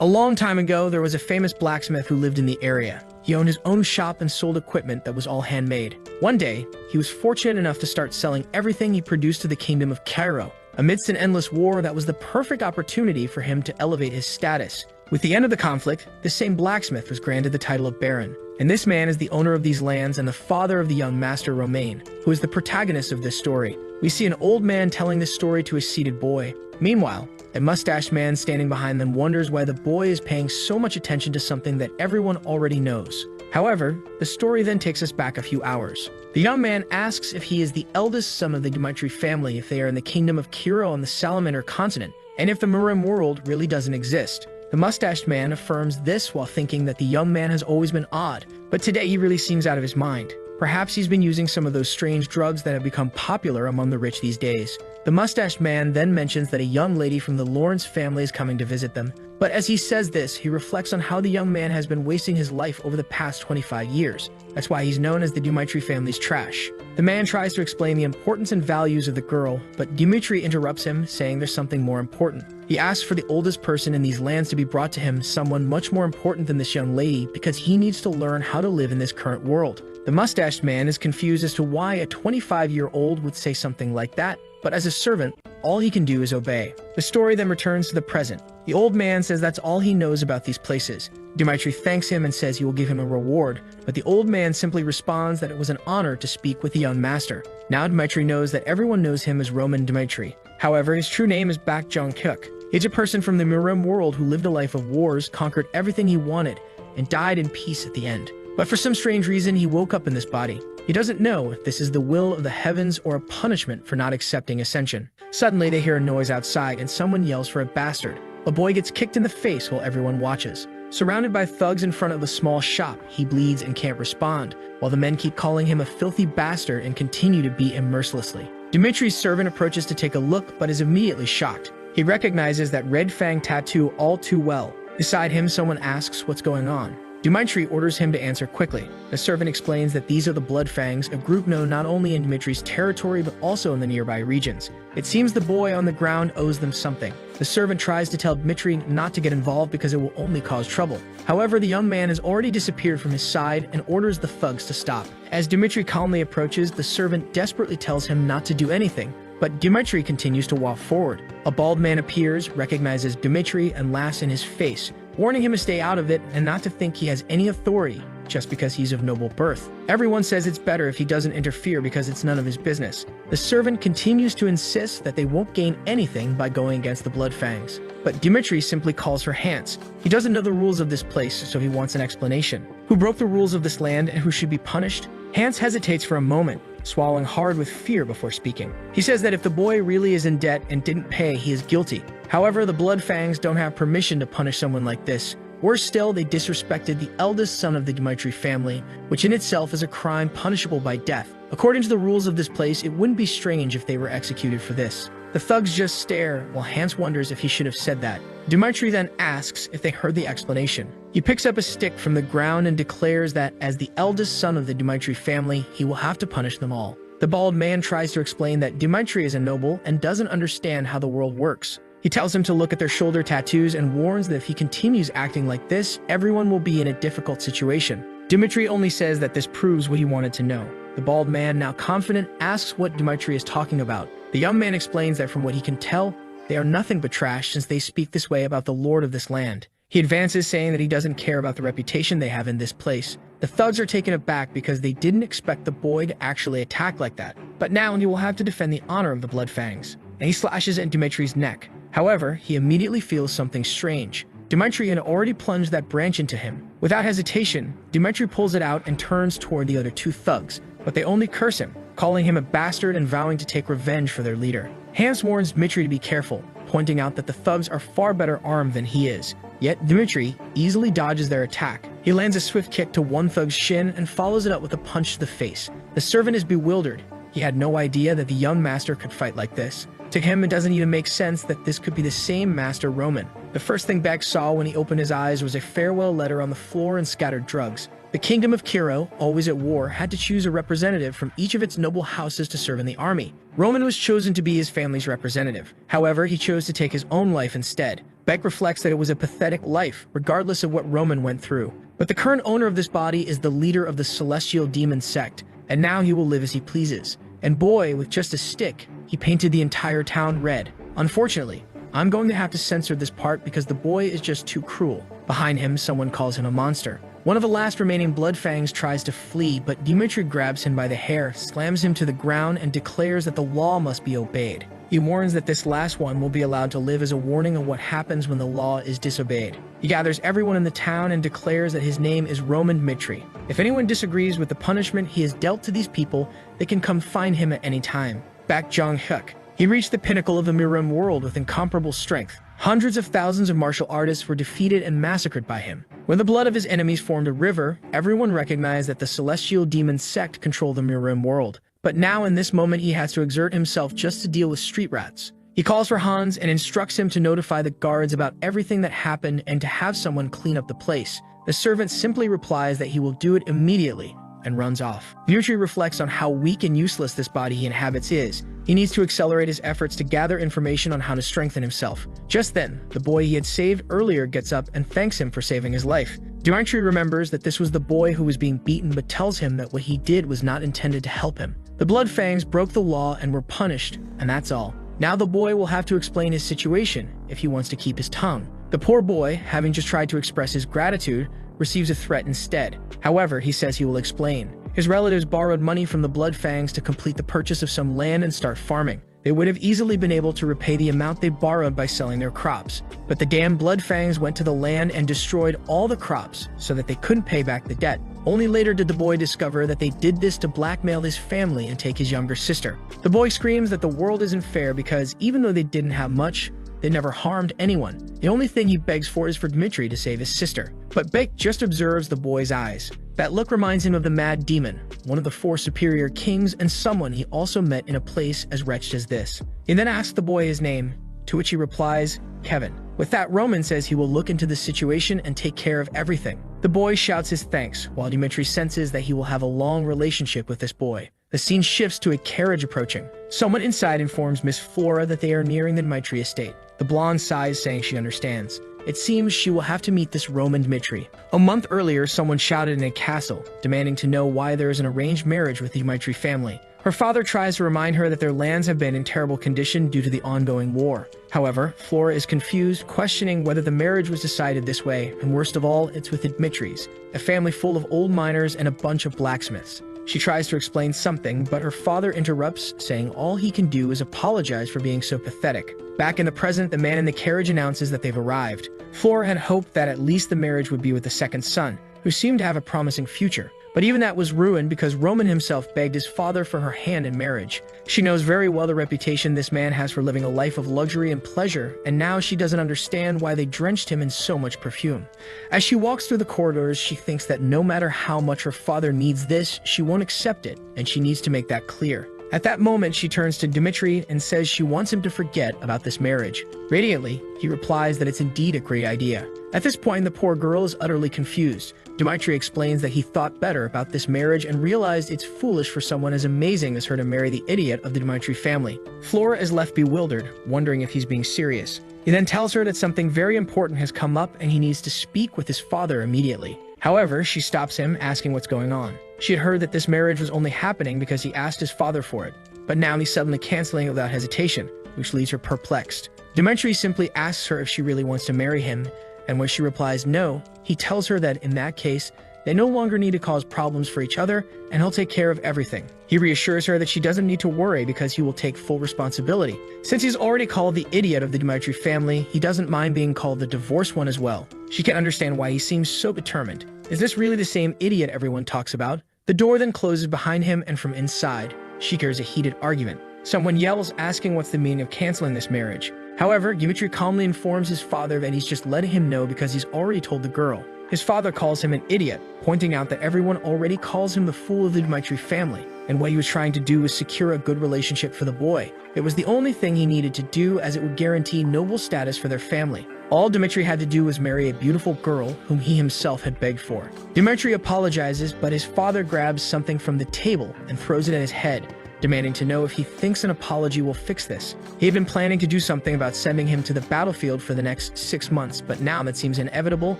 A long time ago, there was a famous blacksmith who lived in the area. He owned his own shop and sold equipment that was all handmade. One day, he was fortunate enough to start selling everything he produced to the kingdom of Cairo. Amidst an endless war, that was the perfect opportunity for him to elevate his status. With the end of the conflict, this same blacksmith was granted the title of Baron. And this man is the owner of these lands and the father of the young master Romain, who is the protagonist of this story. We see an old man telling this story to a seated boy. Meanwhile, a mustached man standing behind them wonders why the boy is paying so much attention to something that everyone already knows. However, the story then takes us back a few hours. The young man asks if he is the eldest son of the Dmitry family, if they are in the kingdom of Cairo on the Salamander continent, and if the Murim world really doesn't exist. The mustached man affirms this while thinking that the young man has always been odd, but today he really seems out of his mind. Perhaps he's been using some of those strange drugs that have become popular among the rich these days. The mustached man then mentions that a young lady from the Lawrence family is coming to visit them. But as he says this, he reflects on how the young man has been wasting his life over the past 25 years. That's why he's known as the Dmitry family's trash. The man tries to explain the importance and values of the girl, but Dmitry interrupts him, saying there's something more important. He asks for the oldest person in these lands to be brought to him, someone much more important than this young lady, because he needs to learn how to live in this current world. The mustached man is confused as to why a 25-year-old would say something like that, but as a servant, all he can do is obey. The story then returns to the present. The old man says that's all he knows about these places. Dmitry thanks him and says he will give him a reward, but the old man simply responds that it was an honor to speak with the young master. Now Dmitry knows that everyone knows him as Roman Dmitry. However, his true name is Bak Jong-kuk. He's a person from the Murim world who lived a life of wars, conquered everything he wanted, and died in peace at the end. But for some strange reason, he woke up in this body. He doesn't know if this is the will of the heavens or a punishment for not accepting ascension. Suddenly, they hear a noise outside and someone yells for a bastard. A boy gets kicked in the face while everyone watches. Surrounded by thugs in front of a small shop, he bleeds and can't respond, while the men keep calling him a filthy bastard and continue to beat him mercilessly. Dmitry's servant approaches to take a look but is immediately shocked. He recognizes that red fang tattoo all too well. Beside him, someone asks what's going on. Dmitry orders him to answer quickly. The servant explains that these are the Blood Fangs, a group known not only in Dmitry's territory but also in the nearby regions. It seems the boy on the ground owes them something. The servant tries to tell Dmitry not to get involved because it will only cause trouble. However, the young man has already disappeared from his side and orders the thugs to stop. As Dmitry calmly approaches, the servant desperately tells him not to do anything. But Dmitry continues to walk forward. A bald man appears, recognizes Dmitry, and laughs in his face, warning him to stay out of it and not to think he has any authority just because he's of noble birth. Everyone says it's better if he doesn't interfere because it's none of his business. The servant continues to insist that they won't gain anything by going against the Blood Fangs. But Dmitry simply calls for Hans. He doesn't know the rules of this place, so he wants an explanation. Who broke the rules of this land and who should be punished? Hans hesitates for a moment, swallowing hard with fear before speaking. He says that if the boy really is in debt and didn't pay, he is guilty. However, the Blood Fangs don't have permission to punish someone like this. Worse still, they disrespected the eldest son of the Dmitry family, which in itself is a crime punishable by death. According to the rules of this place, it wouldn't be strange if they were executed for this. The thugs just stare, while Hans wonders if he should have said that. Dmitry then asks if they heard the explanation. He picks up a stick from the ground and declares that as the eldest son of the Dmitry family, he will have to punish them all. The bald man tries to explain that Dmitry is a noble and doesn't understand how the world works. He tells him to look at their shoulder tattoos and warns that if he continues acting like this, everyone will be in a difficult situation. Dmitry only says that this proves what he wanted to know. The bald man, now confident, asks what Dmitry is talking about. The young man explains that from what he can tell, they are nothing but trash since they speak this way about the lord of this land. He advances, saying that he doesn't care about the reputation they have in this place. The thugs are taken aback because they didn't expect the boy to actually attack like that. But now he will have to defend the honor of the Blood Fangs, and he slashes at Dmitry's neck. However, he immediately feels something strange. Dmitry had already plunged that branch into him. Without hesitation, Dmitry pulls it out and turns toward the other two thugs, but they only curse him, calling him a bastard and vowing to take revenge for their leader. Hans warns Dmitry to be careful, pointing out that the thugs are far better armed than he is. Yet Dmitry easily dodges their attack. He lands a swift kick to one thug's shin and follows it up with a punch to the face. The servant is bewildered. He had no idea that the young master could fight like this. To him, it doesn't even make sense that this could be the same Master Roman. The first thing Beck saw when he opened his eyes was a farewell letter on the floor and scattered drugs. The kingdom of Kiro, always at war, had to choose a representative from each of its noble houses to serve in the army. Roman was chosen to be his family's representative. However, he chose to take his own life instead. Beck reflects that it was a pathetic life, regardless of what Roman went through. But the current owner of this body is the leader of the celestial demon sect, and now he will live as he pleases. And boy, with just a stick, he painted the entire town red. Unfortunately, I'm going to have to censor this part because the boy is just too cruel. Behind him, someone calls him a monster. One of the last remaining Bloodfangs tries to flee, but Dmitry grabs him by the hair, slams him to the ground, and declares that the law must be obeyed. He warns that this last one will be allowed to live as a warning of what happens when the law is disobeyed. He gathers everyone in the town and declares that his name is Roman Dmitry. If anyone disagrees with the punishment he has dealt to these people, they can come find him at any time. Back Jong-hyuk. He reached the pinnacle of the Murim world with incomparable strength. Hundreds of thousands of martial artists were defeated and massacred by him. When the blood of his enemies formed a river, everyone recognized that the celestial demon sect controlled the Murim world. But now in this moment he has to exert himself just to deal with street rats. He calls for Hans and instructs him to notify the guards about everything that happened and to have someone clean up the place. The servant simply replies that he will do it immediately and runs off. Dmitry reflects on how weak and useless this body he inhabits is. He needs to accelerate his efforts to gather information on how to strengthen himself. Just then, the boy he had saved earlier gets up and thanks him for saving his life. Dmitry remembers that this was the boy who was being beaten but tells him that what he did was not intended to help him. The Bloodfangs broke the law and were punished, and that's all. Now the boy will have to explain his situation if he wants to keep his tongue. The poor boy, having just tried to express his gratitude, receives a threat instead. However, he says he will explain. His relatives borrowed money from the Bloodfangs to complete the purchase of some land and start farming. They would have easily been able to repay the amount they borrowed by selling their crops. But the damn Bloodfangs went to the land and destroyed all the crops so that they couldn't pay back the debt. Only later did the boy discover that they did this to blackmail his family and take his younger sister. The boy screams that the world isn't fair because even though they didn't have much, they never harmed anyone. The only thing he begs for is for Dmitry to save his sister. But Beck just observes the boy's eyes. That look reminds him of the Mad Demon, one of the 4 superior kings and someone he also met in a place as wretched as this. He then asks the boy his name, to which he replies, Kevin. With that, Roman says he will look into the situation and take care of everything. The boy shouts his thanks, while Dmitry senses that he will have a long relationship with this boy. The scene shifts to a carriage approaching. Someone inside informs Miss Flora that they are nearing the Dmitry estate. The blonde sighs, saying she understands. It seems she will have to meet this Roman Dmitry. A month earlier, someone shouted in a castle, demanding to know why there is an arranged marriage with the Dmitry family. Her father tries to remind her that their lands have been in terrible condition due to the ongoing war. However, Flora is confused, questioning whether the marriage was decided this way, and worst of all, it's with the Dmitrys, a family full of old miners and a bunch of blacksmiths. She tries to explain something, but her father interrupts, saying all he can do is apologize for being so pathetic. Back in the present, the man in the carriage announces that they've arrived. Flora had hoped that at least the marriage would be with the second son, who seemed to have a promising future. But even that was ruined because Roman himself begged his father for her hand in marriage. She knows very well the reputation this man has for living a life of luxury and pleasure, and now she doesn't understand why they drenched him in so much perfume. As she walks through the corridors, she thinks that no matter how much her father needs this, she won't accept it, and she needs to make that clear. At that moment, she turns to Dmitry and says she wants him to forget about this marriage. Radiantly, he replies that it's indeed a great idea. At this point, the poor girl is utterly confused. Dmitry explains that he thought better about this marriage and realized it's foolish for someone as amazing as her to marry the idiot of the Dmitry family. Flora is left bewildered, wondering if he's being serious. He then tells her that something very important has come up and he needs to speak with his father immediately. However, she stops him, asking what's going on. She had heard that this marriage was only happening because he asked his father for it, but now he's suddenly canceling it without hesitation, which leaves her perplexed. Dmitry simply asks her if she really wants to marry him, and when she replies no, he tells her that in that case, they no longer need to cause problems for each other, and he'll take care of everything. He reassures her that she doesn't need to worry because he will take full responsibility. Since he's already called the idiot of the Dmitry family, he doesn't mind being called the divorced one as well. She can't understand why he seems so determined. Is this really the same idiot everyone talks about? The door then closes behind him, and from inside, she hears a heated argument. Someone yells, asking what's the meaning of canceling this marriage. However, Dmitry calmly informs his father that he's just letting him know because he's already told the girl. His father calls him an idiot, pointing out that everyone already calls him the fool of the Dmitry family, and what he was trying to do was secure a good relationship for the boy. It was the only thing he needed to do, as it would guarantee noble status for their family. All Dmitry had to do was marry a beautiful girl whom he himself had begged for. Dmitry apologizes, but his father grabs something from the table and throws it at his head, demanding to know if he thinks an apology will fix this. He had been planning to do something about sending him to the battlefield for the next 6 months, but now that seems inevitable,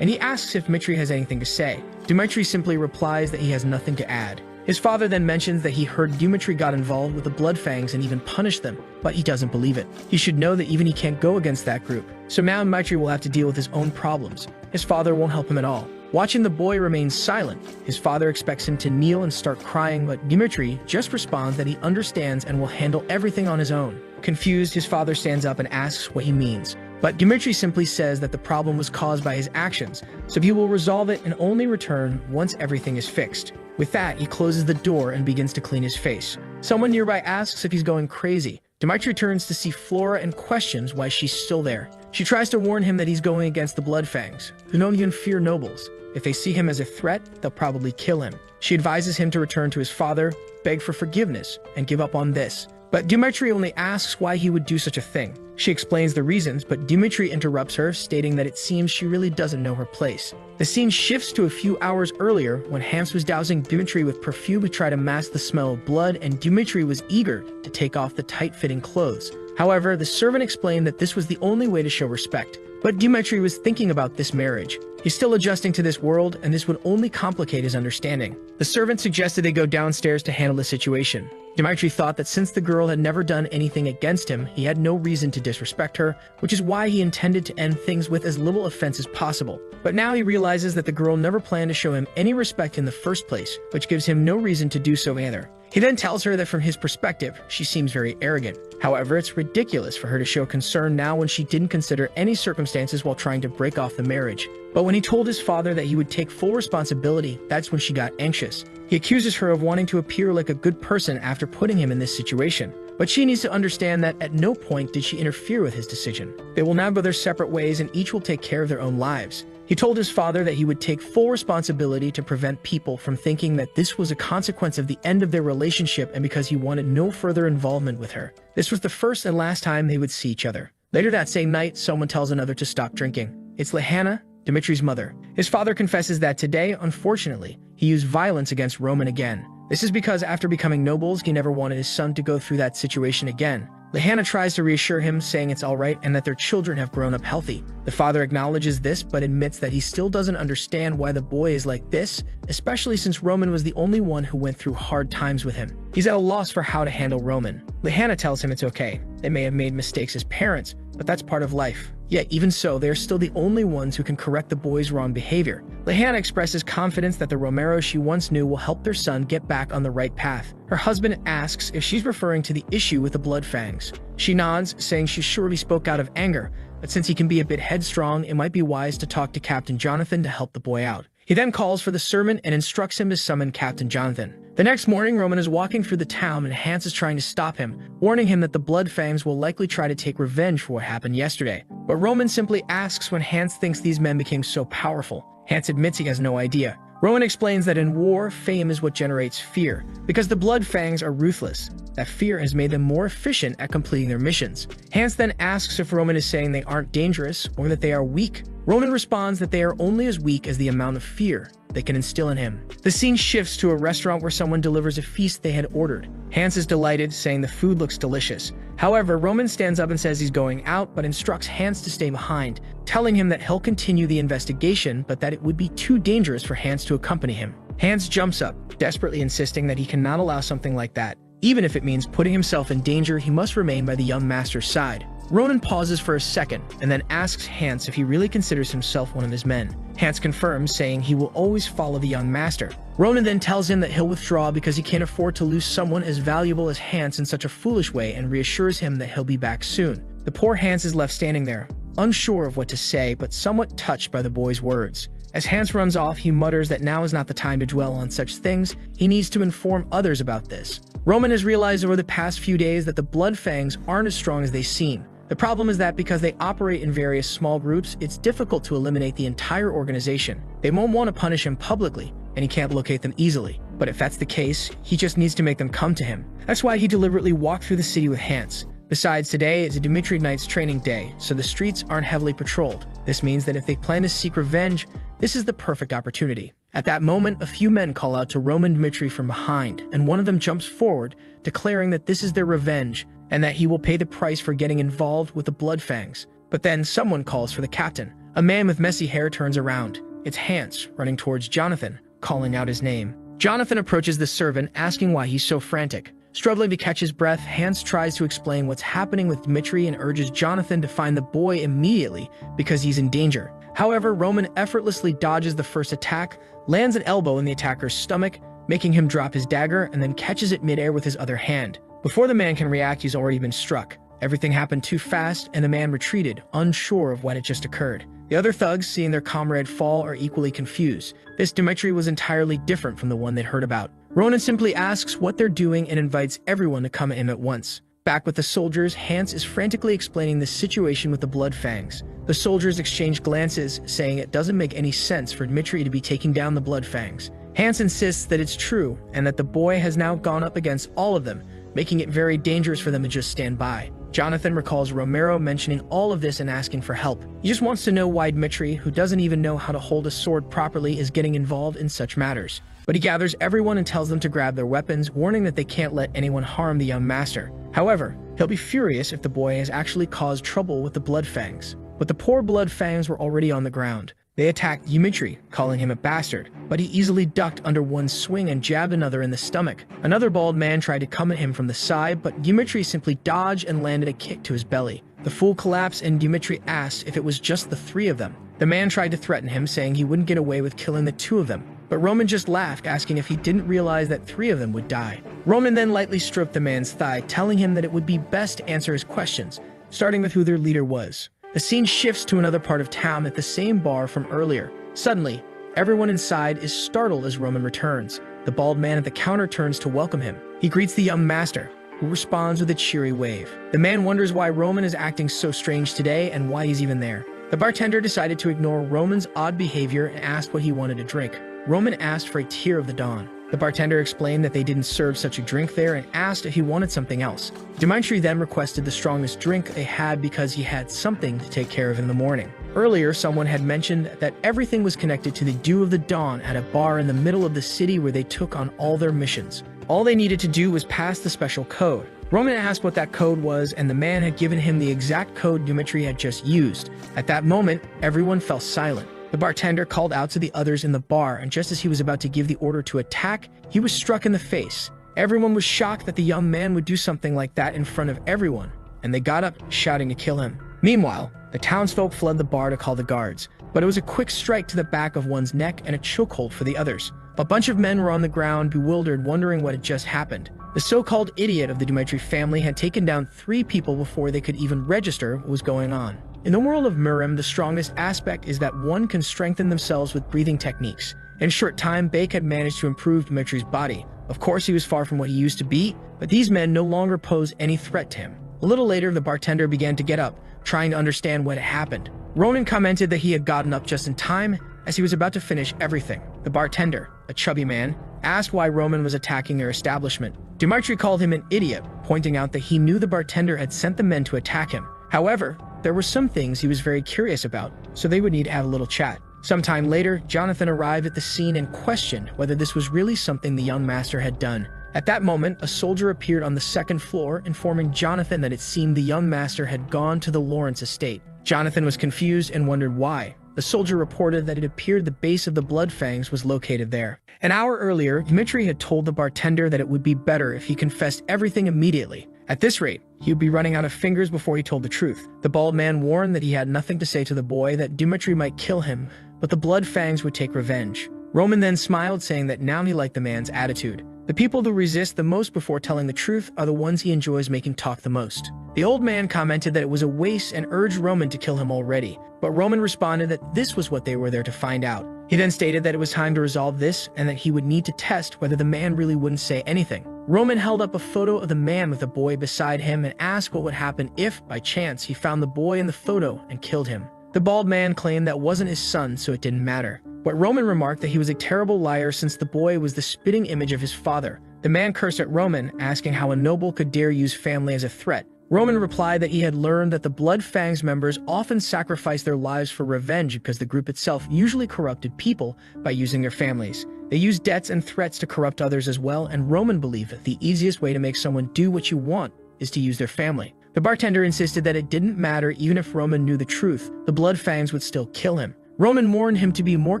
and he asks if Dmitry has anything to say. Dmitry simply replies that he has nothing to add. His father then mentions that he heard Dmitry got involved with the Bloodfangs and even punished them, but he doesn't believe it. He should know that even he can't go against that group. So now Dmitry will have to deal with his own problems. His father won't help him at all. Watching the boy remain silent, his father expects him to kneel and start crying, but Dmitry just responds that he understands and will handle everything on his own. Confused, his father stands up and asks what he means. But Dmitry simply says that the problem was caused by his actions, so he will resolve it and only return once everything is fixed. With that, he closes the door and begins to clean his face. Someone nearby asks if he's going crazy. Dmitry turns to see Flora and questions why she's still there. She tries to warn him that he's going against the Bloodfangs, who don't even fear nobles. If they see him as a threat, they'll probably kill him. She advises him to return to his father, beg for forgiveness, and give up on this. But Dmitry only asks why he would do such a thing. She explains the reasons, but Dmitry interrupts her, stating that it seems she really doesn't know her place. The scene shifts to a few hours earlier, when Hans was dousing Dmitry with perfume to try to mask the smell of blood, and Dmitry was eager to take off the tight-fitting clothes. However, the servant explained that this was the only way to show respect. But Dmitry was thinking about this marriage. He's still adjusting to this world, and this would only complicate his understanding. The servant suggested they go downstairs to handle the situation. Dmitry thought that since the girl had never done anything against him, he had no reason to disrespect her, which is why he intended to end things with as little offense as possible. But now he realizes that the girl never planned to show him any respect in the first place, which gives him no reason to do so either. He then tells her that from his perspective, she seems very arrogant. However, it's ridiculous for her to show concern now when she didn't consider any circumstances while trying to break off the marriage. But when he told his father that he would take full responsibility, that's when she got anxious. He accuses her of wanting to appear like a good person after putting him in this situation. But she needs to understand that at no point did she interfere with his decision. They will now go their separate ways and each will take care of their own lives. He told his father that he would take full responsibility to prevent people from thinking that this was a consequence of the end of their relationship and because he wanted no further involvement with her. This was the first and last time they would see each other. Later that same night, someone tells another to stop drinking. It's Lehana, Dmitry's mother. His father confesses that today, unfortunately, he used violence against Roman again. This is because after becoming nobles, he never wanted his son to go through that situation again. Lehana tries to reassure him, saying it's alright and that their children have grown up healthy. The father acknowledges this, but admits that he still doesn't understand why the boy is like this, especially since Roman was the only one who went through hard times with him. He's at a loss for how to handle Roman. Lehana tells him it's okay. They may have made mistakes as parents, but that's part of life. Yet, even so, they are still the only ones who can correct the boy's wrong behavior. Lehana expresses confidence that the Romero she once knew will help their son get back on the right path. Her husband asks if she's referring to the issue with the Bloodfangs. She nods, saying she surely spoke out of anger, but since he can be a bit headstrong, it might be wise to talk to Captain Jonathan to help the boy out. He then calls for the servant and instructs him to summon Captain Jonathan. The next morning, Roman is walking through the town and Hans is trying to stop him, warning him that the Bloodfangs will likely try to take revenge for what happened yesterday. But Roman simply asks when Hans thinks these men became so powerful. Hans admits he has no idea. Roman explains that in war, fame is what generates fear. Because the Bloodfangs are ruthless, that fear has made them more efficient at completing their missions. Hans then asks if Roman is saying they aren't dangerous or that they are weak. Roman responds that they are only as weak as the amount of fear they can instill in him. The scene shifts to a restaurant where someone delivers a feast they had ordered. Hans is delighted, saying the food looks delicious. However, Roman stands up and says he's going out, but instructs Hans to stay behind, telling him that he'll continue the investigation, but that it would be too dangerous for Hans to accompany him. Hans jumps up, desperately insisting that he cannot allow something like that. Even if it means putting himself in danger, he must remain by the young master's side. Roman pauses for a second and then asks Hans if he really considers himself one of his men. Hans confirms, saying he will always follow the young master. Roman then tells him that he'll withdraw because he can't afford to lose someone as valuable as Hans in such a foolish way and reassures him that he'll be back soon. The poor Hans is left standing there, unsure of what to say but somewhat touched by the boy's words. As Hans runs off, he mutters that now is not the time to dwell on such things. He needs to inform others about this. Roman has realized over the past few days that the Bloodfangs aren't as strong as they seem. The problem is that because they operate in various small groups, it's difficult to eliminate the entire organization. They won't want to punish him publicly, and he can't locate them easily. But if that's the case, he just needs to make them come to him. That's why he deliberately walked through the city with Hans. Besides, today is a Dmitry Knight's training day, so the streets aren't heavily patrolled. This means that if they plan to seek revenge, this is the perfect opportunity. At that moment, a few men call out to Roman Dmitry from behind, and one of them jumps forward, declaring that this is their revenge, and that he will pay the price for getting involved with the Bloodfangs. But then someone calls for the captain. A man with messy hair turns around. It's Hans, running towards Jonathan, calling out his name. Jonathan approaches the servant, asking why he's so frantic. Struggling to catch his breath, Hans tries to explain what's happening with Dmitry and urges Jonathan to find the boy immediately because he's in danger. However, Roman effortlessly dodges the first attack, lands an elbow in the attacker's stomach, making him drop his dagger, and then catches it midair with his other hand. Before the man can react, he's already been struck. Everything happened too fast, and the man retreated, unsure of what had just occurred. The other thugs, seeing their comrade fall, are equally confused. This Dmitry was entirely different from the one they'd heard about. Ronan simply asks what they're doing and invites everyone to come at him at once. Back with the soldiers, Hans is frantically explaining the situation with the Bloodfangs. The soldiers exchange glances, saying it doesn't make any sense for Dmitry to be taking down the Bloodfangs. Hans insists that it's true, and that the boy has now gone up against all of them, making it very dangerous for them to just stand by. Jonathan recalls Romero mentioning all of this and asking for help. He just wants to know why Dmitry, who doesn't even know how to hold a sword properly, is getting involved in such matters. But he gathers everyone and tells them to grab their weapons, warning that they can't let anyone harm the young master. However, he'll be furious if the boy has actually caused trouble with the Bloodfangs. But the poor Bloodfangs were already on the ground. They attacked Dmitry, calling him a bastard, but he easily ducked under one swing and jabbed another in the stomach. Another bald man tried to come at him from the side, but Dmitry simply dodged and landed a kick to his belly. The fool collapsed, and Dmitry asked if it was just the three of them. The man tried to threaten him, saying he wouldn't get away with killing the two of them, but Roman just laughed, asking if he didn't realize that three of them would die. Roman then lightly stroked the man's thigh, telling him that it would be best to answer his questions, starting with who their leader was. The scene shifts to another part of town at the same bar from earlier. Suddenly, everyone inside is startled as Roman returns. The bald man at the counter turns to welcome him. He greets the young master, who responds with a cheery wave. The man wonders why Roman is acting so strange today and why he's even there. The bartender decided to ignore Roman's odd behavior and asked what he wanted to drink. Roman asked for a tear of the dawn. The bartender explained that they didn't serve such a drink there and asked if he wanted something else. Dmitry then requested the strongest drink they had because he had something to take care of in the morning. Earlier, someone had mentioned that everything was connected to the dew of the dawn at a bar in the middle of the city where they took on all their missions. All they needed to do was pass the special code. Roman asked what that code was, and the man had given him the exact code Dmitry had just used. At that moment, everyone fell silent. The bartender called out to the others in the bar, and just as he was about to give the order to attack, he was struck in the face. Everyone was shocked that the young man would do something like that in front of everyone, and they got up, shouting to kill him. Meanwhile, the townsfolk fled the bar to call the guards, but it was a quick strike to the back of one's neck and a chokehold for the others. A bunch of men were on the ground, bewildered, wondering what had just happened. The so-called idiot of the Dmitry family had taken down 3 people before they could even register what was going on. In the world of Murim, the strongest aspect is that one can strengthen themselves with breathing techniques. In a short time, Bake had managed to improve Dmitry's body. Of course, he was far from what he used to be, but these men no longer pose any threat to him. A little later, the bartender began to get up, trying to understand what had happened. Ronan commented that he had gotten up just in time, as he was about to finish everything. The bartender, a chubby man, asked why Roman was attacking their establishment. Dmitry called him an idiot, pointing out that he knew the bartender had sent the men to attack him. However, there were some things he was very curious about, so they would need to have a little chat. Sometime later, Jonathan arrived at the scene and questioned whether this was really something the young master had done. At that moment, a soldier appeared on the second floor, informing Jonathan that it seemed the young master had gone to the Lawrence estate. Jonathan was confused and wondered why. The soldier reported that it appeared the base of the Bloodfangs was located there. An hour earlier, Dmitry had told the bartender that it would be better if he confessed everything immediately. At this rate, he would be running out of fingers before he told the truth. The bald man warned that he had nothing to say to the boy, that Dmitry might kill him, but the Bloodfangs would take revenge. Roman then smiled, saying that now he liked the man's attitude. The people who resist the most before telling the truth are the ones he enjoys making talk the most. The old man commented that it was a waste and urged Roman to kill him already, but Roman responded that this was what they were there to find out. He then stated that it was time to resolve this and that he would need to test whether the man really wouldn't say anything. Roman held up a photo of the man with the boy beside him and asked what would happen if, by chance, he found the boy in the photo and killed him. The bald man claimed that wasn't his son, so it didn't matter. But Roman remarked that he was a terrible liar since the boy was the spitting image of his father. The man cursed at Roman, asking how a noble could dare use family as a threat. Roman replied that he had learned that the Blood Fangs members often sacrificed their lives for revenge because the group itself usually corrupted people by using their families. They used debts and threats to corrupt others as well, and Roman believed that the easiest way to make someone do what you want is to use their family. The bartender insisted that it didn't matter even if Roman knew the truth, the Blood Fangs would still kill him. Roman warned him to be more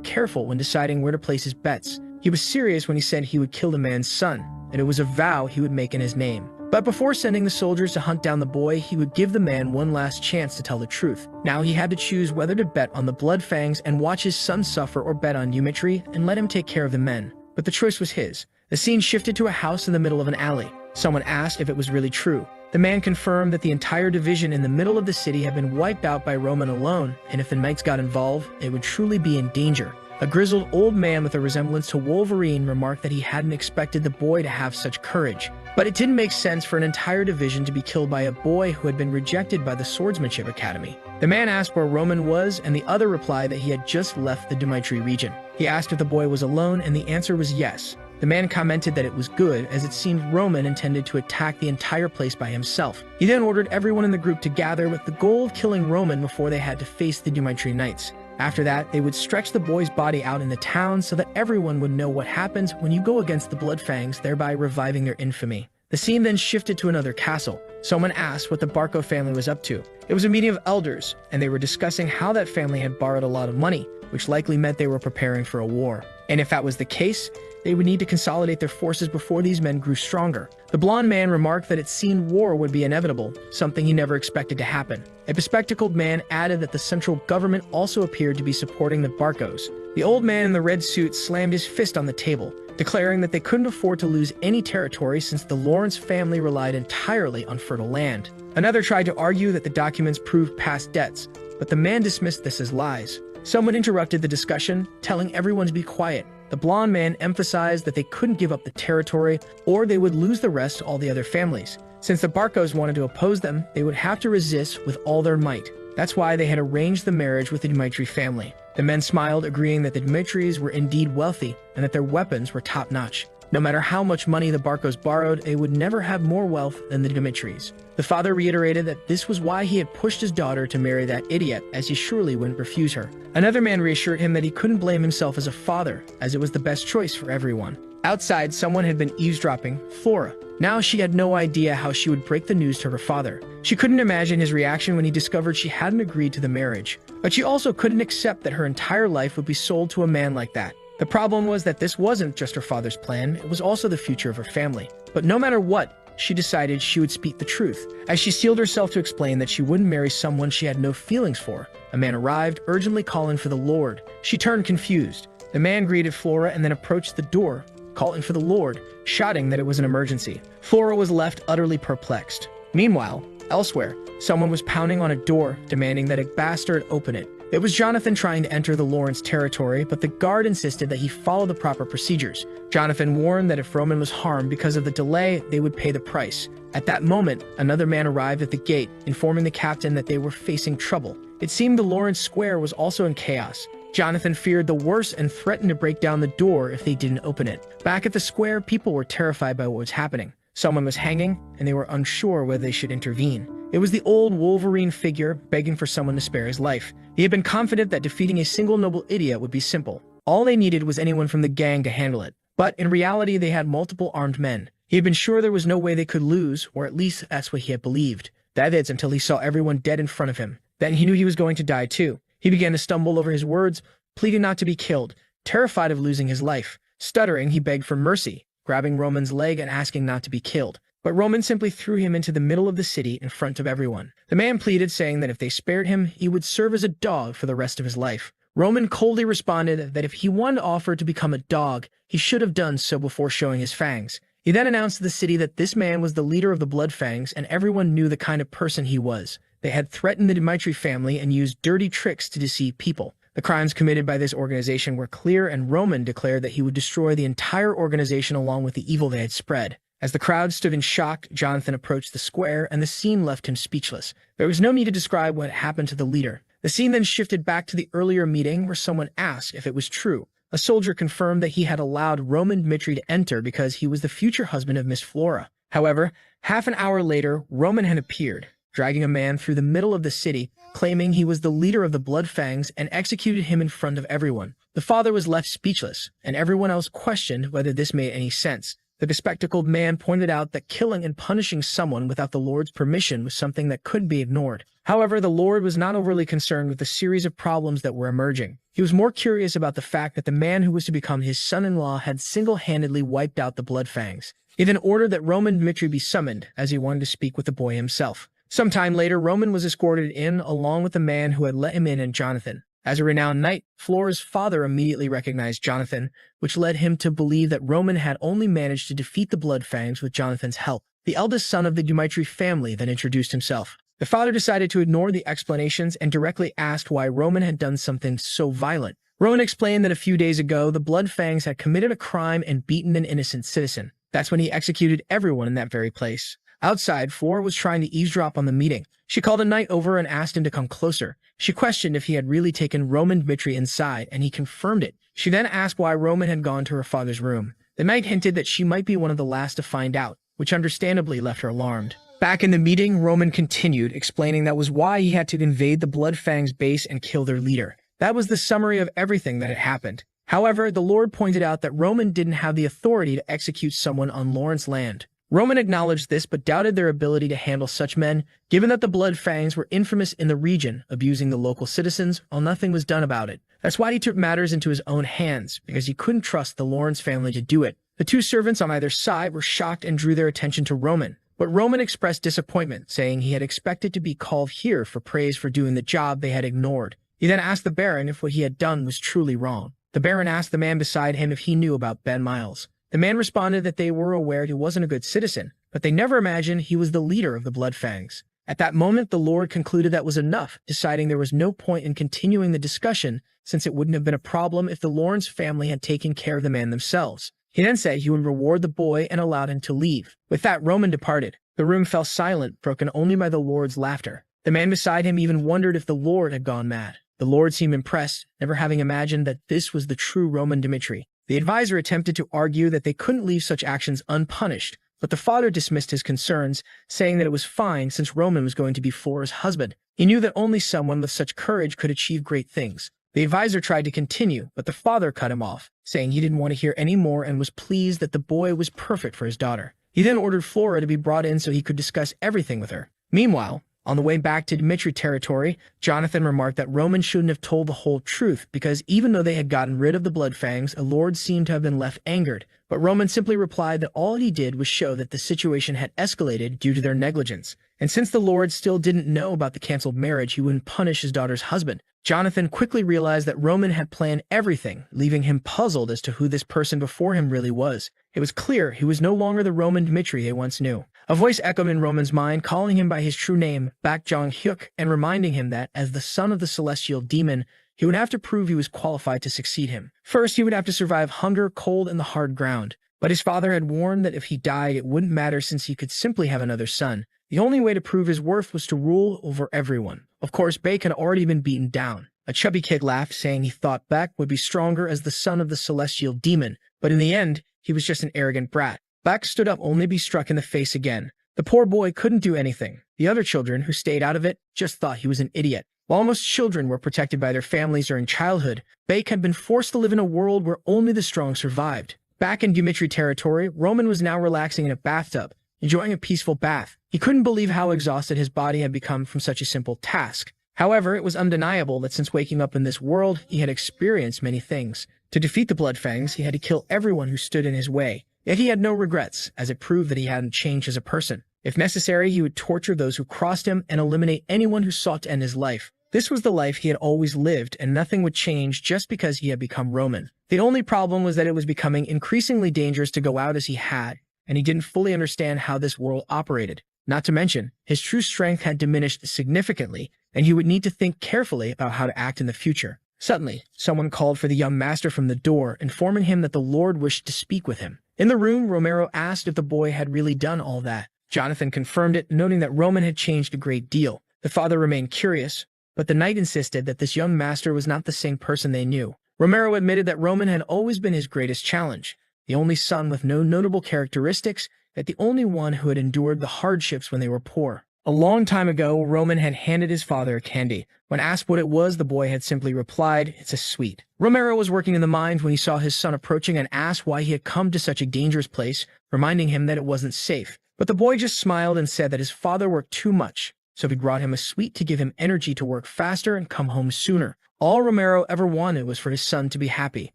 careful when deciding where to place his bets. He was serious when he said he would kill the man's son, and it was a vow he would make in his name. But before sending the soldiers to hunt down the boy, he would give the man one last chance to tell the truth. Now he had to choose whether to bet on the Blood Fangs and watch his son suffer, or bet on Dmitry and let him take care of the men. But the choice was his. The scene shifted to a house in the middle of an alley. Someone asked if it was really true. The man confirmed that the entire division in the middle of the city had been wiped out by Roman alone, and if the knights got involved, they would truly be in danger. A grizzled old man with a resemblance to Wolverine remarked that he hadn't expected the boy to have such courage. But it didn't make sense for an entire division to be killed by a boy who had been rejected by the Swordsmanship Academy. The man asked where Roman was, and the other replied that he had just left the Dmitry region. He asked if the boy was alone, and the answer was yes. The man commented that it was good, as it seemed Roman intended to attack the entire place by himself. He then ordered everyone in the group to gather with the goal of killing Roman before they had to face the Dmitry knights. After that, they would stretch the boy's body out in the town so that everyone would know what happens when you go against the Blood Fangs, thereby reviving their infamy. The scene then shifted to another castle. Someone asked what the Barco family was up to. It was a meeting of elders, and they were discussing how that family had borrowed a lot of money, which likely meant they were preparing for a war. And if that was the case, they would need to consolidate their forces before these men grew stronger. The blonde man remarked that it seemed war would be inevitable, something he never expected to happen. A bespectacled man added that the central government also appeared to be supporting the Barcos. The old man in the red suit slammed his fist on the table, declaring that they couldn't afford to lose any territory since the Lawrence family relied entirely on fertile land. Another tried to argue that the documents proved past debts, but the man dismissed this as lies. Someone interrupted the discussion, telling everyone to be quiet. The blonde man emphasized that they couldn't give up the territory, or they would lose the rest to all the other families. Since the Barcos wanted to oppose them, they would have to resist with all their might. That's why they had arranged the marriage with the Dmitry family. The men smiled, agreeing that the Dmitrys were indeed wealthy and that their weapons were top-notch. No matter how much money the Barcos borrowed, they would never have more wealth than the Dmitrys. The father reiterated that this was why he had pushed his daughter to marry that idiot, as he surely wouldn't refuse her. Another man reassured him that he couldn't blame himself as a father, as it was the best choice for everyone. Outside, someone had been eavesdropping, Flora. Now she had no idea how she would break the news to her father. She couldn't imagine his reaction when he discovered she hadn't agreed to the marriage. But she also couldn't accept that her entire life would be sold to a man like that. The problem was that this wasn't just her father's plan, it was also the future of her family. But no matter what, she decided she would speak the truth. As she steeled herself to explain that she wouldn't marry someone she had no feelings for, a man arrived, urgently calling for the Lord. She turned confused. The man greeted Flora and then approached the door, calling for the Lord, shouting that it was an emergency. Flora was left utterly perplexed. Meanwhile, elsewhere, someone was pounding on a door, demanding that a bastard open it. It was Jonathan trying to enter the Lawrence territory, but the guard insisted that he follow the proper procedures. Jonathan warned that if Roman was harmed because of the delay, they would pay the price. At that moment, another man arrived at the gate, informing the captain that they were facing trouble. It seemed the Lawrence square was also in chaos. Jonathan feared the worst and threatened to break down the door if they didn't open it. Back at the square, people were terrified by what was happening. Someone was hanging, and they were unsure whether they should intervene. It was the old Wolverine figure begging for someone to spare his life. He had been confident that defeating a single noble idiot would be simple. All they needed was anyone from the gang to handle it. But in reality, they had multiple armed men. He had been sure there was no way they could lose, or at least that's what he had believed. That is, until he saw everyone dead in front of him. Then he knew he was going to die too. He began to stumble over his words, pleading not to be killed, terrified of losing his life. Stuttering, he begged for mercy, grabbing Roman's leg and asking not to be killed. But Roman simply threw him into the middle of the city in front of everyone. The man pleaded, saying that if they spared him, he would serve as a dog for the rest of his life. Roman coldly responded that if he wanted to offer to become a dog, he should have done so before showing his fangs. He then announced to the city that this man was the leader of the Blood Fangs, and everyone knew the kind of person he was. They had threatened the Dmitry family and used dirty tricks to deceive people. The crimes committed by this organization were clear, and Roman declared that he would destroy the entire organization along with the evil they had spread. As the crowd stood in shock, Jonathan approached the square, and the scene left him speechless. There was no need to describe what happened to the leader. The scene then shifted back to the earlier meeting where someone asked if it was true. A soldier confirmed that he had allowed Roman Dmitry to enter because he was the future husband of Miss Flora. However, half an hour later, Roman had appeared, dragging a man through the middle of the city, claiming he was the leader of the Blood Fangs and executed him in front of everyone. The father was left speechless, and everyone else questioned whether this made any sense. The bespectacled man pointed out that killing and punishing someone without the Lord's permission was something that couldn't be ignored. However, the Lord was not overly concerned with the series of problems that were emerging. He was more curious about the fact that the man who was to become his son-in-law had single-handedly wiped out the Blood Fangs. He then ordered that Roman Dmitry be summoned, as he wanted to speak with the boy himself. Sometime later, Roman was escorted in along with the man who had let him in and Jonathan. As a renowned knight, Flora's father immediately recognized Jonathan, which led him to believe that Roman had only managed to defeat the Blood Fangs with Jonathan's help. The eldest son of the Dmitry family then introduced himself. The father decided to ignore the explanations and directly asked why Roman had done something so violent. Roman explained that a few days ago, the Blood Fangs had committed a crime and beaten an innocent citizen. That's when he executed everyone in that very place. Outside, Flora was trying to eavesdrop on the meeting. She called a knight over and asked him to come closer. She questioned if he had really taken Roman Dmitry inside, and he confirmed it. She then asked why Roman had gone to her father's room. The knight hinted that she might be one of the last to find out, which understandably left her alarmed. Back in the meeting, Roman continued, explaining that was why he had to invade the Blood Fangs base and kill their leader. That was the summary of everything that had happened. However, the Lord pointed out that Roman didn't have the authority to execute someone on Lawrence land. Roman acknowledged this but doubted their ability to handle such men, given that the Blood Fangs were infamous in the region, abusing the local citizens while nothing was done about it. That's why he took matters into his own hands, because he couldn't trust the Lawrence family to do it. The two servants on either side were shocked and drew their attention to Roman. But Roman expressed disappointment, saying he had expected to be called here for praise for doing the job they had ignored. He then asked the Baron if what he had done was truly wrong. The Baron asked the man beside him if he knew about Ben Miles. The man responded that they were aware he wasn't a good citizen, but they never imagined he was the leader of the Blood Fangs. At that moment, the Lord concluded that was enough, deciding there was no point in continuing the discussion since it wouldn't have been a problem if the Lawrence family had taken care of the man themselves. He then said he would reward the boy and allowed him to leave. With that, Roman departed. The room fell silent, broken only by the Lord's laughter. The man beside him even wondered if the Lord had gone mad. The Lord seemed impressed, never having imagined that this was the true Roman Dmitry. The advisor attempted to argue that they couldn't leave such actions unpunished, but the father dismissed his concerns, saying that it was fine since Roman was going to be Flora's husband. He knew that only someone with such courage could achieve great things. The advisor tried to continue, but the father cut him off, saying he didn't want to hear any more and was pleased that the boy was perfect for his daughter. He then ordered Flora to be brought in so he could discuss everything with her. Meanwhile, on the way back to Dmitry territory, Jonathan remarked that Roman shouldn't have told the whole truth because even though they had gotten rid of the Blood Fangs, a lord seemed to have been left angered. But Roman simply replied that all he did was show that the situation had escalated due to their negligence. And since the lord still didn't know about the canceled marriage, he wouldn't punish his daughter's husband. Jonathan quickly realized that Roman had planned everything, leaving him puzzled as to who this person before him really was. It was clear he was no longer the Roman Dmitry they once knew. A voice echoed in Roman's mind, calling him by his true name, Bak Jong-hyuk, and reminding him that, as the son of the celestial demon, he would have to prove he was qualified to succeed him. First, he would have to survive hunger, cold, and the hard ground. But his father had warned that if he died, it wouldn't matter since he could simply have another son. The only way to prove his worth was to rule over everyone. Of course, Bak had already been beaten down. A chubby kid laughed, saying he thought Bak would be stronger as the son of the celestial demon, but in the end, he was just an arrogant brat. Bak stood up only to be struck in the face again. The poor boy couldn't do anything. The other children, who stayed out of it, just thought he was an idiot. While most children were protected by their families during childhood, Bak had been forced to live in a world where only the strong survived. Back in Dmitry territory, Roman was now relaxing in a bathtub, enjoying a peaceful bath. He couldn't believe how exhausted his body had become from such a simple task. However, it was undeniable that since waking up in this world, he had experienced many things. To defeat the Blood Fangs, he had to kill everyone who stood in his way. Yet he had no regrets, as it proved that he hadn't changed as a person. If necessary, he would torture those who crossed him and eliminate anyone who sought to end his life. This was the life he had always lived, and nothing would change just because he had become Roman. The only problem was that it was becoming increasingly dangerous to go out as he had, and he didn't fully understand how this world operated. Not to mention, his true strength had diminished significantly, and he would need to think carefully about how to act in the future. Suddenly, someone called for the young master from the door, informing him that the Lord wished to speak with him. In the room, Romero asked if the boy had really done all that. Jonathan confirmed it, noting that Roman had changed a great deal. The father remained curious, but the knight insisted that this young master was not the same person they knew. Romero admitted that Roman had always been his greatest challenge. The only son with no notable characteristics, that the only one who had endured the hardships when they were poor. A long time ago, Roman had handed his father a candy. When asked what it was, the boy had simply replied, "It's a sweet." Romero was working in the mines when he saw his son approaching and asked why he had come to such a dangerous place, reminding him that it wasn't safe. But the boy just smiled and said that his father worked too much, so he brought him a sweet to give him energy to work faster and come home sooner. All Romero ever wanted was for his son to be happy.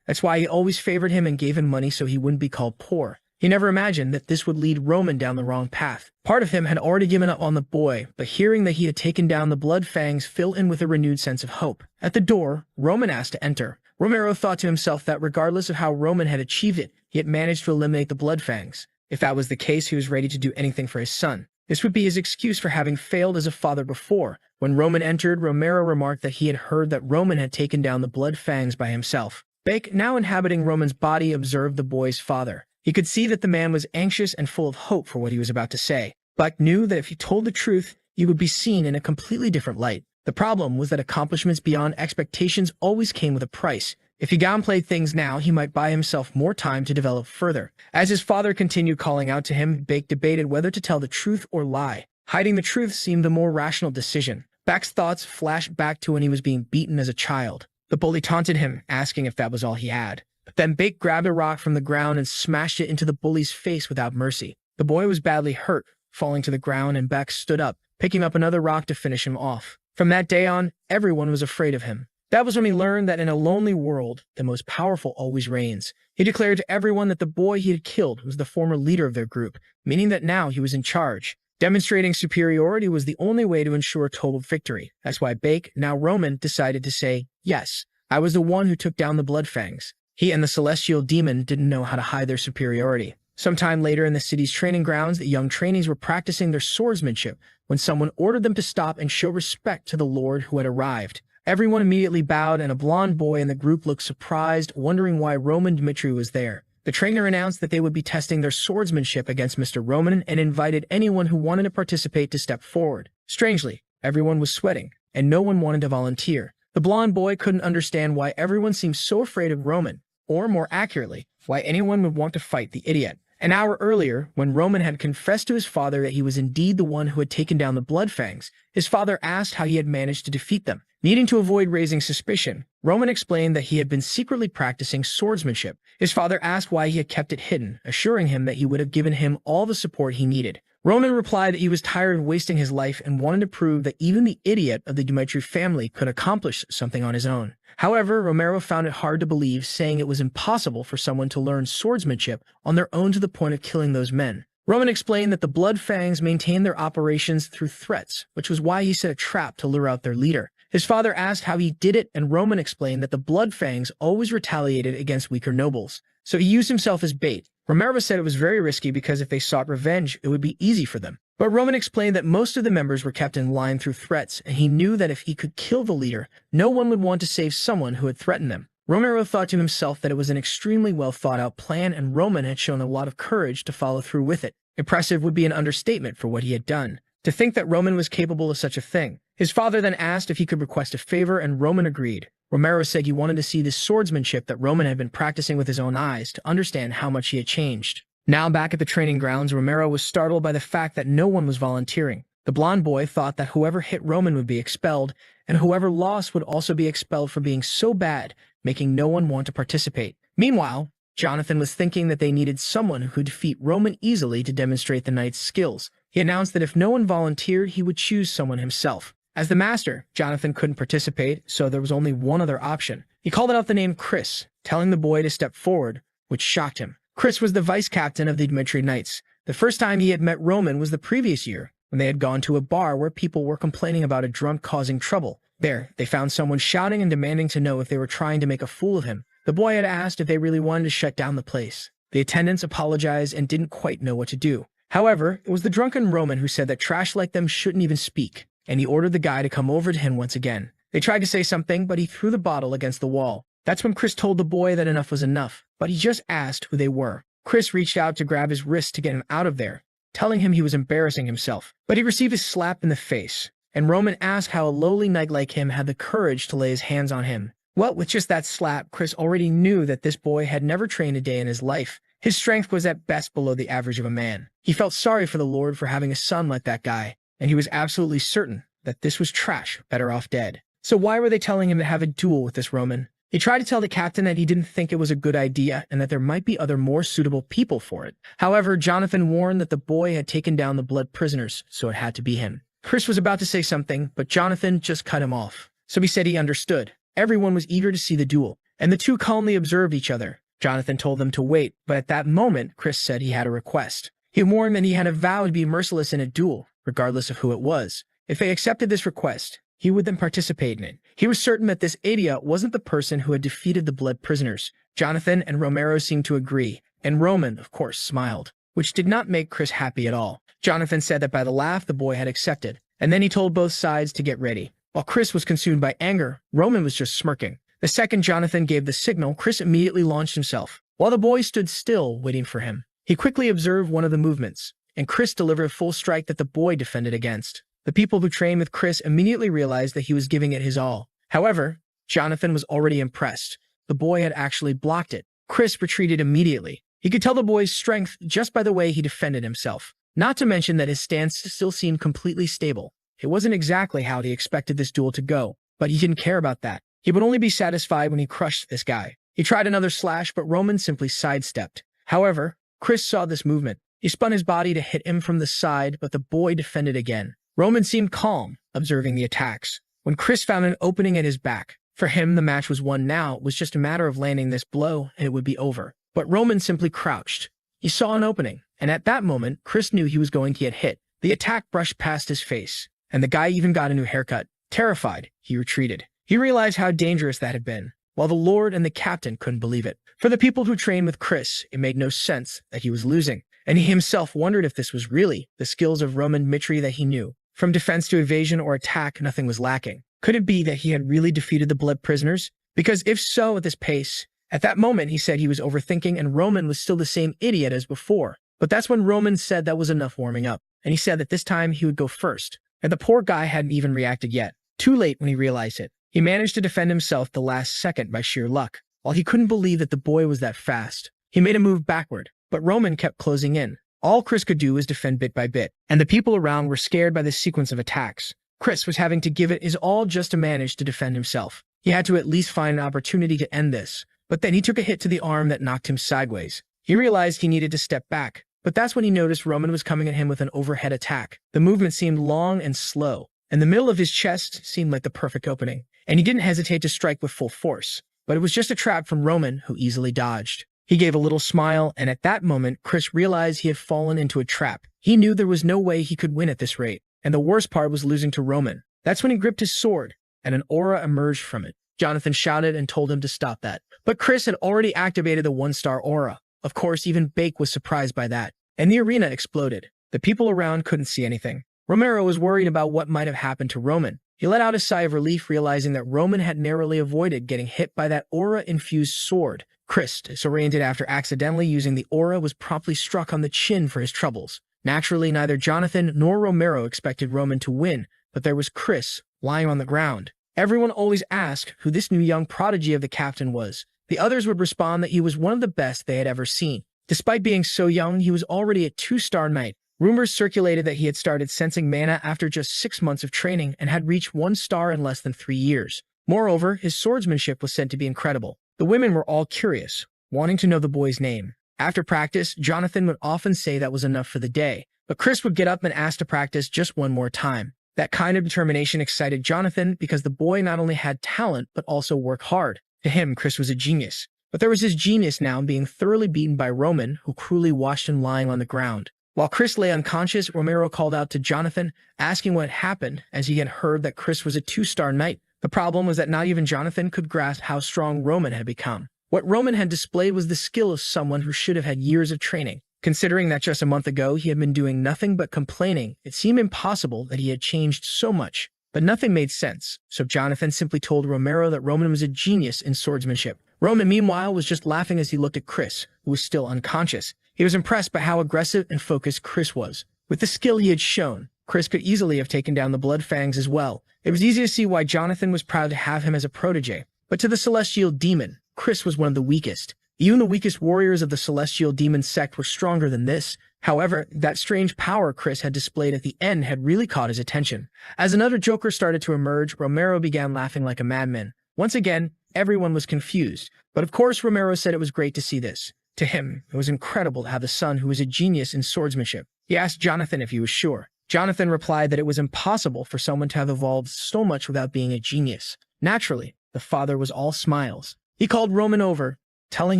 That's why he always favored him and gave him money so he wouldn't be called poor. He never imagined that this would lead Roman down the wrong path. Part of him had already given up on the boy, but hearing that he had taken down the blood fangs filled him with a renewed sense of hope. At the door, Roman asked to enter. Romero thought to himself that regardless of how Roman had achieved it, he had managed to eliminate the blood fangs. If that was the case, he was ready to do anything for his son. This would be his excuse for having failed as a father before. When Roman entered, Romero remarked that he had heard that Roman had taken down the blood fangs by himself. Bake, now inhabiting Roman's body, observed the boy's father. He could see that the man was anxious and full of hope for what he was about to say. Buck knew that if he told the truth, he would be seen in a completely different light. The problem was that accomplishments beyond expectations always came with a price. If he downplayed things now, he might buy himself more time to develop further. As his father continued calling out to him, Bake debated whether to tell the truth or lie. Hiding the truth seemed the more rational decision. Back's thoughts flashed back to when he was being beaten as a child. The bully taunted him, asking if that was all he had. But then Bake grabbed a rock from the ground and smashed it into the bully's face without mercy. The boy was badly hurt, falling to the ground, and Beck stood up, picking up another rock to finish him off. From that day on, everyone was afraid of him. That was when he learned that in a lonely world, the most powerful always reigns. He declared to everyone that the boy he had killed was the former leader of their group, meaning that now he was in charge. Demonstrating superiority was the only way to ensure total victory. That's why Bake, now Roman, decided to say, "Yes, I was the one who took down the blood fangs." He and the celestial demon didn't know how to hide their superiority. Sometime later in the city's training grounds, the young trainees were practicing their swordsmanship when someone ordered them to stop and show respect to the lord who had arrived. Everyone immediately bowed, and a blond boy in the group looked surprised, wondering why Roman Dmitry was there. The trainer announced that they would be testing their swordsmanship against Mr. Roman and invited anyone who wanted to participate to step forward. Strangely, everyone was sweating, and no one wanted to volunteer. The blond boy couldn't understand why everyone seemed so afraid of Roman, or more accurately, why anyone would want to fight the idiot. An hour earlier, when Roman had confessed to his father that he was indeed the one who had taken down the blood fangs, his father asked how he had managed to defeat them. Needing to avoid raising suspicion, Roman explained that he had been secretly practicing swordsmanship. His father asked why he had kept it hidden, assuring him that he would have given him all the support he needed. Roman replied that he was tired of wasting his life and wanted to prove that even the idiot of the Dmitry family could accomplish something on his own. However, Romero found it hard to believe, saying it was impossible for someone to learn swordsmanship on their own to the point of killing those men. Roman explained that the blood fangs maintained their operations through threats, which was why he set a trap to lure out their leader. His father asked how he did it, and Roman explained that the blood fangs always retaliated against weaker nobles, so he used himself as bait. Romero said it was very risky because if they sought revenge, it would be easy for them. But Roman explained that most of the members were kept in line through threats, and he knew that if he could kill the leader, no one would want to save someone who had threatened them. Romero thought to himself that it was an extremely well thought out plan, and Roman had shown a lot of courage to follow through with it. Impressive would be an understatement for what he had done. To think that Roman was capable of such a thing. His father then asked if he could request a favor, and Roman agreed. Romero said he wanted to see the swordsmanship that Roman had been practicing with his own eyes to understand how much he had changed. Now back at the training grounds, Romero was startled by the fact that no one was volunteering. The blond boy thought that whoever hit Roman would be expelled, and whoever lost would also be expelled for being so bad, making no one want to participate. Meanwhile, Jonathan was thinking that they needed someone who could defeat Roman easily to demonstrate the knight's skills. He announced that if no one volunteered, he would choose someone himself. As the master, Jonathan couldn't participate, so there was only one other option. He called out the name Chris, telling the boy to step forward, which shocked him. Chris was the vice-captain of the Dmitry Knights. The first time he had met Roman was the previous year, when they had gone to a bar where people were complaining about a drunk causing trouble. There, they found someone shouting and demanding to know if they were trying to make a fool of him. The boy had asked if they really wanted to shut down the place. The attendants apologized and didn't quite know what to do. However, it was the drunken Roman who said that trash like them shouldn't even speak, and he ordered the guy to come over to him once again. They tried to say something, but he threw the bottle against the wall. That's when Chris told the boy that enough was enough, but he just asked who they were. Chris reached out to grab his wrist to get him out of there, telling him he was embarrassing himself. But he received a slap in the face, and Roman asked how a lowly knight like him had the courage to lay his hands on him. Well, with just that slap, Chris already knew that this boy had never trained a day in his life, His strength was at best below the average of a man. He felt sorry for the Lord for having a son like that guy, and he was absolutely certain that this was trash, better off dead. So why were they telling him to have a duel with this Roman? He tried to tell the captain that he didn't think it was a good idea and that there might be other more suitable people for it. However, Jonathan warned that the boy had taken down the blood prisoners, so it had to be him. Chris was about to say something, but Jonathan just cut him off. So he said he understood. Everyone was eager to see the duel, and the two calmly observed each other. Jonathan told them to wait, but at that moment, Chris said he had a request. He warned that he had a vow to be merciless in a duel, regardless of who it was. If they accepted this request, he would then participate in it. He was certain that this idiot wasn't the person who had defeated the blood prisoners. Jonathan and Romero seemed to agree, and Roman, of course, smiled, which did not make Chris happy at all. Jonathan said that by the laugh the boy had accepted, and then he told both sides to get ready. While Chris was consumed by anger, Roman was just smirking. The second Jonathan gave the signal, Chris immediately launched himself, while the boy stood still, waiting for him. He quickly observed one of the movements, and Chris delivered a full strike that the boy defended against. The people who trained with Chris immediately realized that he was giving it his all. However, Jonathan was already impressed. The boy had actually blocked it. Chris retreated immediately. He could tell the boy's strength just by the way he defended himself. Not to mention that his stance still seemed completely stable. It wasn't exactly how he expected this duel to go, but he didn't care about that. He would only be satisfied when he crushed this guy. He tried another slash, but Roman simply sidestepped. However, Chris saw this movement. He spun his body to hit him from the side, but the boy defended again. Roman seemed calm, observing the attacks. When Chris found an opening at his back, for him the match was won now. It was just a matter of landing this blow and it would be over. But Roman simply crouched. He saw an opening, and at that moment, Chris knew he was going to get hit. The attack brushed past his face, and the guy even got a new haircut. Terrified, he retreated. He realized how dangerous that had been, while the Lord and the captain couldn't believe it. For the people who trained with Chris, it made no sense that he was losing, and he himself wondered if this was really the skills of Roman Dmitry that he knew. From defense to evasion or attack, nothing was lacking. Could it be that he had really defeated the blood prisoners? Because if so, at this pace, at that moment he said he was overthinking and Roman was still the same idiot as before. But that's when Roman said that was enough warming up, and he said that this time he would go first. And the poor guy hadn't even reacted yet. Too late when he realized it. He managed to defend himself the last second by sheer luck. While he couldn't believe that the boy was that fast, he made a move backward, but Roman kept closing in. All Chris could do was defend bit by bit, and the people around were scared by this sequence of attacks. Chris was having to give it his all just to manage to defend himself. He had to at least find an opportunity to end this, but then he took a hit to the arm that knocked him sideways. He realized he needed to step back, but that's when he noticed Roman was coming at him with an overhead attack. The movement seemed long and slow, and the middle of his chest seemed like the perfect opening, and he didn't hesitate to strike with full force. But it was just a trap from Roman, who easily dodged. He gave a little smile, and at that moment, Chris realized he had fallen into a trap. He knew there was no way he could win at this rate, and the worst part was losing to Roman. That's when he gripped his sword, and an aura emerged from it. Jonathan shouted and told him to stop that. But Chris had already activated the one-star aura. Of course, even Bake was surprised by that, and the arena exploded. The people around couldn't see anything. Romero was worried about what might have happened to Roman. He let out a sigh of relief, realizing that Roman had narrowly avoided getting hit by that aura-infused sword. Chris, disoriented after accidentally using the aura, was promptly struck on the chin for his troubles. Naturally, neither Jonathan nor Romero expected Roman to win, but there was Chris, lying on the ground. Everyone always asked who this new young prodigy of the captain was. The others would respond that he was one of the best they had ever seen. Despite being so young, he was already a 2-star knight. Rumors circulated that he had started sensing mana after just 6 months of training and had reached 1 star in less than 3 years. Moreover, his swordsmanship was said to be incredible. The women were all curious, wanting to know the boy's name. After practice, Jonathan would often say that was enough for the day, but Chris would get up and ask to practice just one more time. That kind of determination excited Jonathan because the boy not only had talent but also worked hard. To him, Chris was a genius. But there was his genius now being thoroughly beaten by Roman, who cruelly watched him lying on the ground. While Chris lay unconscious, Romero called out to Jonathan, asking what had happened, as he had heard that Chris was a 2-star knight. The problem was that not even Jonathan could grasp how strong Roman had become. What Roman had displayed was the skill of someone who should have had years of training. Considering that just a month ago he had been doing nothing but complaining, it seemed impossible that he had changed so much. But nothing made sense, so Jonathan simply told Romero that Roman was a genius in swordsmanship. Roman, meanwhile, was just laughing as he looked at Chris, who was still unconscious. He was impressed by how aggressive and focused Chris was. With the skill he had shown, Chris could easily have taken down the Blood Fangs as well. It was easy to see why Jonathan was proud to have him as a protege. But to the celestial demon, Chris was one of the weakest. Even the weakest warriors of the celestial demon sect were stronger than this. However, that strange power Chris had displayed at the end had really caught his attention. As another Joker started to emerge, Romero began laughing like a madman. Once again, everyone was confused. But of course, Romero said it was great to see this. To him, it was incredible to have a son who was a genius in swordsmanship. He asked Jonathan if he was sure. Jonathan replied that it was impossible for someone to have evolved so much without being a genius. Naturally, the father was all smiles. He called Roman over, telling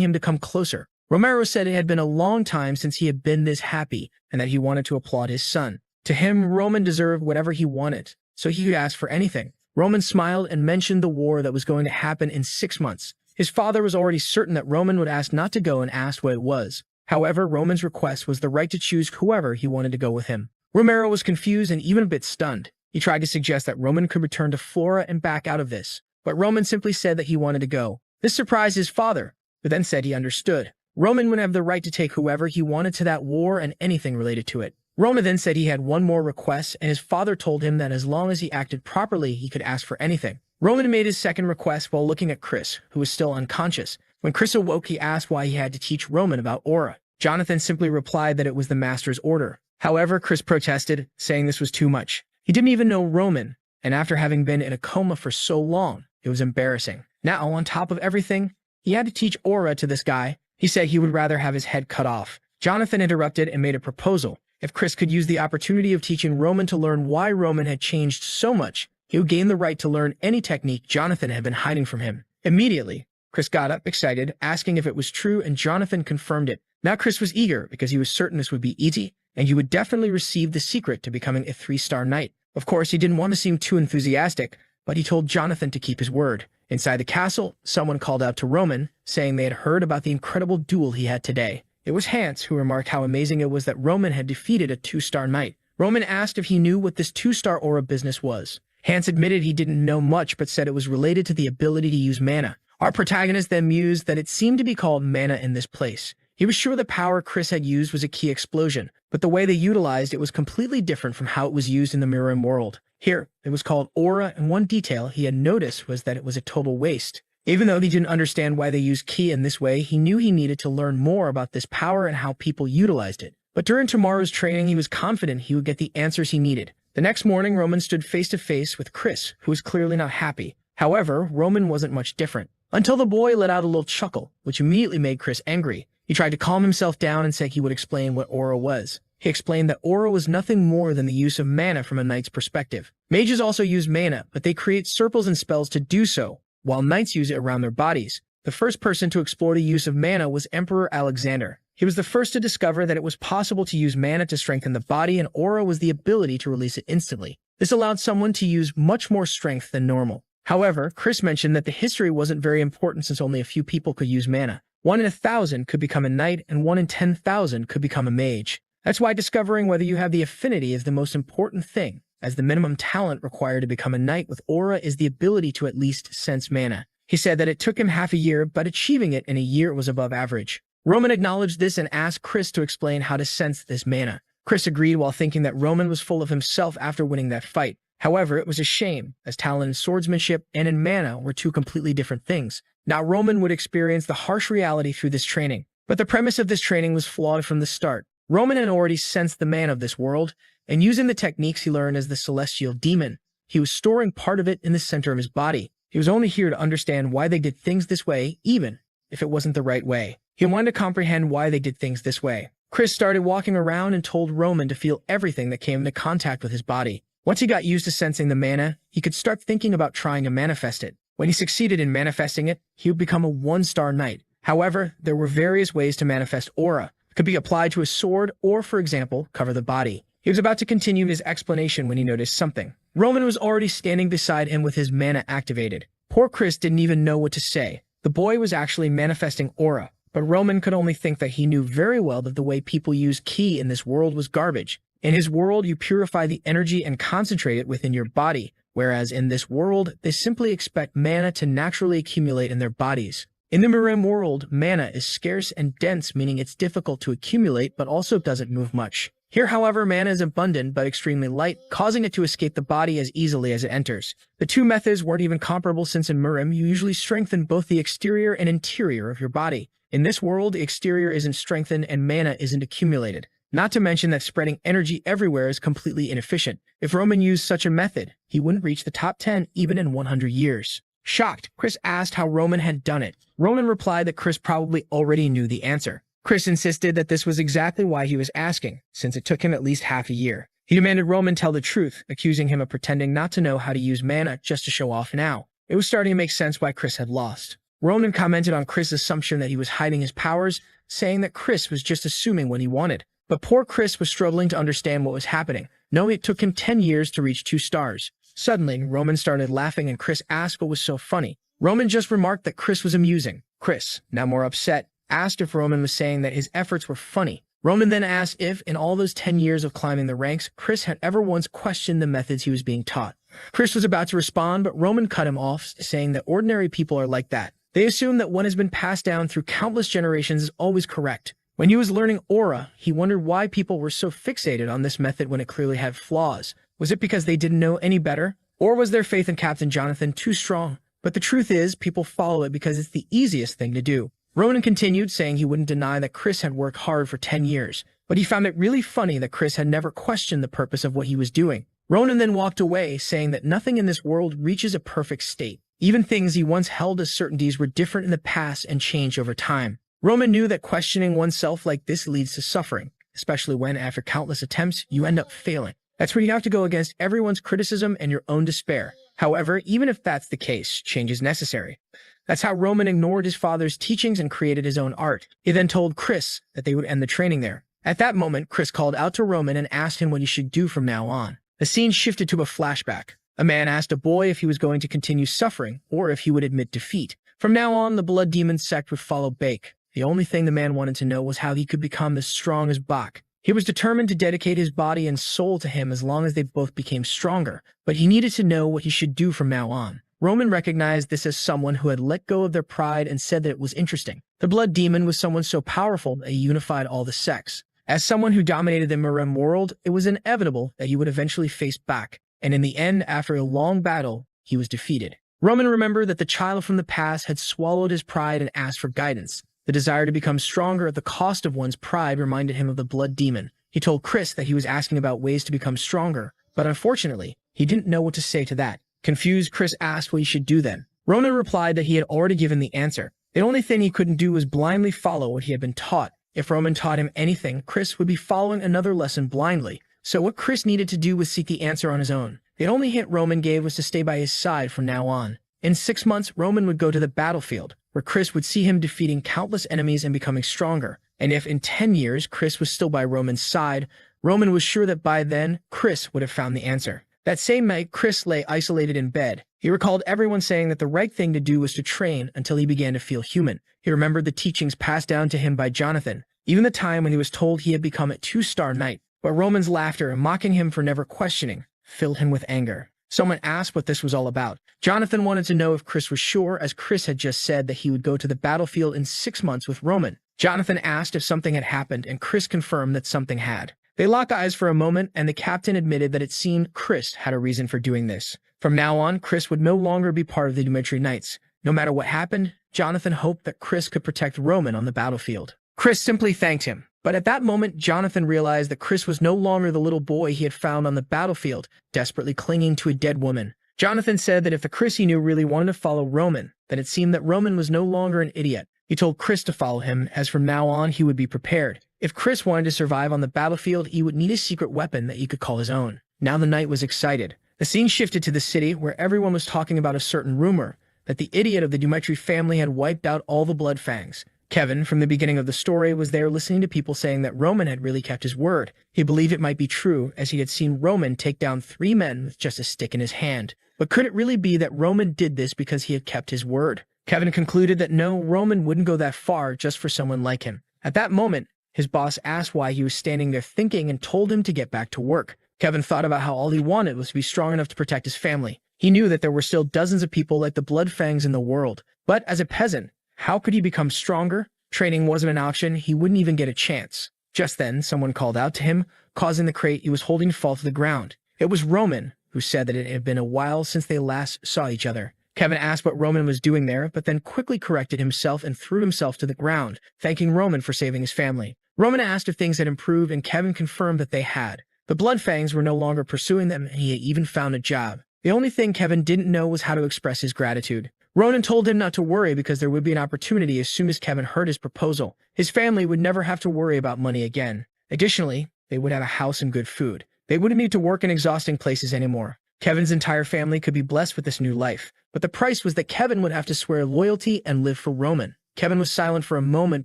him to come closer. Romero said it had been a long time since he had been this happy and that he wanted to applaud his son. To him, Roman deserved whatever he wanted, so he could ask for anything. Roman smiled and mentioned the war that was going to happen in 6 months. His father was already certain that Roman would ask not to go and asked what it was. However, Roman's request was the right to choose whoever he wanted to go with him. Romero was confused and even a bit stunned. He tried to suggest that Roman could return to Flora and back out of this, but Roman simply said that he wanted to go. This surprised his father, who then said he understood. Roman would have the right to take whoever he wanted to that war and anything related to it. Roman then said he had one more request, and his father told him that as long as he acted properly, he could ask for anything. Roman made his second request while looking at Chris, who was still unconscious. When Chris awoke, he asked why he had to teach Roman about aura. Jonathan simply replied that it was the master's order. However, Chris protested, saying this was too much. He didn't even know Roman, and after having been in a coma for so long, it was embarrassing. Now, on top of everything, he had to teach aura to this guy. He said he would rather have his head cut off. Jonathan interrupted and made a proposal. If Chris could use the opportunity of teaching Roman to learn why Roman had changed so much, he would gain the right to learn any technique Jonathan had been hiding from him. Immediately, Chris got up, excited, asking if it was true, and Jonathan confirmed it. Now Chris was eager because he was certain this would be easy, and you would definitely receive the secret to becoming a 3-star knight. Of course, he didn't want to seem too enthusiastic, but he told Jonathan to keep his word. Inside the castle, someone called out to Roman, saying they had heard about the incredible duel he had today. It was Hans who remarked how amazing it was that Roman had defeated a 2-star knight. Roman asked if he knew what this 2-star aura business was. Hans admitted he didn't know much but said it was related to the ability to use mana. Our protagonist then mused that it seemed to be called mana in this place. He was sure the power Chris had used was a key explosion, but the way they utilized it was completely different from how it was used in the Murim world. Here, it was called aura, and one detail he had noticed was that it was a total waste. Even though he didn't understand why they used ki in this way, he knew he needed to learn more about this power and how people utilized it. But during tomorrow's training, he was confident he would get the answers he needed. The next morning, Roman stood face to face with Chris, who was clearly not happy. However, Roman wasn't much different, until the boy let out a little chuckle, which immediately made Chris angry. He tried to calm himself down and said he would explain what aura was. He explained that aura was nothing more than the use of mana from a knight's perspective. Mages also use mana, but they create circles and spells to do so, while knights use it around their bodies. The first person to explore the use of mana was Emperor Alexander. He was the first to discover that it was possible to use mana to strengthen the body, and aura was the ability to release it instantly. This allowed someone to use much more strength than normal. However, Chris mentioned that the history wasn't very important since only a few people could use mana. 1 in 1,000 could become a knight, and 1 in 10,000 could become a mage. That's why discovering whether you have the affinity is the most important thing, as the minimum talent required to become a knight with aura is the ability to at least sense mana. He said that it took him half a year, but achieving it in a year was above average. Roman acknowledged this and asked Chris to explain how to sense this mana. Chris agreed while thinking that Roman was full of himself after winning that fight. However, it was a shame, as talent in swordsmanship and in mana were two completely different things. Now Roman would experience the harsh reality through this training, but the premise of this training was flawed from the start. Roman had already sensed the mana of this world, and using the techniques he learned as the celestial demon, he was storing part of it in the center of his body. He was only here to understand why they did things this way, even if it wasn't the right way. He wanted to comprehend why they did things this way. Chris started walking around and told Roman to feel everything that came into contact with his body. Once he got used to sensing the mana, he could start thinking about trying to manifest it. When he succeeded in manifesting it, he would become a 1-star knight. However, there were various ways to manifest aura. It could be applied to a sword or, for example, cover the body. He was about to continue his explanation when he noticed something. Roman was already standing beside him with his mana activated. Poor Chris didn't even know what to say. The boy was actually manifesting aura, but Roman could only think that he knew very well that the way people use ki in this world was garbage. In his world, you purify the energy and concentrate it within your body, whereas in this world, they simply expect mana to naturally accumulate in their bodies. In the Murim world, mana is scarce and dense, meaning it's difficult to accumulate but also doesn't move much. Here, however, mana is abundant but extremely light, causing it to escape the body as easily as it enters. The two methods weren't even comparable since in Murim, you usually strengthen both the exterior and interior of your body. In this world, the exterior isn't strengthened and mana isn't accumulated. Not to mention that spreading energy everywhere is completely inefficient. If Roman used such a method, he wouldn't reach the top 10 even in 100 years. Shocked, Chris asked how Roman had done it. Roman replied that Chris probably already knew the answer. Chris insisted that this was exactly why he was asking, since it took him at least half a year. He demanded Roman tell the truth, accusing him of pretending not to know how to use mana just to show off now. It was starting to make sense why Chris had lost. Roman commented on Chris' assumption that he was hiding his powers, saying that Chris was just assuming what he wanted. But poor Chris was struggling to understand what was happening, knowing it took him 10 years to reach 2 stars. Suddenly, Roman started laughing and Chris asked what was so funny. Roman just remarked that Chris was amusing. Chris, now more upset, asked if Roman was saying that his efforts were funny. Roman then asked if, in all those 10 years of climbing the ranks, Chris had ever once questioned the methods he was being taught. Chris was about to respond, but Roman cut him off, saying that ordinary people are like that. They assume that what has been passed down through countless generations is always correct. When he was learning aura, he wondered why people were so fixated on this method when it clearly had flaws. Was it because they didn't know any better? Or was their faith in Captain Jonathan too strong? But the truth is, people follow it because it's the easiest thing to do. Ronan continued, saying he wouldn't deny that Chris had worked hard for 10 years, but he found it really funny that Chris had never questioned the purpose of what he was doing. Ronan then walked away, saying that nothing in this world reaches a perfect state. Even things he once held as certainties were different in the past and changed over time. Roman knew that questioning oneself like this leads to suffering, especially when, after countless attempts, you end up failing. That's where you have to go against everyone's criticism and your own despair. However, even if that's the case, change is necessary. That's how Roman ignored his father's teachings and created his own art. He then told Chris that they would end the training there. At that moment, Chris called out to Roman and asked him what he should do from now on. The scene shifted to a flashback. A man asked a boy if he was going to continue suffering or if he would admit defeat. From now on, the Blood Demon sect would follow Bake. The only thing the man wanted to know was how he could become as strong as Bach. He was determined to dedicate his body and soul to him as long as they both became stronger, but he needed to know what he should do from now on. Roman recognized this as someone who had let go of their pride and said that it was interesting. The Blood Demon was someone so powerful that he unified all the sects. As someone who dominated the Murim world, it was inevitable that he would eventually face Bach, and in the end, after a long battle, he was defeated. Roman remembered that the child from the past had swallowed his pride and asked for guidance. The desire to become stronger at the cost of one's pride reminded him of the Blood Demon. He told Chris that he was asking about ways to become stronger, but unfortunately, he didn't know what to say to that. Confused, Chris asked what he should do then. Roman replied that he had already given the answer. The only thing he couldn't do was blindly follow what he had been taught. If Roman taught him anything, Chris would be following another lesson blindly. So what Chris needed to do was seek the answer on his own. The only hint Roman gave was to stay by his side from now on. In 6 months, Roman would go to the battlefield, where Chris would see him defeating countless enemies and becoming stronger. And if in 10 years Chris was still by Roman's side, Roman was sure that by then, Chris would have found the answer. That same night, Chris lay isolated in bed. He recalled everyone saying that the right thing to do was to train until he began to feel human. He remembered the teachings passed down to him by Jonathan, even the time when he was told he had become a 2-star knight. But Roman's laughter, mocking him for never questioning, filled him with anger. Someone asked what this was all about. Jonathan wanted to know if Chris was sure, as Chris had just said that he would go to the battlefield in 6 months with Roman. Jonathan asked if something had happened, and Chris confirmed that something had. They locked eyes for a moment, and the captain admitted that it seemed Chris had a reason for doing this. From now on, Chris would no longer be part of the Dmitry Knights. No matter what happened, Jonathan hoped that Chris could protect Roman on the battlefield. Chris simply thanked him. But at that moment, Jonathan realized that Chris was no longer the little boy he had found on the battlefield, desperately clinging to a dead woman. Jonathan said that if the Chris he knew really wanted to follow Roman, then it seemed that Roman was no longer an idiot. He told Chris to follow him, as from now on he would be prepared. If Chris wanted to survive on the battlefield, he would need a secret weapon that he could call his own. Now the knight was excited. The scene shifted to the city, where everyone was talking about a certain rumor that the idiot of the Dmitry family had wiped out all the blood fangs. Kevin, from the beginning of the story, was there listening to people saying that Roman had really kept his word. He believed it might be true, as he had seen Roman take down 3 men with just a stick in his hand. But could it really be that Roman did this because he had kept his word? Kevin concluded that no, Roman wouldn't go that far just for someone like him. At that moment, his boss asked why he was standing there thinking and told him to get back to work. Kevin thought about how all he wanted was to be strong enough to protect his family. He knew that there were still dozens of people like the Bloodfangs in the world. But as a peasant, how could he become stronger? Training wasn't an option, he wouldn't even get a chance. Just then, someone called out to him, causing the crate he was holding to fall to the ground. It was Roman, who said that it had been a while since they last saw each other. Kevin asked what Roman was doing there, but then quickly corrected himself and threw himself to the ground, thanking Roman for saving his family. Roman asked if things had improved, and Kevin confirmed that they had. The Bloodfangs were no longer pursuing them, and he had even found a job. The only thing Kevin didn't know was how to express his gratitude. Ronan told him not to worry because there would be an opportunity as soon as Kevin heard his proposal. His family would never have to worry about money again. Additionally, they would have a house and good food. They wouldn't need to work in exhausting places anymore. Kevin's entire family could be blessed with this new life, but the price was that Kevin would have to swear loyalty and live for Roman. Kevin was silent for a moment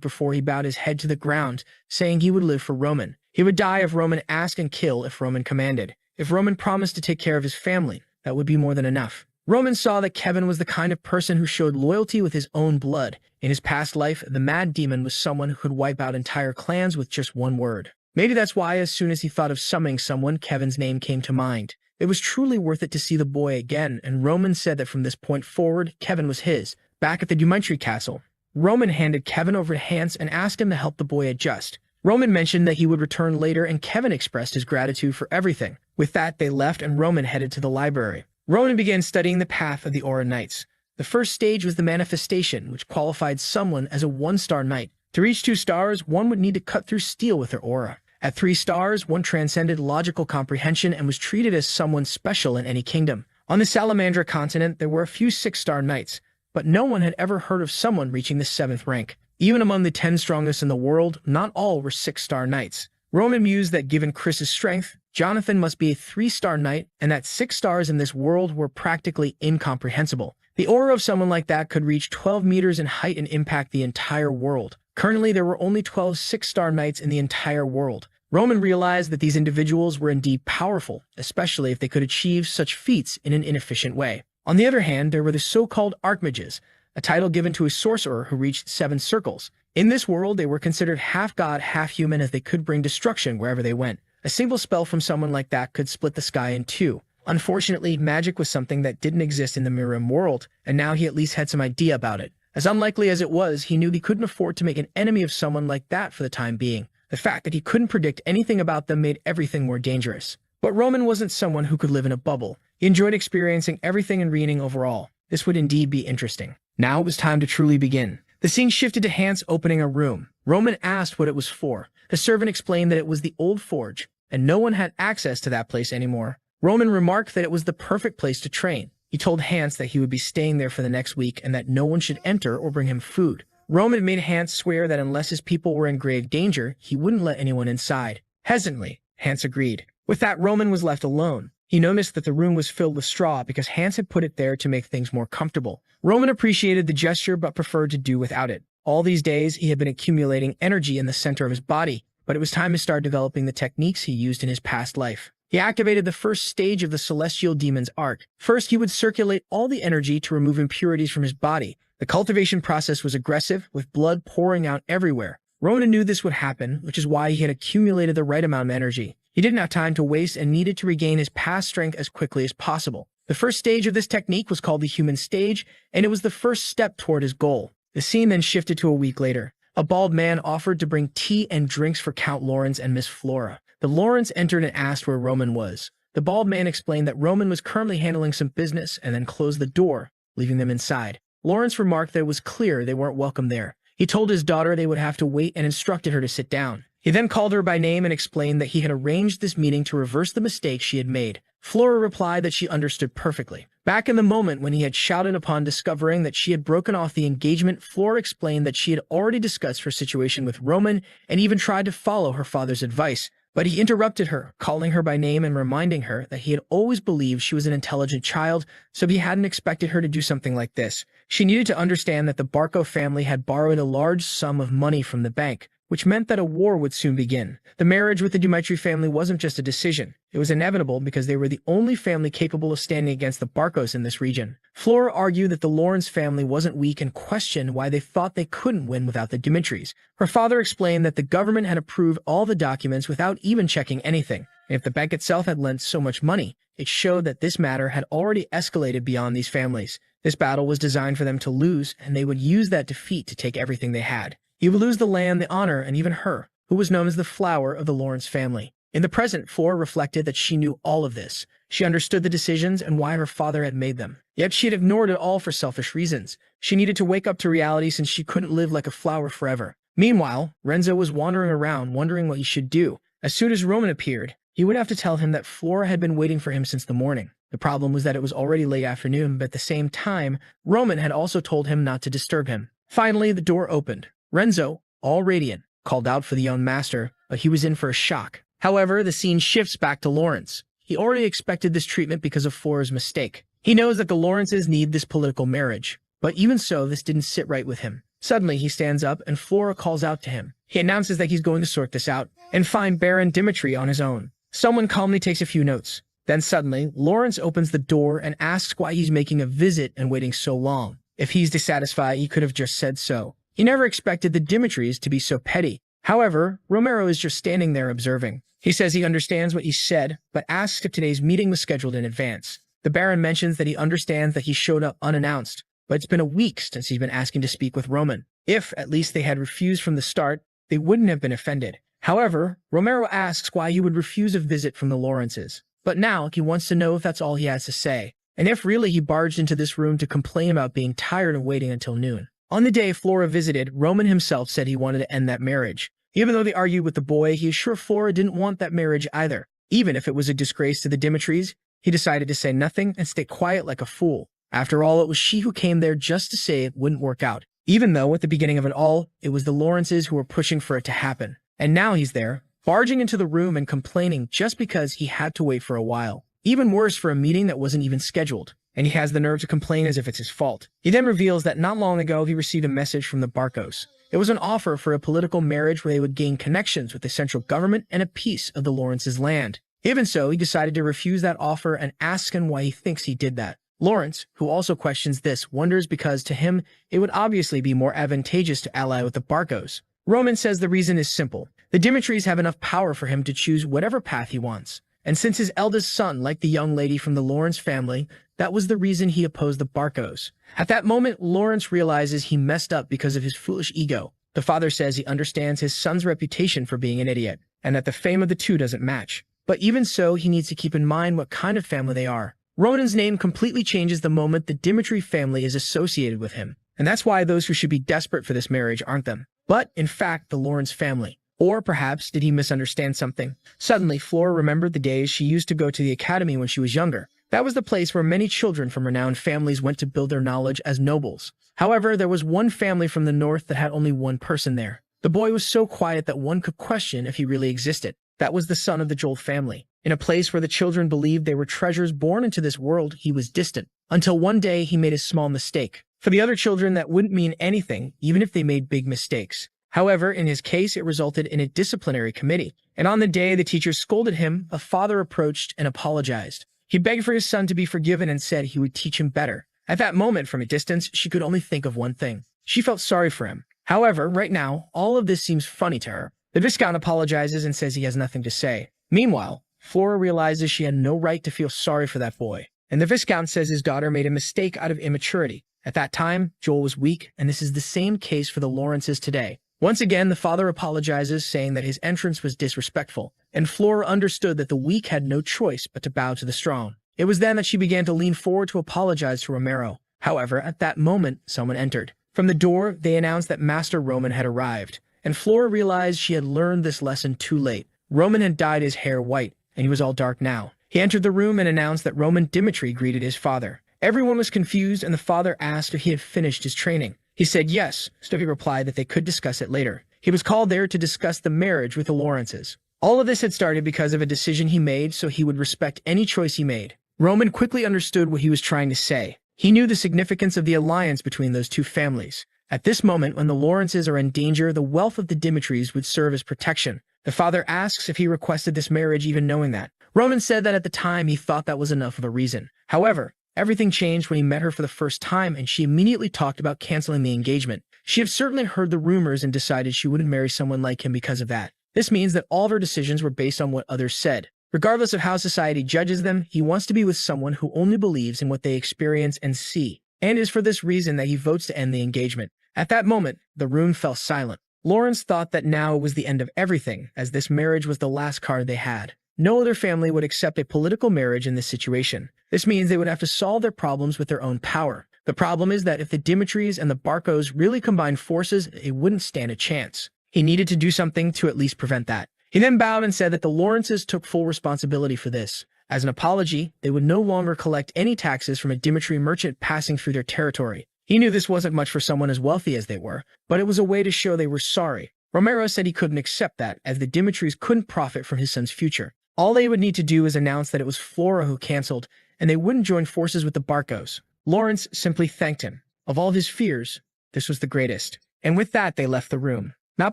before he bowed his head to the ground, saying he would live for Roman. He would die if Roman asked and kill if Roman commanded. If Roman promised to take care of his family, that would be more than enough. Roman saw that Kevin was the kind of person who showed loyalty with his own blood. In his past life, the Mad Demon was someone who could wipe out entire clans with just one word. Maybe that's why as soon as he thought of summoning someone, Kevin's name came to mind. It was truly worth it to see the boy again, and Roman said that from this point forward, Kevin was his. Back at the Dmitry castle, Roman handed Kevin over to Hans and asked him to help the boy adjust. Roman mentioned that he would return later, and Kevin expressed his gratitude for everything. With that, they left, and Roman headed to the library. Roman began studying the path of the Aura Knights. The first stage was the manifestation, which qualified someone as a 1-star knight. To reach 2 stars, one would need to cut through steel with their aura. At 3 stars, one transcended logical comprehension and was treated as someone special in any kingdom. On the Salamandra continent, there were a few 6-star knights, but no one had ever heard of someone reaching the 7th rank. Even among the 10 strongest in the world, not all were 6-star knights. Roman mused that given Chris's strength, Jonathan must be a 3-star knight, and that 6 stars in this world were practically incomprehensible. The aura of someone like that could reach 12 meters in height and impact the entire world. Currently, there were only 12 6-star knights in the entire world. Roman realized that these individuals were indeed powerful, especially if they could achieve such feats in an inefficient way. On the other hand, there were the so-called Archmages, a title given to a sorcerer who reached 7 circles. In this world, they were considered half-god, half-human, as they could bring destruction wherever they went. A single spell from someone like that could split the sky in 2. Unfortunately, magic was something that didn't exist in the Murim world, and now he at least had some idea about it. As unlikely as it was, he knew he couldn't afford to make an enemy of someone like that for the time being. The fact that he couldn't predict anything about them made everything more dangerous. But Roman wasn't someone who could live in a bubble. He enjoyed experiencing everything and reading overall. This would indeed be interesting. Now it was time to truly begin. The scene shifted to Hans opening a room. Roman asked what it was for. The servant explained that it was the old forge, and no one had access to that place anymore. Roman remarked that it was the perfect place to train. He told Hans that he would be staying there for the next week and that no one should enter or bring him food. Roman made Hans swear that unless his people were in grave danger, he wouldn't let anyone inside. Hesitantly, Hans agreed. With that, Roman was left alone. He noticed that the room was filled with straw because Hans had put it there to make things more comfortable. Roman appreciated the gesture but preferred to do without it. All these days, he had been accumulating energy in the center of his body, but it was time to start developing the techniques he used in his past life. He activated the first stage of the Celestial Demon's Arc. First, he would circulate all the energy to remove impurities from his body. The cultivation process was aggressive, with blood pouring out everywhere. Roman knew this would happen, which is why he had accumulated the right amount of energy. He didn't have time to waste and needed to regain his past strength as quickly as possible. The first stage of this technique was called the human stage, and it was the first step toward his goal. The scene then shifted to a week later. A bald man offered to bring tea and drinks for Count Lawrence and Miss Flora. The Lawrence entered and asked where Roman was. The bald man explained that Roman was currently handling some business and then closed the door, leaving them inside. Lawrence remarked that it was clear they weren't welcome there. He told his daughter they would have to wait and instructed her to sit down. He then called her by name and explained that he had arranged this meeting to reverse the mistake she had made. Flora replied that she understood perfectly. Back in the moment when he had shouted upon discovering that she had broken off the engagement, Flora explained that she had already discussed her situation with Roman and even tried to follow her father's advice. But he interrupted her, calling her by name and reminding her that he had always believed she was an intelligent child, so he hadn't expected her to do something like this. She needed to understand that the Barco family had borrowed a large sum of money from the bank, which meant that a war would soon begin. The marriage with the Dmitry family wasn't just a decision. It was inevitable because they were the only family capable of standing against the Barcos in this region. Flora argued that the Lawrence family wasn't weak and questioned why they thought they couldn't win without the Dmitrys. Her father explained that the government had approved all the documents without even checking anything. And if the bank itself had lent so much money, it showed that this matter had already escalated beyond these families. This battle was designed for them to lose, and they would use that defeat to take everything they had. He would lose the land, the honor, and even her, who was known as the flower of the Lawrence family. In the present, Flora reflected that she knew all of this. She understood the decisions and why her father had made them. Yet she had ignored it all for selfish reasons. She needed to wake up to reality since she couldn't live like a flower forever. Meanwhile, Renzo was wandering around, wondering what he should do. As soon as Roman appeared, he would have to tell him that Flora had been waiting for him since the morning. The problem was that it was already late afternoon, but at the same time, Roman had also told him not to disturb him. Finally, the door opened. Renzo, all radiant, called out for the young master, but he was in for a shock. However, the scene shifts back to Lawrence. He already expected this treatment because of Flora's mistake. He knows that the Lawrences need this political marriage, but even so, this didn't sit right with him. Suddenly, he stands up and Flora calls out to him. He announces that he's going to sort this out and find Baron Dmitry on his own. Someone calmly takes a few notes. Then suddenly, Lawrence opens the door and asks why he's making a visit and waiting so long. If he's dissatisfied, he could have just said so. He never expected the Dmitrys to be so petty. However, Romero is just standing there observing. He says he understands what he said, but asks if today's meeting was scheduled in advance. The Baron mentions that he understands that he showed up unannounced, but it's been a week since he's been asking to speak with Roman. If, at least, they had refused from the start, they wouldn't have been offended. However, Romero asks why he would refuse a visit from the Lawrences. But now, he wants to know if that's all he has to say, and if really he barged into this room to complain about being tired of waiting until noon. On the day Flora visited, Roman himself said he wanted to end that marriage. Even though they argued with the boy, he is sure Flora didn't want that marriage either. Even if it was a disgrace to the Dmitrys, he decided to say nothing and stay quiet like a fool. After all, it was she who came there just to say it wouldn't work out. Even though, at the beginning of it all, it was the Lawrences who were pushing for it to happen. And now he's there, barging into the room and complaining just because he had to wait for a while. Even worse, for a meeting that wasn't even scheduled. And he has the nerve to complain as if it's his fault. He then reveals that not long ago he received a message from the Barcos. It was an offer for a political marriage where they would gain connections with the central government and a piece of the Lawrence's land. Even so, he decided to refuse that offer and asks him why he thinks he did that. Lawrence, who also questions this, wonders because to him, it would obviously be more advantageous to ally with the Barcos. Roman says the reason is simple. The Dmitrys have enough power for him to choose whatever path he wants. And since his eldest son liked the young lady from the Lawrence family, that was the reason he opposed the Barcos. At that moment, Lawrence realizes he messed up because of his foolish ego. The father says he understands his son's reputation for being an idiot, and that the fame of the two doesn't match. But even so, he needs to keep in mind what kind of family they are. Roman's name completely changes the moment the Dmitry family is associated with him. And that's why those who should be desperate for this marriage aren't them, but, in fact, the Lawrence family. Or perhaps did he misunderstand something? Suddenly, Flora remembered the days she used to go to the academy when she was younger. That was the place where many children from renowned families went to build their knowledge as nobles. However, there was one family from the north that had only one person there. The boy was so quiet that one could question if he really existed. That was the son of the Joel family. In a place where the children believed they were treasures born into this world, he was distant. Until one day, he made a small mistake. For the other children, that wouldn't mean anything, even if they made big mistakes. However, in his case, it resulted in a disciplinary committee. And on the day the teacher scolded him, a father approached and apologized. He begged for his son to be forgiven and said he would teach him better. At that moment, from a distance, she could only think of one thing. She felt sorry for him. However, right now, all of this seems funny to her. The Viscount apologizes and says he has nothing to say. Meanwhile, Flora realizes she had no right to feel sorry for that boy. And the Viscount says his daughter made a mistake out of immaturity. At that time, Joel was weak, and this is the same case for the Lawrences today. Once again, the father apologizes, saying that his entrance was disrespectful, and Flora understood that the weak had no choice but to bow to the strong. It was then that she began to lean forward to apologize to Romero. However, at that moment, someone entered. From the door, they announced that Master Roman had arrived, and Flora realized she had learned this lesson too late. Roman had dyed his hair white, and he was all dark now. He entered the room and announced that Roman Dmitry greeted his father. Everyone was confused, and the father asked if he had finished his training. He said yes, so he replied that they could discuss it later. He was called there to discuss the marriage with the Lawrences. All of this had started because of a decision he made, so he would respect any choice he made. Roman quickly understood what he was trying to say. He knew the significance of the alliance between those two families. At this moment, when the Lawrences are in danger, the wealth of the Dmitrys would serve as protection. The father asks if he requested this marriage even knowing that. Roman said that at the time he thought that was enough of a reason. However, everything changed when he met her for the first time, and she immediately talked about canceling the engagement. She had certainly heard the rumors and decided she wouldn't marry someone like him because of that. This means that all of her decisions were based on what others said. Regardless of how society judges them, he wants to be with someone who only believes in what they experience and see. And it is for this reason that he votes to end the engagement. At that moment, the room fell silent. Lawrence thought that now it was the end of everything, as this marriage was the last card they had. No other family would accept a political marriage in this situation. This means they would have to solve their problems with their own power. The problem is that if the Dmitrys and the Barkos really combined forces, it wouldn't stand a chance. He needed to do something to at least prevent that. He then bowed and said that the Lawrences took full responsibility for this. As an apology, they would no longer collect any taxes from a Dmitry merchant passing through their territory. He knew this wasn't much for someone as wealthy as they were, but it was a way to show they were sorry. Romero said he couldn't accept that, as the Dmitrys couldn't profit from his son's future. All they would need to do is announce that it was Flora who canceled, and they wouldn't join forces with the Barkos. Lawrence simply thanked him. Of all his fears, this was the greatest. And with that, they left the room. Not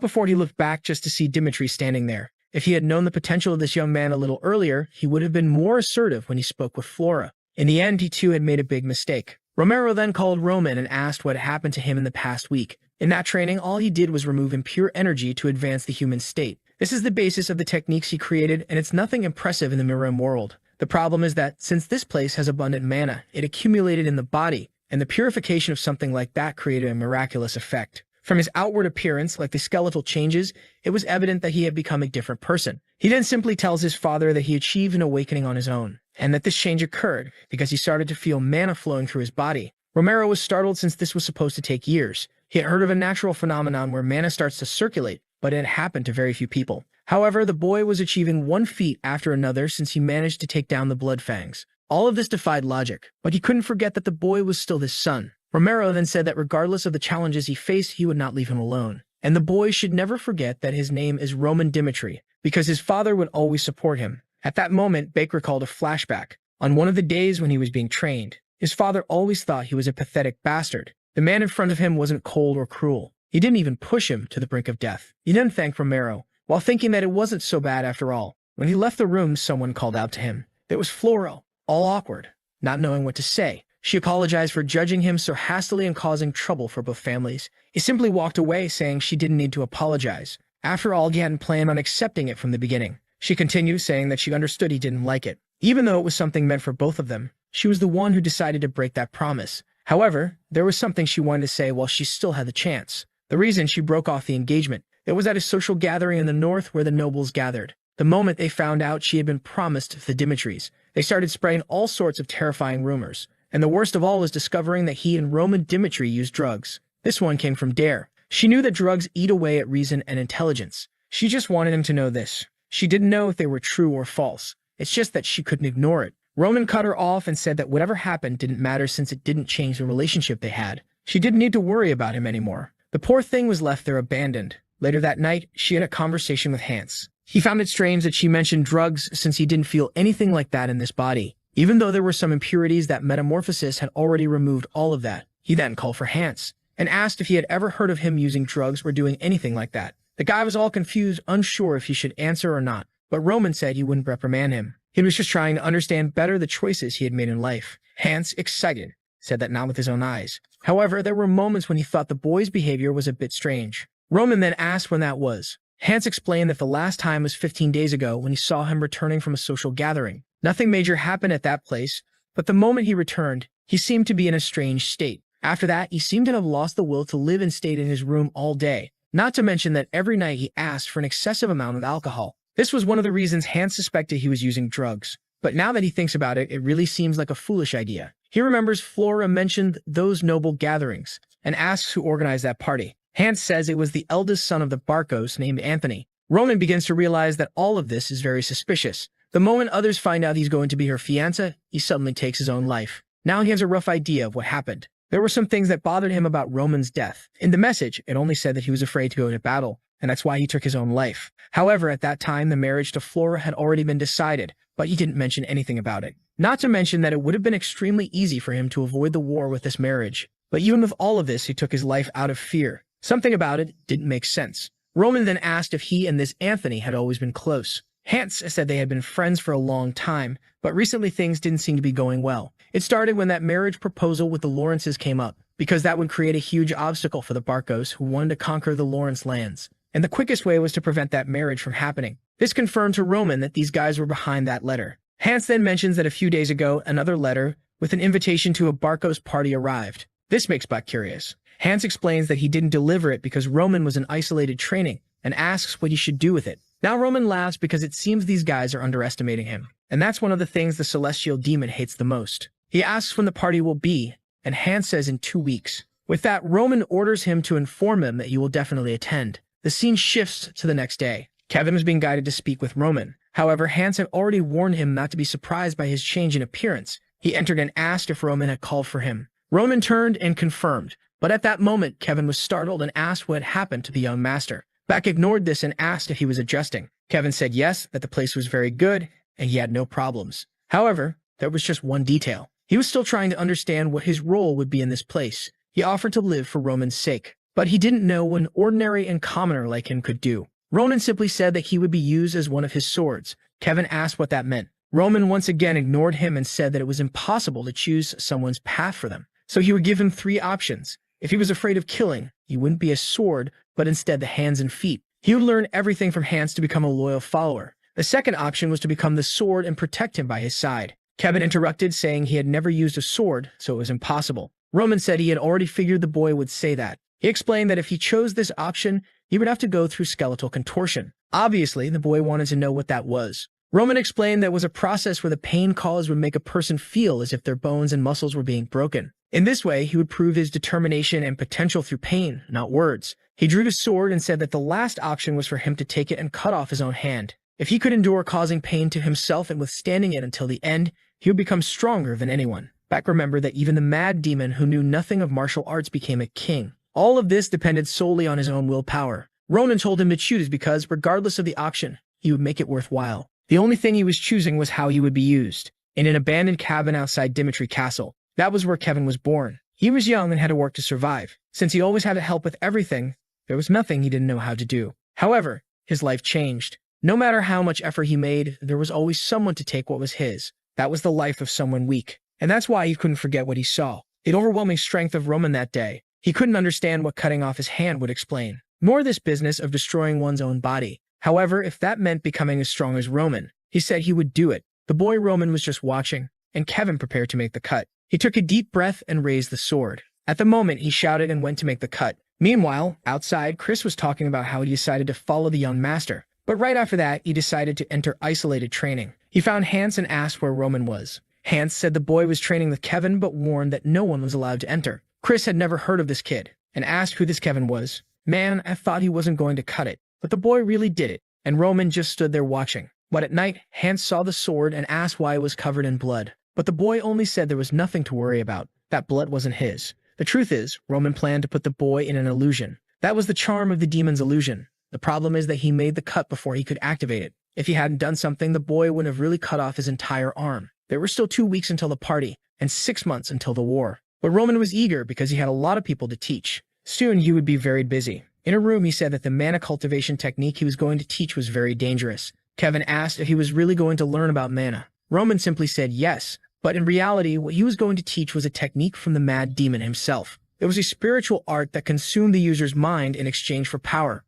before he looked back just to see Dmitry standing there. If he had known the potential of this young man a little earlier, he would have been more assertive when he spoke with Flora. In the end, he too had made a big mistake. Romero then called Roman and asked what had happened to him in the past week. In that training, all he did was remove impure energy to advance the human state. This is the basis of the techniques he created, and it's nothing impressive in the Murim world. The problem is that, since this place has abundant mana, it accumulated in the body, and the purification of something like that created a miraculous effect. From his outward appearance, like the skeletal changes, it was evident that he had become a different person. He then simply tells his father that he achieved an awakening on his own, and that this change occurred because he started to feel mana flowing through his body. Romero was startled since this was supposed to take years. He had heard of a natural phenomenon where mana starts to circulate, but it had happened to very few people. However, the boy was achieving one feat after another since he managed to take down the blood fangs. All of this defied logic, but he couldn't forget that the boy was still his son. Romero then said that regardless of the challenges he faced, he would not leave him alone. And the boy should never forget that his name is Roman Dmitry, because his father would always support him. At that moment, Baker recalled a flashback. On one of the days when he was being trained, his father always thought he was a pathetic bastard. The man in front of him wasn't cold or cruel. He didn't even push him to the brink of death. He then thanked Romero, while thinking that it wasn't so bad after all. When he left the room, someone called out to him. It was Flora, all awkward, not knowing what to say. She apologized for judging him so hastily and causing trouble for both families. He simply walked away, saying she didn't need to apologize. After all, he hadn't planned on accepting it from the beginning. She continued, saying that she understood he didn't like it. Even though it was something meant for both of them, she was the one who decided to break that promise. However, there was something she wanted to say while she still had the chance. The reason she broke off the engagement, it was at a social gathering in the north where the nobles gathered. The moment they found out she had been promised to the Dmitrys, they started spreading all sorts of terrifying rumors. And the worst of all was discovering that he and Roman Dmitry used drugs. This one came from Dare. She knew that drugs eat away at reason and intelligence. She just wanted him to know this. She didn't know if they were true or false. It's just that she couldn't ignore it. Roman cut her off and said that whatever happened didn't matter since it didn't change the relationship they had. She didn't need to worry about him anymore. The poor thing was left there abandoned. Later that night, she had a conversation with Hans. He found it strange that she mentioned drugs since he didn't feel anything like that in this body. Even though there were some impurities, that metamorphosis had already removed all of that. He then called for Hans and asked if he had ever heard of him using drugs or doing anything like that. The guy was all confused, unsure if he should answer or not, but Roman said he wouldn't reprimand him. He was just trying to understand better the choices he had made in life. Hans, excited, said that not with his own eyes. However, there were moments when he thought the boy's behavior was a bit strange. Roman then asked when that was. Hans explained that the last time was 15 days ago when he saw him returning from a social gathering. Nothing major happened at that place, but the moment he returned, he seemed to be in a strange state. After that, he seemed to have lost the will to live and stayed in his room all day. Not to mention that every night he asked for an excessive amount of alcohol. This was one of the reasons Hans suspected he was using drugs. But now that he thinks about it, it really seems like a foolish idea. He remembers Flora mentioned those noble gatherings and asks who organized that party. Hans says it was the eldest son of the Barkos named Anthony. Roman begins to realize that all of this is very suspicious. The moment others find out he's going to be her fiancé, he suddenly takes his own life. Now he has a rough idea of what happened. There were some things that bothered him about Roman's death. In the message, it only said that he was afraid to go to battle, and that's why he took his own life. However, at that time, the marriage to Flora had already been decided, but he didn't mention anything about it. Not to mention that it would have been extremely easy for him to avoid the war with this marriage. But even with all of this, he took his life out of fear. Something about it didn't make sense. Roman then asked if he and this Anthony had always been close. Hans said they had been friends for a long time, but recently things didn't seem to be going well. It started when that marriage proposal with the Lawrences came up, because that would create a huge obstacle for the Barkos who wanted to conquer the Lawrence lands. And the quickest way was to prevent that marriage from happening. This confirmed to Roman that these guys were behind that letter. Hans then mentions that a few days ago, another letter with an invitation to a Barkos party arrived. This makes Buck curious. Hans explains that he didn't deliver it because Roman was in isolated training and asks what he should do with it. Now Roman laughs because it seems these guys are underestimating him. And that's one of the things the celestial demon hates the most. He asks when the party will be, and Hans says in 2 weeks. With that, Roman orders him to inform him that he will definitely attend. The scene shifts to the next day. Kevin is being guided to speak with Roman. However, Hans had already warned him not to be surprised by his change in appearance. He entered and asked if Roman had called for him. Roman turned and confirmed. But at that moment, Kevin was startled and asked what had happened to the young master. Beck ignored this and asked if he was adjusting. Kevin said yes, that the place was very good, and he had no problems. However, there was just one detail. He was still trying to understand what his role would be in this place. He offered to live for Roman's sake, but he didn't know what an ordinary and commoner like him could do. Roman simply said that he would be used as one of his swords. Kevin asked what that meant. Roman once again ignored him and said that it was impossible to choose someone's path for them. So he would give him 3 options. If he was afraid of killing, he wouldn't be a sword, but instead the hands and feet. He would learn everything from Hans to become a loyal follower. The second option was to become the sword and protect him by his side. Kevin interrupted, saying he had never used a sword, so it was impossible. Roman said he had already figured the boy would say that. He explained that if he chose this option, he would have to go through skeletal contortion. Obviously, the boy wanted to know what that was. Roman explained that it was a process where the pain caused would make a person feel as if their bones and muscles were being broken. In this way, he would prove his determination and potential through pain, not words. He drew his sword and said that the last option was for him to take it and cut off his own hand. If he could endure causing pain to himself and withstanding it until the end, he would become stronger than anyone. Beck remembered that even the mad demon who knew nothing of martial arts became a king. All of this depended solely on his own willpower. Ronan told him to choose because, regardless of the option, he would make it worthwhile. The only thing he was choosing was how he would be used. In an abandoned cabin outside Dmitry Castle. That was where Kevin was born. He was young and had to work to survive. Since he always had to help with everything, there was nothing he didn't know how to do. However, his life changed. No matter how much effort he made, there was always someone to take what was his. That was the life of someone weak. And that's why he couldn't forget what he saw. The overwhelming strength of Roman that day. He couldn't understand what cutting off his hand would explain. Nor this business of destroying one's own body. However, if that meant becoming as strong as Roman, he said he would do it. The boy Roman was just watching, and Kevin prepared to make the cut. He took a deep breath and raised the sword. At the moment, he shouted and went to make the cut. Meanwhile, outside, Chris was talking about how he decided to follow the young master. But right after that, he decided to enter isolated training. He found Hans and asked where Roman was. Hans said the boy was training with Kevin but warned that no one was allowed to enter. Chris had never heard of this kid and asked who this Kevin was. Man, I thought he wasn't going to cut it. But the boy really did it, and Roman just stood there watching. But at night, Hans saw the sword and asked why it was covered in blood. But the boy only said there was nothing to worry about. That blood wasn't his. The truth is, Roman planned to put the boy in an illusion. That was the charm of the demon's illusion. The problem is that he made the cut before he could activate it. If he hadn't done something, the boy would have really cut off his entire arm. There were still 2 weeks until the party, and 6 months until the war. But Roman was eager because he had a lot of people to teach. Soon he would be very busy. In a room, he said that the mana cultivation technique he was going to teach was very dangerous. Kevin asked if he was really going to learn about mana. Roman simply said yes, but in reality, what he was going to teach was a technique from the mad demon himself. It was a spiritual art that consumed the user's mind in exchange for power.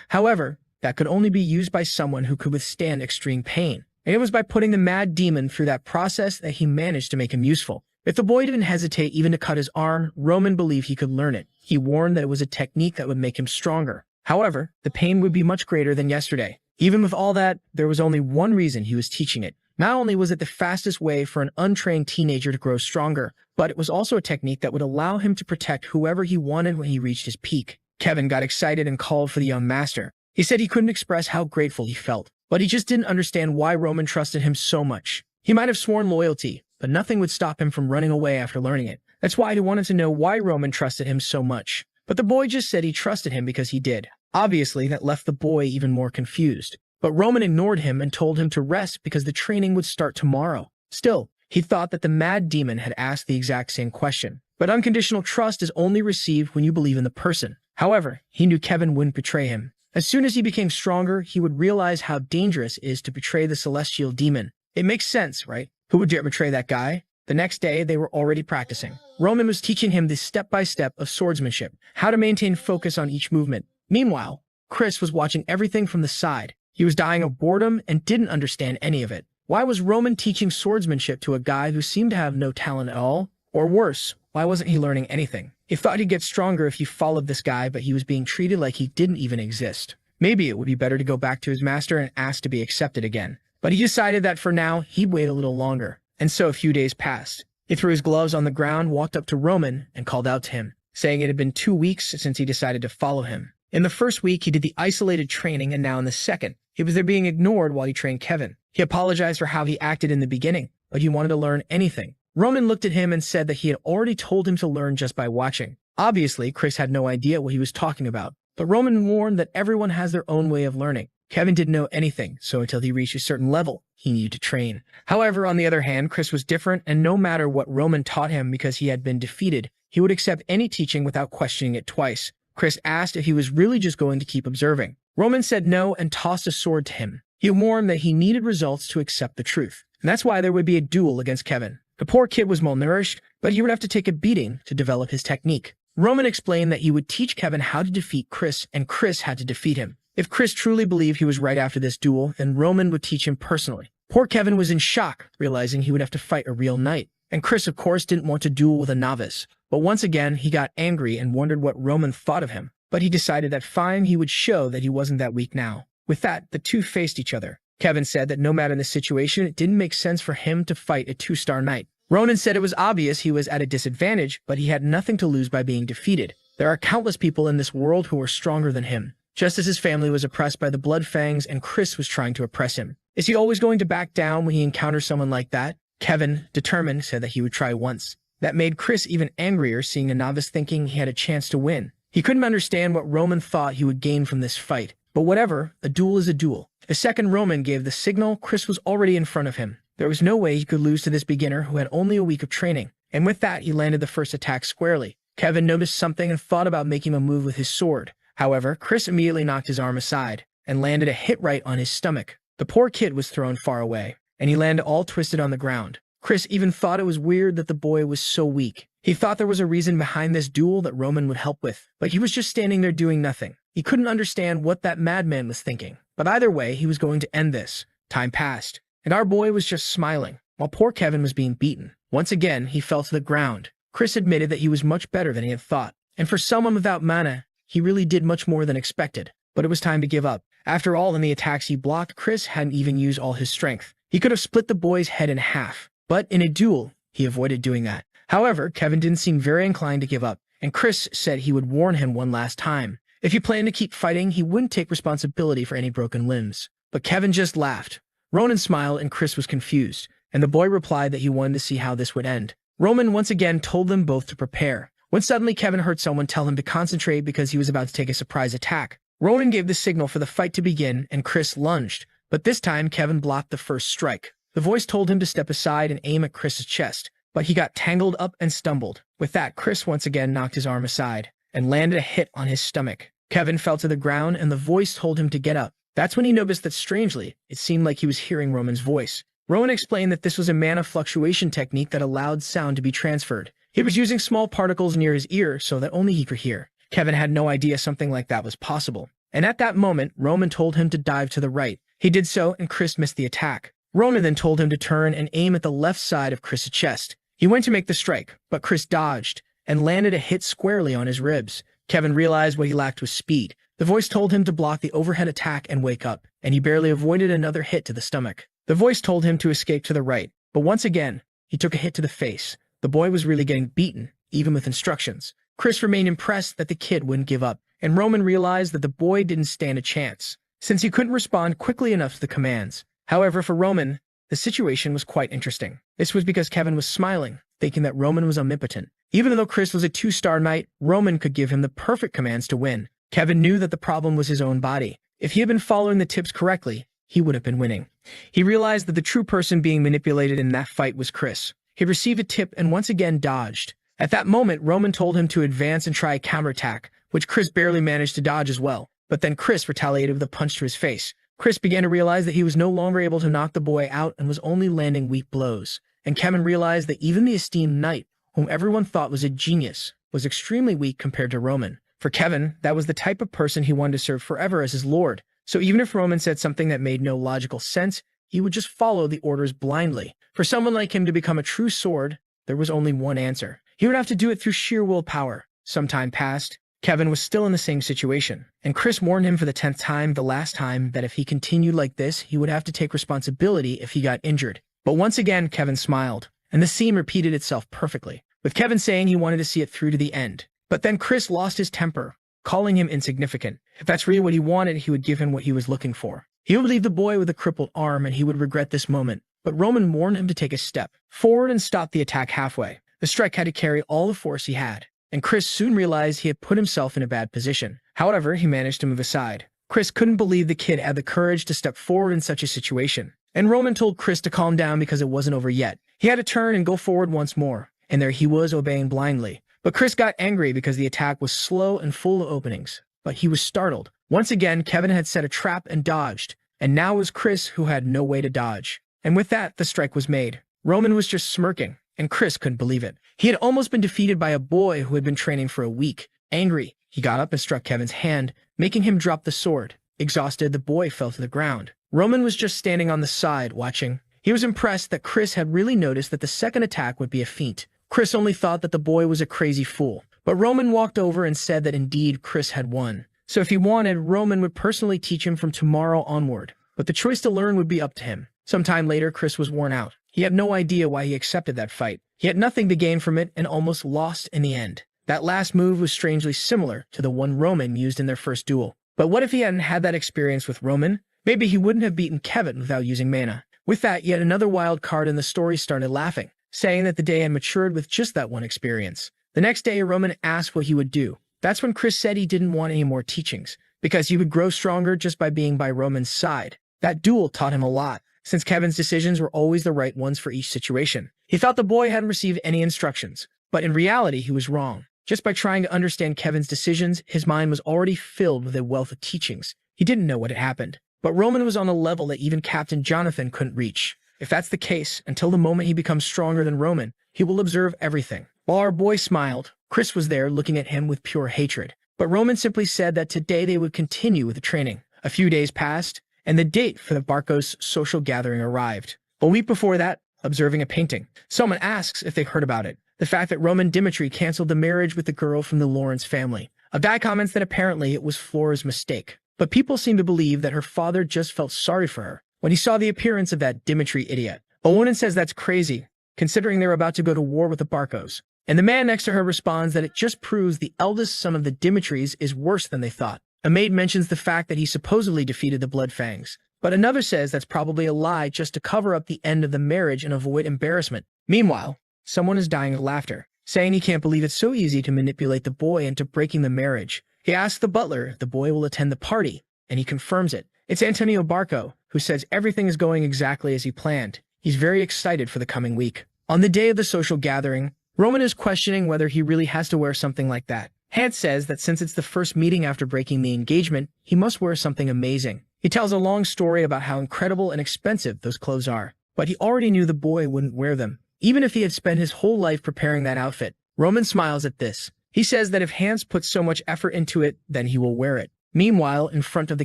However, that could only be used by someone who could withstand extreme pain. And it was by putting the mad demon through that process that he managed to make him useful. If the boy didn't hesitate even to cut his arm, Roman believed he could learn it. He warned that it was a technique that would make him stronger. However, the pain would be much greater than yesterday. Even with all that, there was only one reason he was teaching it. Not only was it the fastest way for an untrained teenager to grow stronger, but it was also a technique that would allow him to protect whoever he wanted when he reached his peak. Kevin got excited and called for the young master. He said he couldn't express how grateful he felt, but he just didn't understand why Roman trusted him so much. He might have sworn loyalty, but nothing would stop him from running away after learning it. That's why he wanted to know why Roman trusted him so much. But the boy just said he trusted him because he did. Obviously, that left the boy even more confused. But Roman ignored him and told him to rest because the training would start tomorrow. Still, he thought that the mad demon had asked the exact same question. But unconditional trust is only received when you believe in the person. However, he knew Kevin wouldn't betray him. As soon as he became stronger, he would realize how dangerous it is to betray the celestial demon. It makes sense, right? Who would dare betray that guy? The next day, they were already practicing. Roman was teaching him the step-by-step of swordsmanship, how to maintain focus on each movement. Meanwhile, Chris was watching everything from the side. He was dying of boredom and didn't understand any of it. Why was Roman teaching swordsmanship to a guy who seemed to have no talent at all? Or worse, why wasn't he learning anything? He thought he'd get stronger if he followed this guy, but he was being treated like he didn't even exist. Maybe it would be better to go back to his master and ask to be accepted again. But he decided that for now, he'd wait a little longer. And so a few days passed. He threw his gloves on the ground, walked up to Roman, and called out to him, saying it had been 2 weeks since he decided to follow him. In the first week, he did the isolated training, and now in the second, he was there being ignored while he trained Kevin. He apologized for how he acted in the beginning, but he wanted to learn anything. Roman looked at him and said that he had already told him to learn just by watching. Obviously, Chris had no idea what he was talking about, but Roman warned that everyone has their own way of learning. Kevin didn't know anything, so until he reached a certain level, he needed to train. However, on the other hand, Chris was different, and no matter what Roman taught him because he had been defeated, he would accept any teaching without questioning it twice. Chris asked if he was really just going to keep observing. Roman said no and tossed a sword to him. He warned that he needed results to accept the truth, and that's why there would be a duel against Kevin. The poor kid was malnourished, but he would have to take a beating to develop his technique. Roman explained that he would teach Kevin how to defeat Chris, and Chris had to defeat him. If Chris truly believed he was right after this duel, then Roman would teach him personally. Poor Kevin was in shock, realizing he would have to fight a real knight. And Chris, of course, didn't want to duel with a novice. But once again, he got angry and wondered what Roman thought of him. But he decided that fine, he would show that he wasn't that weak now. With that, the two faced each other. Kevin said that no matter the situation, it didn't make sense for him to fight a 2-star knight. Ronan said it was obvious he was at a disadvantage, but he had nothing to lose by being defeated. There are countless people in this world who are stronger than him. Just as his family was oppressed by the Blood Fangs and Chris was trying to oppress him. Is he always going to back down when he encounters someone like that? Kevin, determined, said that he would try once. That made Chris even angrier, seeing a novice thinking he had a chance to win. He couldn't understand what Roman thought he would gain from this fight. But whatever, a duel is a duel. The second Roman gave the signal, Chris was already in front of him. There was no way he could lose to this beginner who had only a week of training. And with that, he landed the first attack squarely. Kevin noticed something and thought about making a move with his sword. However, Chris immediately knocked his arm aside and landed a hit right on his stomach. The poor kid was thrown far away, and he landed all twisted on the ground. Chris even thought it was weird that the boy was so weak. He thought there was a reason behind this duel that Roman would help with, but he was just standing there doing nothing. He couldn't understand what that madman was thinking. But either way, he was going to end this. Time passed, and our boy was just smiling, while poor Kevin was being beaten. Once again, he fell to the ground. Chris admitted that he was much better than he had thought, and for someone without mana, he really did much more than expected. But it was time to give up. After all, in the attacks he blocked, Chris hadn't even used all his strength. He could have split the boy's head in half, but in a duel, he avoided doing that. However, Kevin didn't seem very inclined to give up, and Chris said he would warn him one last time. If he planned to keep fighting, he wouldn't take responsibility for any broken limbs. But Kevin just laughed. Ronan smiled and Chris was confused, and the boy replied that he wanted to see how this would end. Roman once again told them both to prepare, when suddenly Kevin heard someone tell him to concentrate because he was about to take a surprise attack. Ronan gave the signal for the fight to begin, and Chris lunged, but this time Kevin blocked the first strike. The voice told him to step aside and aim at Chris's chest, but he got tangled up and stumbled. With that, Chris once again knocked his arm aside and landed a hit on his stomach. Kevin fell to the ground, and the voice told him to get up. That's when he noticed that strangely, it seemed like he was hearing Roman's voice. Roman explained that this was a mana fluctuation technique that allowed sound to be transferred. He was using small particles near his ear so that only he could hear. Kevin had no idea something like that was possible. And at that moment, Roman told him to dive to the right. He did so, and Chris missed the attack. Roman then told him to turn and aim at the left side of Chris's chest. He went to make the strike, but Chris dodged and landed a hit squarely on his ribs. Kevin realized what he lacked was speed. The voice told him to block the overhead attack and wake up, and he barely avoided another hit to the stomach. The voice told him to escape to the right, but once again, he took a hit to the face. The boy was really getting beaten, even with instructions. Chris remained impressed that the kid wouldn't give up, and Roman realized that the boy didn't stand a chance, since he couldn't respond quickly enough to the commands. However, for Roman, the situation was quite interesting. This was because Kevin was smiling, thinking that Roman was omnipotent. Even though Chris was a 2-star knight, Roman could give him the perfect commands to win. Kevin knew that the problem was his own body. If he had been following the tips correctly, he would have been winning. He realized that the true person being manipulated in that fight was Chris. He received a tip and once again dodged. At that moment, Roman told him to advance and try a counterattack, which Chris barely managed to dodge as well. But then Chris retaliated with a punch to his face. Chris began to realize that he was no longer able to knock the boy out and was only landing weak blows. And Kevin realized that even the esteemed knight, whom everyone thought was a genius, was extremely weak compared to Roman. For Kevin, that was the type of person he wanted to serve forever as his lord. So even if Roman said something that made no logical sense, he would just follow the orders blindly. For someone like him to become a true sword, there was only one answer. He would have to do it through sheer willpower. Some time passed. Kevin was still in the same situation, and Chris warned him for the 10th time, the last time, that if he continued like this, he would have to take responsibility if he got injured. But once again, Kevin smiled, and the scene repeated itself perfectly, with Kevin saying he wanted to see it through to the end. But then Chris lost his temper, calling him insignificant. If that's really what he wanted, he would give him what he was looking for. He would leave the boy with a crippled arm, and he would regret this moment. But Roman warned him to take a step forward and stop the attack halfway. The strike had to carry all the force he had, and Chris soon realized he had put himself in a bad position. However, he managed to move aside. Chris couldn't believe the kid had the courage to step forward in such a situation. And Roman told Chris to calm down because it wasn't over yet. He had to turn and go forward once more, and there he was obeying blindly. But Chris got angry because the attack was slow and full of openings. But he was startled. Once again, Kevin had set a trap and dodged, and now it was Chris who had no way to dodge. And with that, the strike was made. Roman was just smirking, and Chris couldn't believe it. He had almost been defeated by a boy who had been training for a week. Angry, he got up and struck Kevin's hand, making him drop the sword. Exhausted, the boy fell to the ground. Roman was just standing on the side, watching. He was impressed that Chris had really noticed that the second attack would be a feint. Chris only thought that the boy was a crazy fool. But Roman walked over and said that indeed Chris had won. So if he wanted, Roman would personally teach him from tomorrow onward. But the choice to learn would be up to him. Sometime later, Chris was worn out. He had no idea why he accepted that fight. He had nothing to gain from it and almost lost in the end. That last move was strangely similar to the one Roman used in their first duel. But what if he hadn't had that experience with Roman? Maybe he wouldn't have beaten Kevin without using mana. With that, yet another wild card in the story started laughing, saying that the day had matured with just that one experience. The next day, Roman asked what he would do. That's when Chris said he didn't want any more teachings, because he would grow stronger just by being by Roman's side. That duel taught him a lot, since Kevin's decisions were always the right ones for each situation. He thought the boy hadn't received any instructions, but in reality, he was wrong. Just by trying to understand Kevin's decisions, his mind was already filled with a wealth of teachings. He didn't know what had happened. But Roman was on a level that even Captain Jonathan couldn't reach. If that's the case, until the moment he becomes stronger than Roman, he will observe everything. While our boy smiled, Chris was there looking at him with pure hatred. But Roman simply said that today they would continue with the training. A few days passed, and the date for the Barcos social gathering arrived. A week before that, observing a painting, someone asks if they heard about it. The fact that Roman Dmitry canceled the marriage with the girl from the Lawrence family. A guy comments that apparently it was Flora's mistake. But people seem to believe that her father just felt sorry for her when he saw the appearance of that Dmitry idiot. Owen says that's crazy, considering they're about to go to war with the Barcos. And the man next to her responds that it just proves the eldest son of the Dmitrys is worse than they thought. A maid mentions the fact that he supposedly defeated the Bloodfangs. But another says that's probably a lie just to cover up the end of the marriage and avoid embarrassment. Meanwhile, someone is dying of laughter, saying he can't believe it's so easy to manipulate the boy into breaking the marriage. He asks the butler if the boy will attend the party, and he confirms it. It's Antonio Barco, who says everything is going exactly as he planned. He's very excited for the coming week. On the day of the social gathering, Roman is questioning whether he really has to wear something like that. Hans says that since it's the first meeting after breaking the engagement, he must wear something amazing. He tells a long story about how incredible and expensive those clothes are, but he already knew the boy wouldn't wear them, even if he had spent his whole life preparing that outfit. Roman smiles at this. He says that if Hans puts so much effort into it, then he will wear it. Meanwhile, in front of the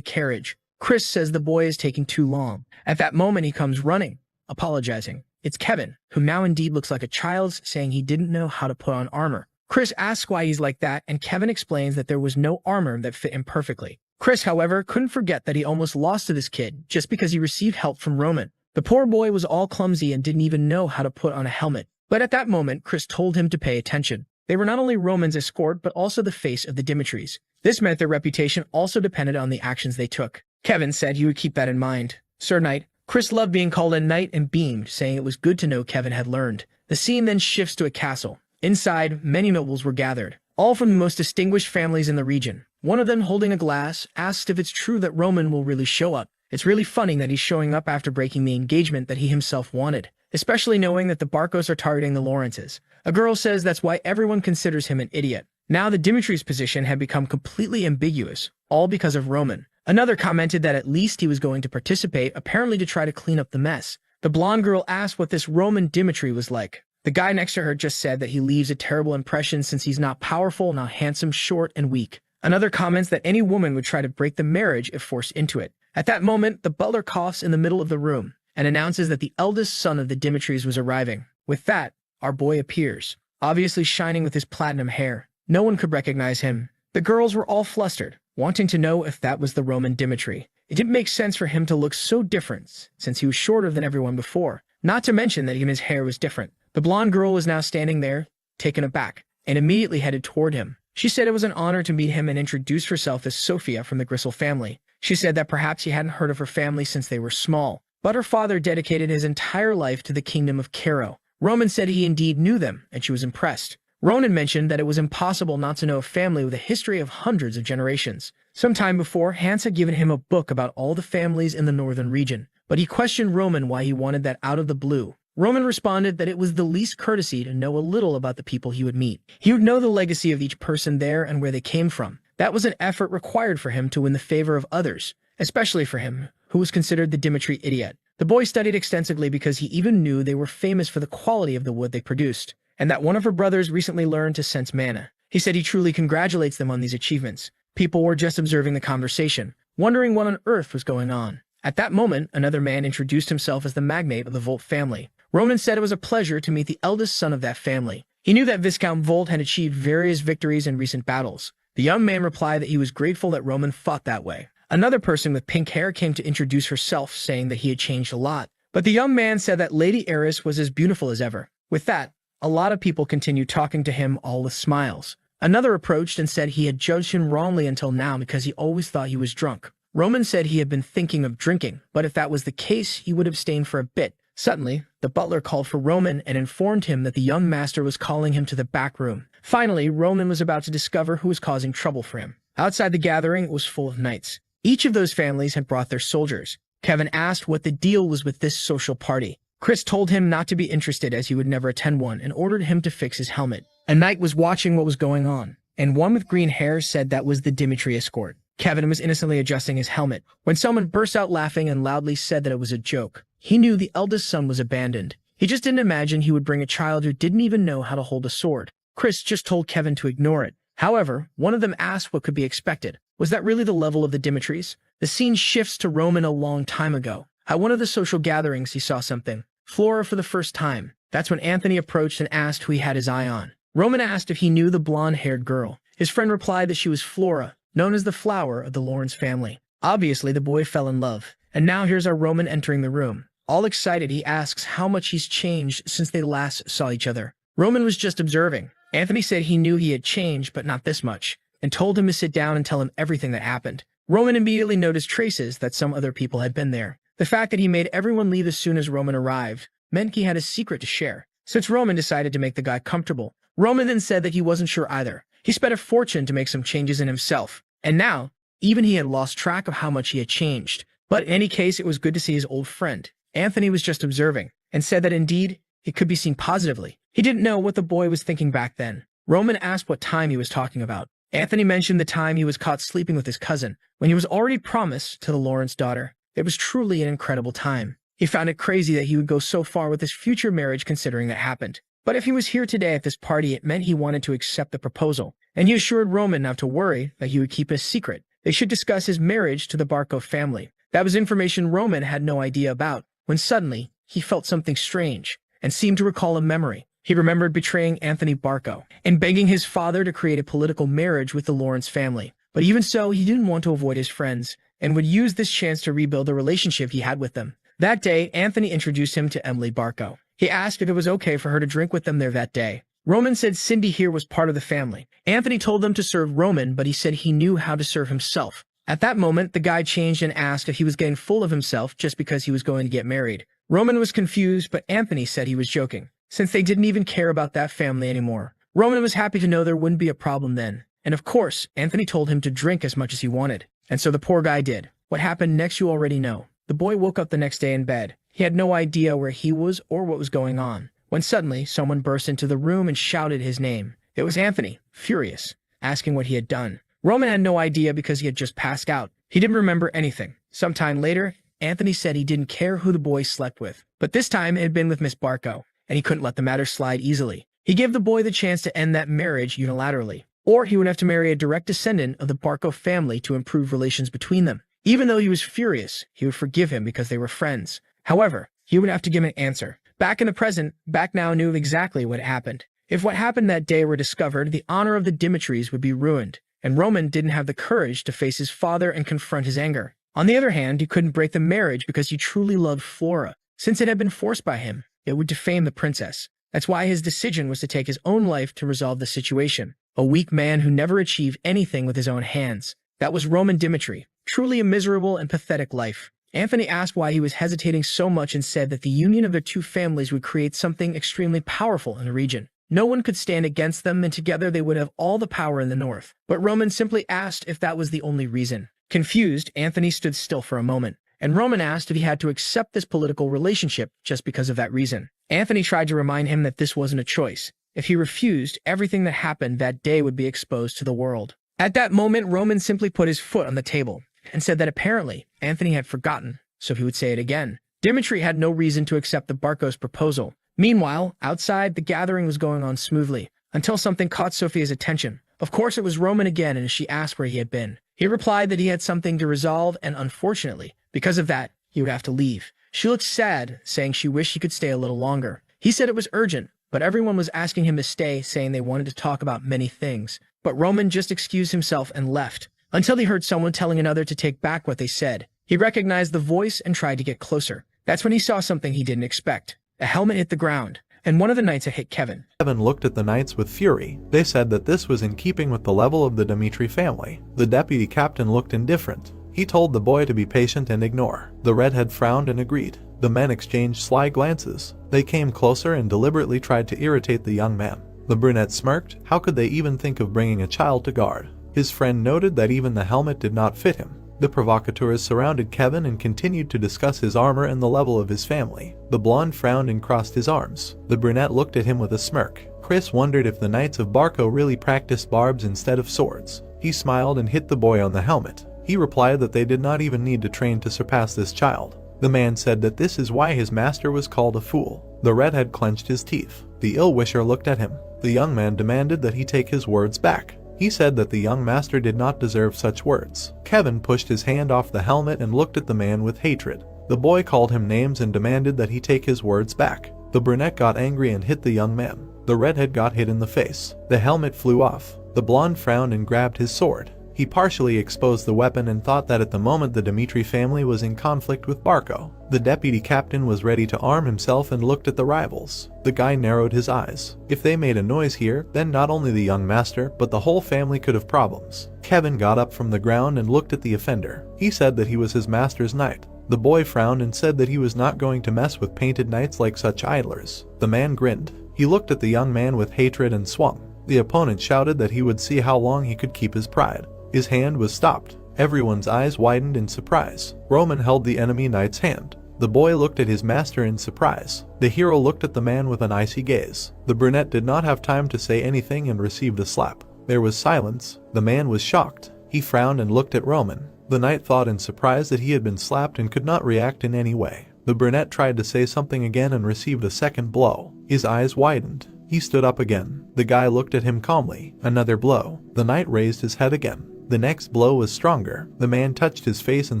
carriage, Chris says the boy is taking too long. At that moment, he comes running, apologizing. It's Kevin, who now indeed looks like a child, saying he didn't know how to put on armor. Chris asks why he's like that, and Kevin explains that there was no armor that fit him perfectly. Chris, however, couldn't forget that he almost lost to this kid just because he received help from Roman. The poor boy was all clumsy and didn't even know how to put on a helmet. But at that moment, Chris told him to pay attention. They were not only Roman's escort, but also the face of the Dmitrys. This meant their reputation also depended on the actions they took. Kevin said he would keep that in mind. Sir Knight. Chris loved being called a knight and beamed, saying it was good to know Kevin had learned. The scene then shifts to a castle. Inside, many nobles were gathered, all from the most distinguished families in the region. One of them, holding a glass, asked if it's true that Roman will really show up. It's really funny that he's showing up after breaking the engagement that he himself wanted, especially knowing that the Barcos are targeting the Lawrences. A girl says that's why everyone considers him an idiot. Now the Dimitri's position had become completely ambiguous, all because of Roman. Another commented that at least he was going to participate, apparently to try to clean up the mess. The blonde girl asked what this Roman Dmitry was like. The guy next to her just said that he leaves a terrible impression since he's not powerful, not handsome, short, and weak. Another comments that any woman would try to break the marriage if forced into it. At that moment, the butler coughs in the middle of the room and announces that the eldest son of the Dimitrys was arriving. With that, our boy appears, obviously shining with his platinum hair. No one could recognize him. The girls were all flustered, wanting to know if that was the Roman Dmitry. It didn't make sense for him to look so different, since he was shorter than everyone before. Not to mention that even his hair was different. The blonde girl was now standing there, taken aback, and immediately headed toward him. She said it was an honor to meet him and introduced herself as Sophia from the Gristle family. She said that perhaps he hadn't heard of her family since they were small, but her father dedicated his entire life to the kingdom of Cairo. Roman said he indeed knew them, and she was impressed. Ronan mentioned that it was impossible not to know a family with a history of hundreds of generations. Some time before, Hans had given him a book about all the families in the northern region, but he questioned Roman why he wanted that out of the blue. Roman responded that it was the least courtesy to know a little about the people he would meet. He would know the legacy of each person there and where they came from. That was an effort required for him to win the favor of others, especially for him, who was considered the Dmitry idiot. The boy studied extensively because he even knew they were famous for the quality of the wood they produced, and that one of her brothers recently learned to sense mana. He said he truly congratulates them on these achievements. People were just observing the conversation, wondering what on earth was going on. At that moment, another man introduced himself as the magnate of the Volt family. Roman said it was a pleasure to meet the eldest son of that family. He knew that Viscount Volt had achieved various victories in recent battles. The young man replied that he was grateful that Roman fought that way. Another person with pink hair came to introduce herself, saying that he had changed a lot. But the young man said that Lady Eris was as beautiful as ever. With that, a lot of people continued talking to him, all with smiles. Another approached and said he had judged him wrongly until now because he always thought he was drunk. Roman said he had been thinking of drinking, but if that was the case, he would abstain for a bit. Suddenly, the butler called for Roman and informed him that the young master was calling him to the back room. Finally, Roman was about to discover who was causing trouble for him. Outside the gathering, it was full of knights. Each of those families had brought their soldiers. Kevin asked what the deal was with this social party. Chris told him not to be interested as he would never attend one and ordered him to fix his helmet. A knight was watching what was going on, and one with green hair said that was the Dmitry escort. Kevin was innocently adjusting his helmet when someone burst out laughing and loudly said that it was a joke. He knew the eldest son was abandoned. He just didn't imagine he would bring a child who didn't even know how to hold a sword. Chris just told Kevin to ignore it. However, one of them asked what could be expected. Was that really the level of the Dimitrys? The scene shifts to Roman a long time ago. At one of the social gatherings, he saw something. Flora for the first time. That's when Anthony approached and asked who he had his eye on. Roman asked if he knew the blonde-haired girl. His friend replied that she was Flora, known as the flower of the Lawrence family. Obviously, the boy fell in love. And now here's our Roman entering the room. All excited, he asks how much he's changed since they last saw each other. Roman was just observing. Anthony said he knew he had changed, but not this much, and told him to sit down and tell him everything that happened. Roman immediately noticed traces that some other people had been there. The fact that he made everyone leave as soon as Roman arrived meant he had a secret to share. Since Roman decided to make the guy comfortable, Roman then said that he wasn't sure either. He spent a fortune to make some changes in himself, and now, even he had lost track of how much he had changed. But in any case, it was good to see his old friend. Anthony was just observing, and said that indeed, it could be seen positively. He didn't know what the boy was thinking back then. Roman asked what time he was talking about. Anthony mentioned the time he was caught sleeping with his cousin, when he was already promised to the Lawrence daughter. It was truly an incredible time. He found it crazy that he would go so far with his future marriage considering that happened. But if he was here today at this party, it meant he wanted to accept the proposal. And he assured Roman not to worry, that he would keep it a secret. They should discuss his marriage to the Barco family. That was information Roman had no idea about, when suddenly, he felt something strange, and seemed to recall a memory. He remembered betraying Anthony Barco, and begging his father to create a political marriage with the Lawrence family. But even so, he didn't want to avoid his friends, and would use this chance to rebuild the relationship he had with them. That day, Anthony introduced him to Emily Barco. He asked if it was okay for her to drink with them there that day. Roman said Cindy here was part of the family. Anthony told them to serve Roman, but he said he knew how to serve himself. At that moment, the guy changed and asked if he was getting full of himself just because he was going to get married. Roman was confused, but Anthony said he was joking, since they didn't even care about that family anymore. Roman was happy to know there wouldn't be a problem then. And of course, Anthony told him to drink as much as he wanted. And so the poor guy did. What happened next you already know. The boy woke up the next day in bed. He had no idea where he was or what was going on, when suddenly someone burst into the room and shouted his name. It was Anthony, furious, asking what he had done. Roman had no idea because he had just passed out. He didn't remember anything. Sometime later, Anthony said he didn't care who the boy slept with, but this time it had been with Miss Barco, and he couldn't let the matter slide easily. He gave the boy the chance to end that marriage unilaterally, or he would have to marry a direct descendant of the Barco family to improve relations between them. Even though he was furious, he would forgive him because they were friends. However, he would have to give an answer. Back in the present, Back now knew exactly what happened. If what happened that day were discovered, the honor of the Dmitrys would be ruined, and Roman didn't have the courage to face his father and confront his anger. On the other hand, he couldn't break the marriage because he truly loved Flora. Since it had been forced by him, it would defame the princess. That's why his decision was to take his own life to resolve the situation. A weak man who never achieved anything with his own hands. That was Roman Dmitry. Truly a miserable and pathetic life. Anthony asked why he was hesitating so much and said that the union of their two families would create something extremely powerful in the region. No one could stand against them, and together they would have all the power in the north. But Roman simply asked if that was the only reason. Confused, Anthony stood still for a moment, and Roman asked if he had to accept this political relationship just because of that reason. Anthony tried to remind him that this wasn't a choice. If he refused, everything that happened that day would be exposed to the world. At that moment, Roman simply put his foot on the table and said that apparently Anthony had forgotten, so he would say it again. Dmitry had no reason to accept the Barkos proposal. Meanwhile, outside, the gathering was going on smoothly, until something caught Sophia's attention. Of course, it was Roman again, and she asked where he had been. He replied that he had something to resolve, and unfortunately, because of that, he would have to leave. She looked sad, saying she wished he could stay a little longer. He said it was urgent, but everyone was asking him to stay, saying they wanted to talk about many things. But Roman just excused himself and left, until he heard someone telling another to take back what they said. He recognized the voice and tried to get closer. That's when he saw something he didn't expect. A helmet hit the ground, and one of the knights had hit Kevin. Kevin looked at the knights with fury. They said that this was in keeping with the level of the Dmitry family. The deputy captain looked indifferent. He told the boy to be patient and ignore. The redhead frowned and agreed. The men exchanged sly glances. They came closer and deliberately tried to irritate the young man. The brunette smirked. How could they even think of bringing a child to guard? His friend noted that even the helmet did not fit him. The provocateurs surrounded Kevin and continued to discuss his armor and the level of his family. The blonde frowned and crossed his arms. The brunette looked at him with a smirk. Chris wondered if the Knights of Barco really practiced barbs instead of swords. He smiled and hit the boy on the helmet. He replied that they did not even need to train to surpass this child. The man said that this is why his master was called a fool. The redhead clenched his teeth. The ill-wisher looked at him. The young man demanded that he take his words back. He said that the young master did not deserve such words. Kevin pushed his hand off the helmet and looked at the man with hatred. The boy called him names and demanded that he take his words back. The brunette got angry and hit the young man. The redhead got hit in the face. The helmet flew off. The blonde frowned and grabbed his sword. He partially exposed the weapon and thought that at the moment the Dmitry family was in conflict with Barco. The deputy captain was ready to arm himself and looked at the rivals. The guy narrowed his eyes. If they made a noise here, then not only the young master, but the whole family could have problems. Kevin got up from the ground and looked at the offender. He said that he was his master's knight. The boy frowned and said that he was not going to mess with painted knights like such idlers. The man grinned. He looked at the young man with hatred and swung. The opponent shouted that he would see how long he could keep his pride. His hand was stopped. Everyone's eyes widened in surprise. Roman held the enemy knight's hand. The boy looked at his master in surprise. The hero looked at the man with an icy gaze. The brunette did not have time to say anything and received a slap. There was silence. The man was shocked. He frowned and looked at Roman. The knight thought in surprise that he had been slapped and could not react in any way. The brunette tried to say something again and received a second blow. His eyes widened. He stood up again. The guy looked at him calmly. Another blow. The knight raised his head again. The next blow was stronger. The man touched his face in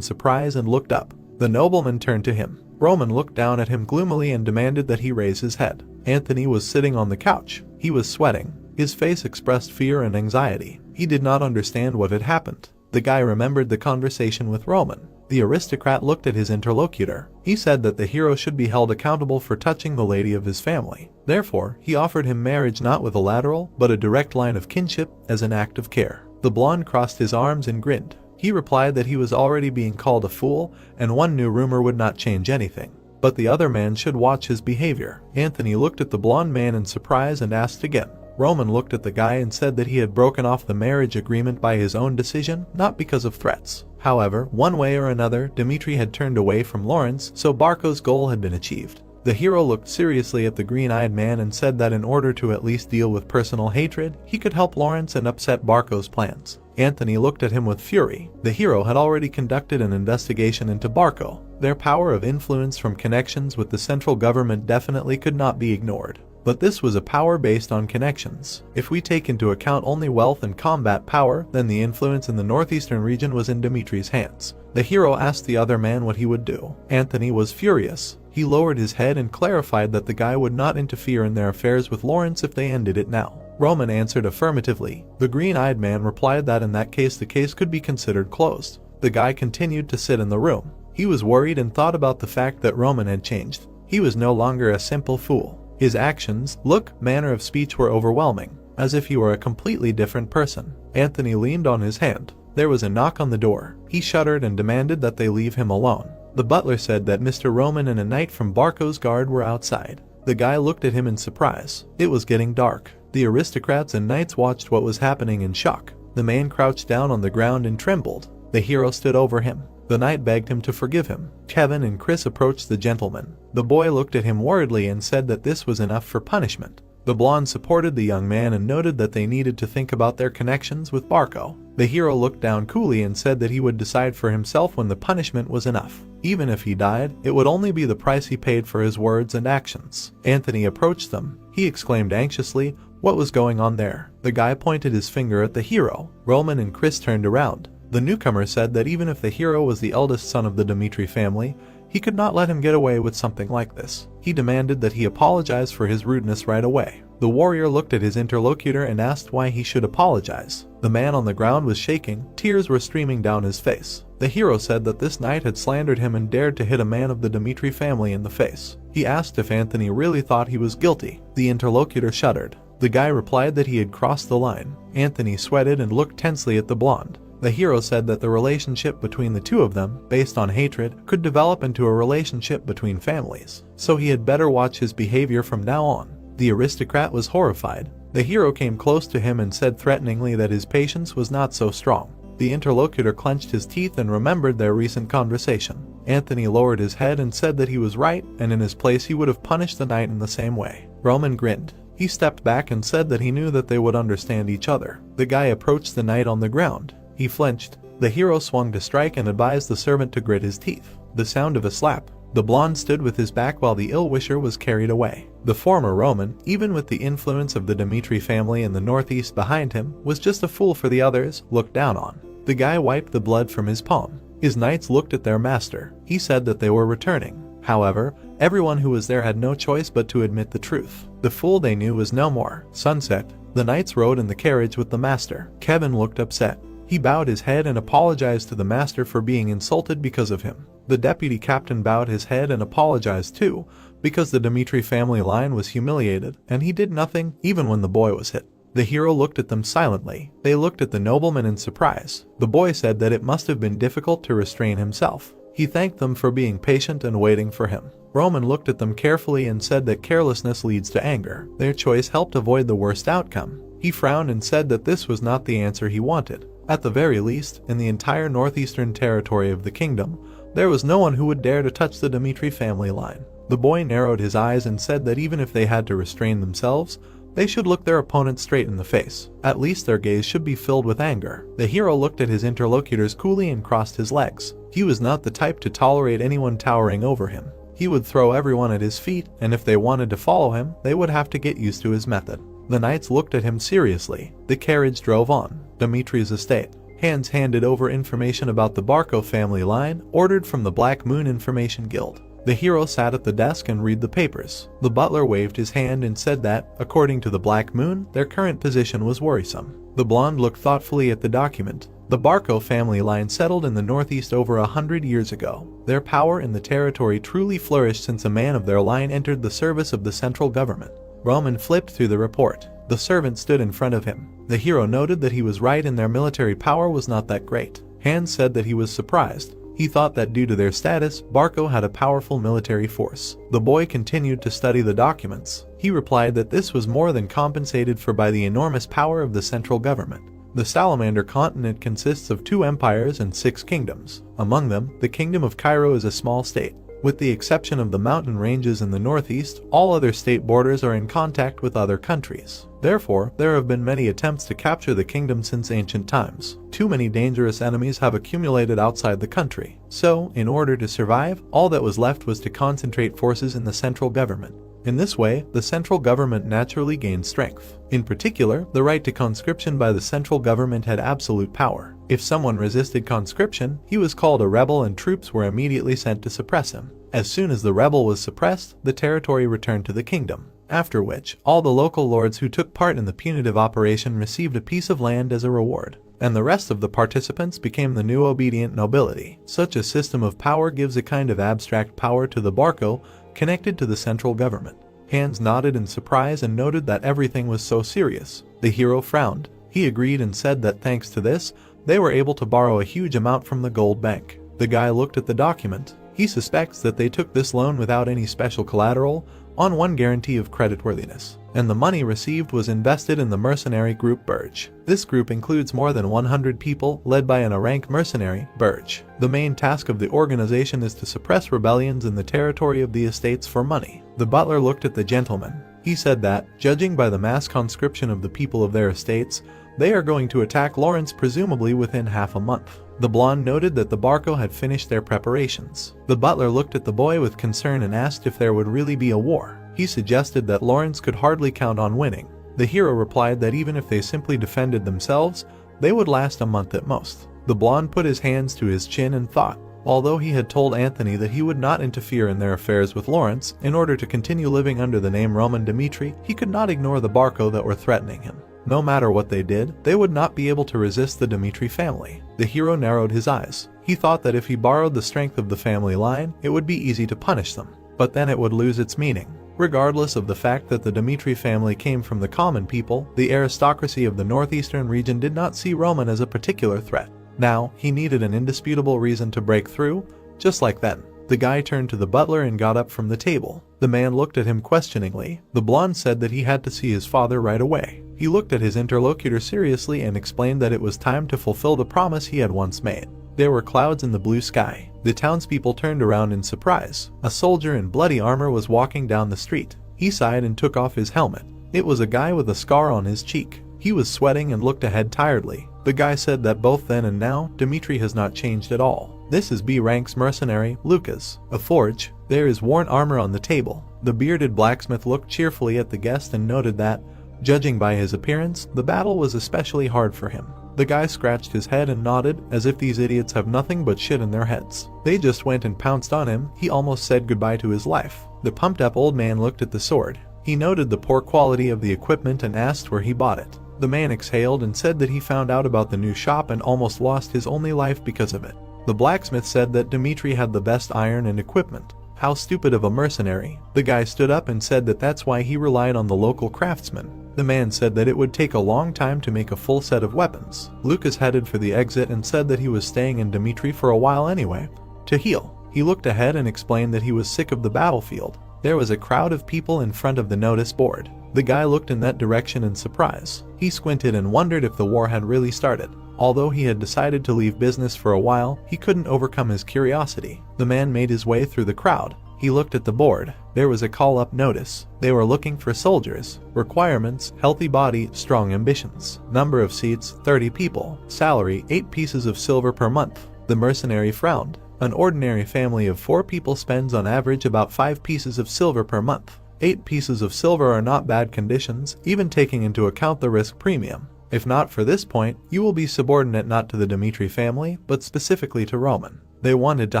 surprise and looked up. The nobleman turned to him. Roman looked down at him gloomily and demanded that he raise his head. Anthony was sitting on the couch. He was sweating. His face expressed fear and anxiety. He did not understand what had happened. The guy remembered the conversation with Roman. The aristocrat looked at his interlocutor. He said that the hero should be held accountable for touching the lady of his family. Therefore, he offered him marriage not with a lateral, but a direct line of kinship as an act of care. The blonde crossed his arms and grinned. He replied that he was already being called a fool, and one new rumor would not change anything. But the other man should watch his behavior. Anthony looked at the blonde man in surprise and asked again. Roman looked at the guy and said that he had broken off the marriage agreement by his own decision, not because of threats. However, one way or another, Dmitry had turned away from Lawrence, so Barco's goal had been achieved. The hero looked seriously at the green-eyed man and said that in order to at least deal with personal hatred, he could help Lawrence and upset Barco's plans. Anthony looked at him with fury. The hero had already conducted an investigation into Barco. Their power of influence from connections with the central government definitely could not be ignored. But this was a power based on connections. If we take into account only wealth and combat power, then the influence in the northeastern region was in Dmitry's hands. The hero asked the other man what he would do. Anthony was furious. He lowered his head and clarified that the guy would not interfere in their affairs with Lawrence if they ended it now. Roman answered affirmatively. The green-eyed man replied that in that case the case could be considered closed. The guy continued to sit in the room. He was worried and thought about the fact that Roman had changed. He was no longer a simple fool. His actions, look, manner of speech were overwhelming, as if he were a completely different person. Anthony leaned on his hand. There was a knock on the door. He shuddered and demanded that they leave him alone. The butler said that Mr. Roman and a knight from Barco's guard were outside. The guy looked at him in surprise. It was getting dark. The aristocrats and knights watched what was happening in shock. The man crouched down on the ground and trembled. The hero stood over him. The knight begged him to forgive him. Kevin and Chris approached the gentleman. The boy looked at him worriedly and said that this was enough for punishment. The blonde supported the young man and noted that they needed to think about their connections with Barco. The hero looked down coolly and said that he would decide for himself when the punishment was enough. Even if he died, it would only be the price he paid for his words and actions. Anthony approached them. He exclaimed anxiously, "What was going on there?" The guy pointed his finger at the hero. Roman and Chris turned around. The newcomer said that even if the hero was the eldest son of the Dmitry family, he could not let him get away with something like this. He demanded that he apologize for his rudeness right away. The warrior looked at his interlocutor and asked why he should apologize. The man on the ground was shaking, tears were streaming down his face. The hero said that this knight had slandered him and dared to hit a man of the Dmitry family in the face. He asked if Anthony really thought he was guilty. The interlocutor shuddered. The guy replied that he had crossed the line. Anthony sweated and looked tensely at the blonde. The hero said that the relationship between the two of them, based on hatred, could develop into a relationship between families, so he had better watch his behavior from now on. The aristocrat was horrified. The hero came close to him and said threateningly that his patience was not so strong. The interlocutor clenched his teeth and remembered their recent conversation. Anthony lowered his head and said that he was right, and in his place he would have punished the knight in the same way. Roman grinned. He stepped back and said that he knew that they would understand each other. The guy approached the knight on the ground. He flinched. The hero swung to strike and advised the servant to grit his teeth. The sound of a slap. The blonde stood with his back while the ill-wisher was carried away. The former Roman, even with the influence of the Dmitry family in the northeast behind him, was just a fool for the others, looked down on. The guy wiped the blood from his palm. His knights looked at their master. He said that they were returning. However, everyone who was there had no choice but to admit the truth. The fool they knew was no more. Sunset. The knights rode in the carriage with the master. Kevin looked upset. He bowed his head and apologized to the master for being insulted because of him. The deputy captain bowed his head and apologized too, because the Dmitry family line was humiliated, and he did nothing, even when the boy was hit. The hero looked at them silently. They looked at the nobleman in surprise. The boy said that it must have been difficult to restrain himself. He thanked them for being patient and waiting for him. Roman looked at them carefully and said that carelessness leads to anger. Their choice helped avoid the worst outcome. He frowned and said that this was not the answer he wanted. At the very least, in the entire northeastern territory of the kingdom, there was no one who would dare to touch the Dmitry family line. The boy narrowed his eyes and said that even if they had to restrain themselves, they should look their opponent straight in the face. At least their gaze should be filled with anger. The hero looked at his interlocutors coolly and crossed his legs. He was not the type to tolerate anyone towering over him. He would throw everyone at his feet, and if they wanted to follow him, they would have to get used to his method. The knights looked at him seriously. The carriage drove on. Dmitry's estate. Hands handed over information about the Barco family line, ordered from the Black Moon Information Guild. The hero sat at the desk and read the papers. The butler waved his hand and said that, according to the Black Moon, their current position was worrisome. The blonde looked thoughtfully at the document. The Barco family line settled in the northeast over 100 years ago. Their power in the territory truly flourished since a man of their line entered the service of the central government. Roman flipped through the report. The servant stood in front of him. The hero noted that he was right and their military power was not that great. Hans said that he was surprised. He thought that due to their status, Barco had a powerful military force. The boy continued to study the documents. He replied that this was more than compensated for by the enormous power of the central government. The Salamander continent consists of 2 empires and 6 kingdoms. Among them, the Kingdom of Cairo is a small state. With the exception of the mountain ranges in the northeast, all other state borders are in contact with other countries. Therefore, there have been many attempts to capture the kingdom since ancient times. Too many dangerous enemies have accumulated outside the country. So, in order to survive, all that was left was to concentrate forces in the central government. In this way, the central government naturally gained strength. In particular, the right to conscription by the central government had absolute power. If someone resisted conscription, he was called a rebel and troops were immediately sent to suppress him. As soon as the rebel was suppressed, the territory returned to the kingdom. After which, all the local lords who took part in the punitive operation received a piece of land as a reward, and the rest of the participants became the new obedient nobility. Such a system of power gives a kind of abstract power to the Barco connected to the central government. Hans nodded in surprise and noted that everything was so serious. The hero frowned. He agreed and said that thanks to this, they were able to borrow a huge amount from the gold bank. The guy looked at the document. He suspects that they took this loan without any special collateral, on one guarantee of creditworthiness, and the money received was invested in the mercenary group Burge. This group includes more than 100 people, led by an A-rank mercenary, Burge. The main task of the organization is to suppress rebellions in the territory of the estates for money. The butler looked at the gentleman. He said that, judging by the mass conscription of the people of their estates, they are going to attack Lawrence presumably within half a month. The blonde noted that the Barco had finished their preparations. The butler looked at the boy with concern and asked if there would really be a war. He suggested that Lawrence could hardly count on winning. The hero replied that even if they simply defended themselves, they would last a month at most. The blonde put his hands to his chin and thought. Although he had told Anthony that he would not interfere in their affairs with Lawrence in order to continue living under the name Roman Dmitry, he could not ignore the Barco that were threatening him. No matter what they did, they would not be able to resist the Dmitry family. The hero narrowed his eyes. He thought that if he borrowed the strength of the family line, it would be easy to punish them. But then it would lose its meaning. Regardless of the fact that the Dmitry family came from the common people, the aristocracy of the northeastern region did not see Roman as a particular threat. Now, he needed an indisputable reason to break through, just like then. The guy turned to the butler and got up from the table. The man looked at him questioningly. The blonde said that he had to see his father right away. He looked at his interlocutor seriously and explained that it was time to fulfill the promise he had once made. There were clouds in the blue sky. The townspeople turned around in surprise. A soldier in bloody armor was walking down the street. He sighed and took off his helmet. It was a guy with a scar on his cheek. He was sweating and looked ahead tiredly. The guy said that both then and now, Dmitry has not changed at all. This is B-rank's mercenary, Lucas. A forge. There is worn armor on the table. The bearded blacksmith looked cheerfully at the guest and noted that, judging by his appearance, the battle was especially hard for him. The guy scratched his head and nodded, as if these idiots have nothing but shit in their heads. They just went and pounced on him. He almost said goodbye to his life. The pumped-up old man looked at the sword. He noted the poor quality of the equipment and asked where he bought it. The man exhaled and said that he found out about the new shop and almost lost his only life because of it. The blacksmith said that Dmitry had the best iron and equipment. How stupid of a mercenary. The guy stood up and said that that's why he relied on the local craftsmen. The man said that it would take a long time to make a full set of weapons. Lucas headed for the exit and said that he was staying in Dmitry for a while anyway, to heal. He looked ahead and explained that he was sick of the battlefield. There was a crowd of people in front of the notice board. The guy looked in that direction in surprise. He squinted and wondered if the war had really started. Although he had decided to leave business for a while, he couldn't overcome his curiosity. The man made his way through the crowd. He looked at the board. There was a call-up notice. They were looking for soldiers. Requirements: healthy body, strong ambitions. Number of seats: 30 people. Salary: 8 pieces of silver per month. The mercenary frowned. An ordinary family of 4 people spends on average about 5 pieces of silver per month. 8 pieces of silver are not bad conditions, even taking into account the risk premium. If not for this point, you will be subordinate not to the Dmitry family, but specifically to Roman. They wanted to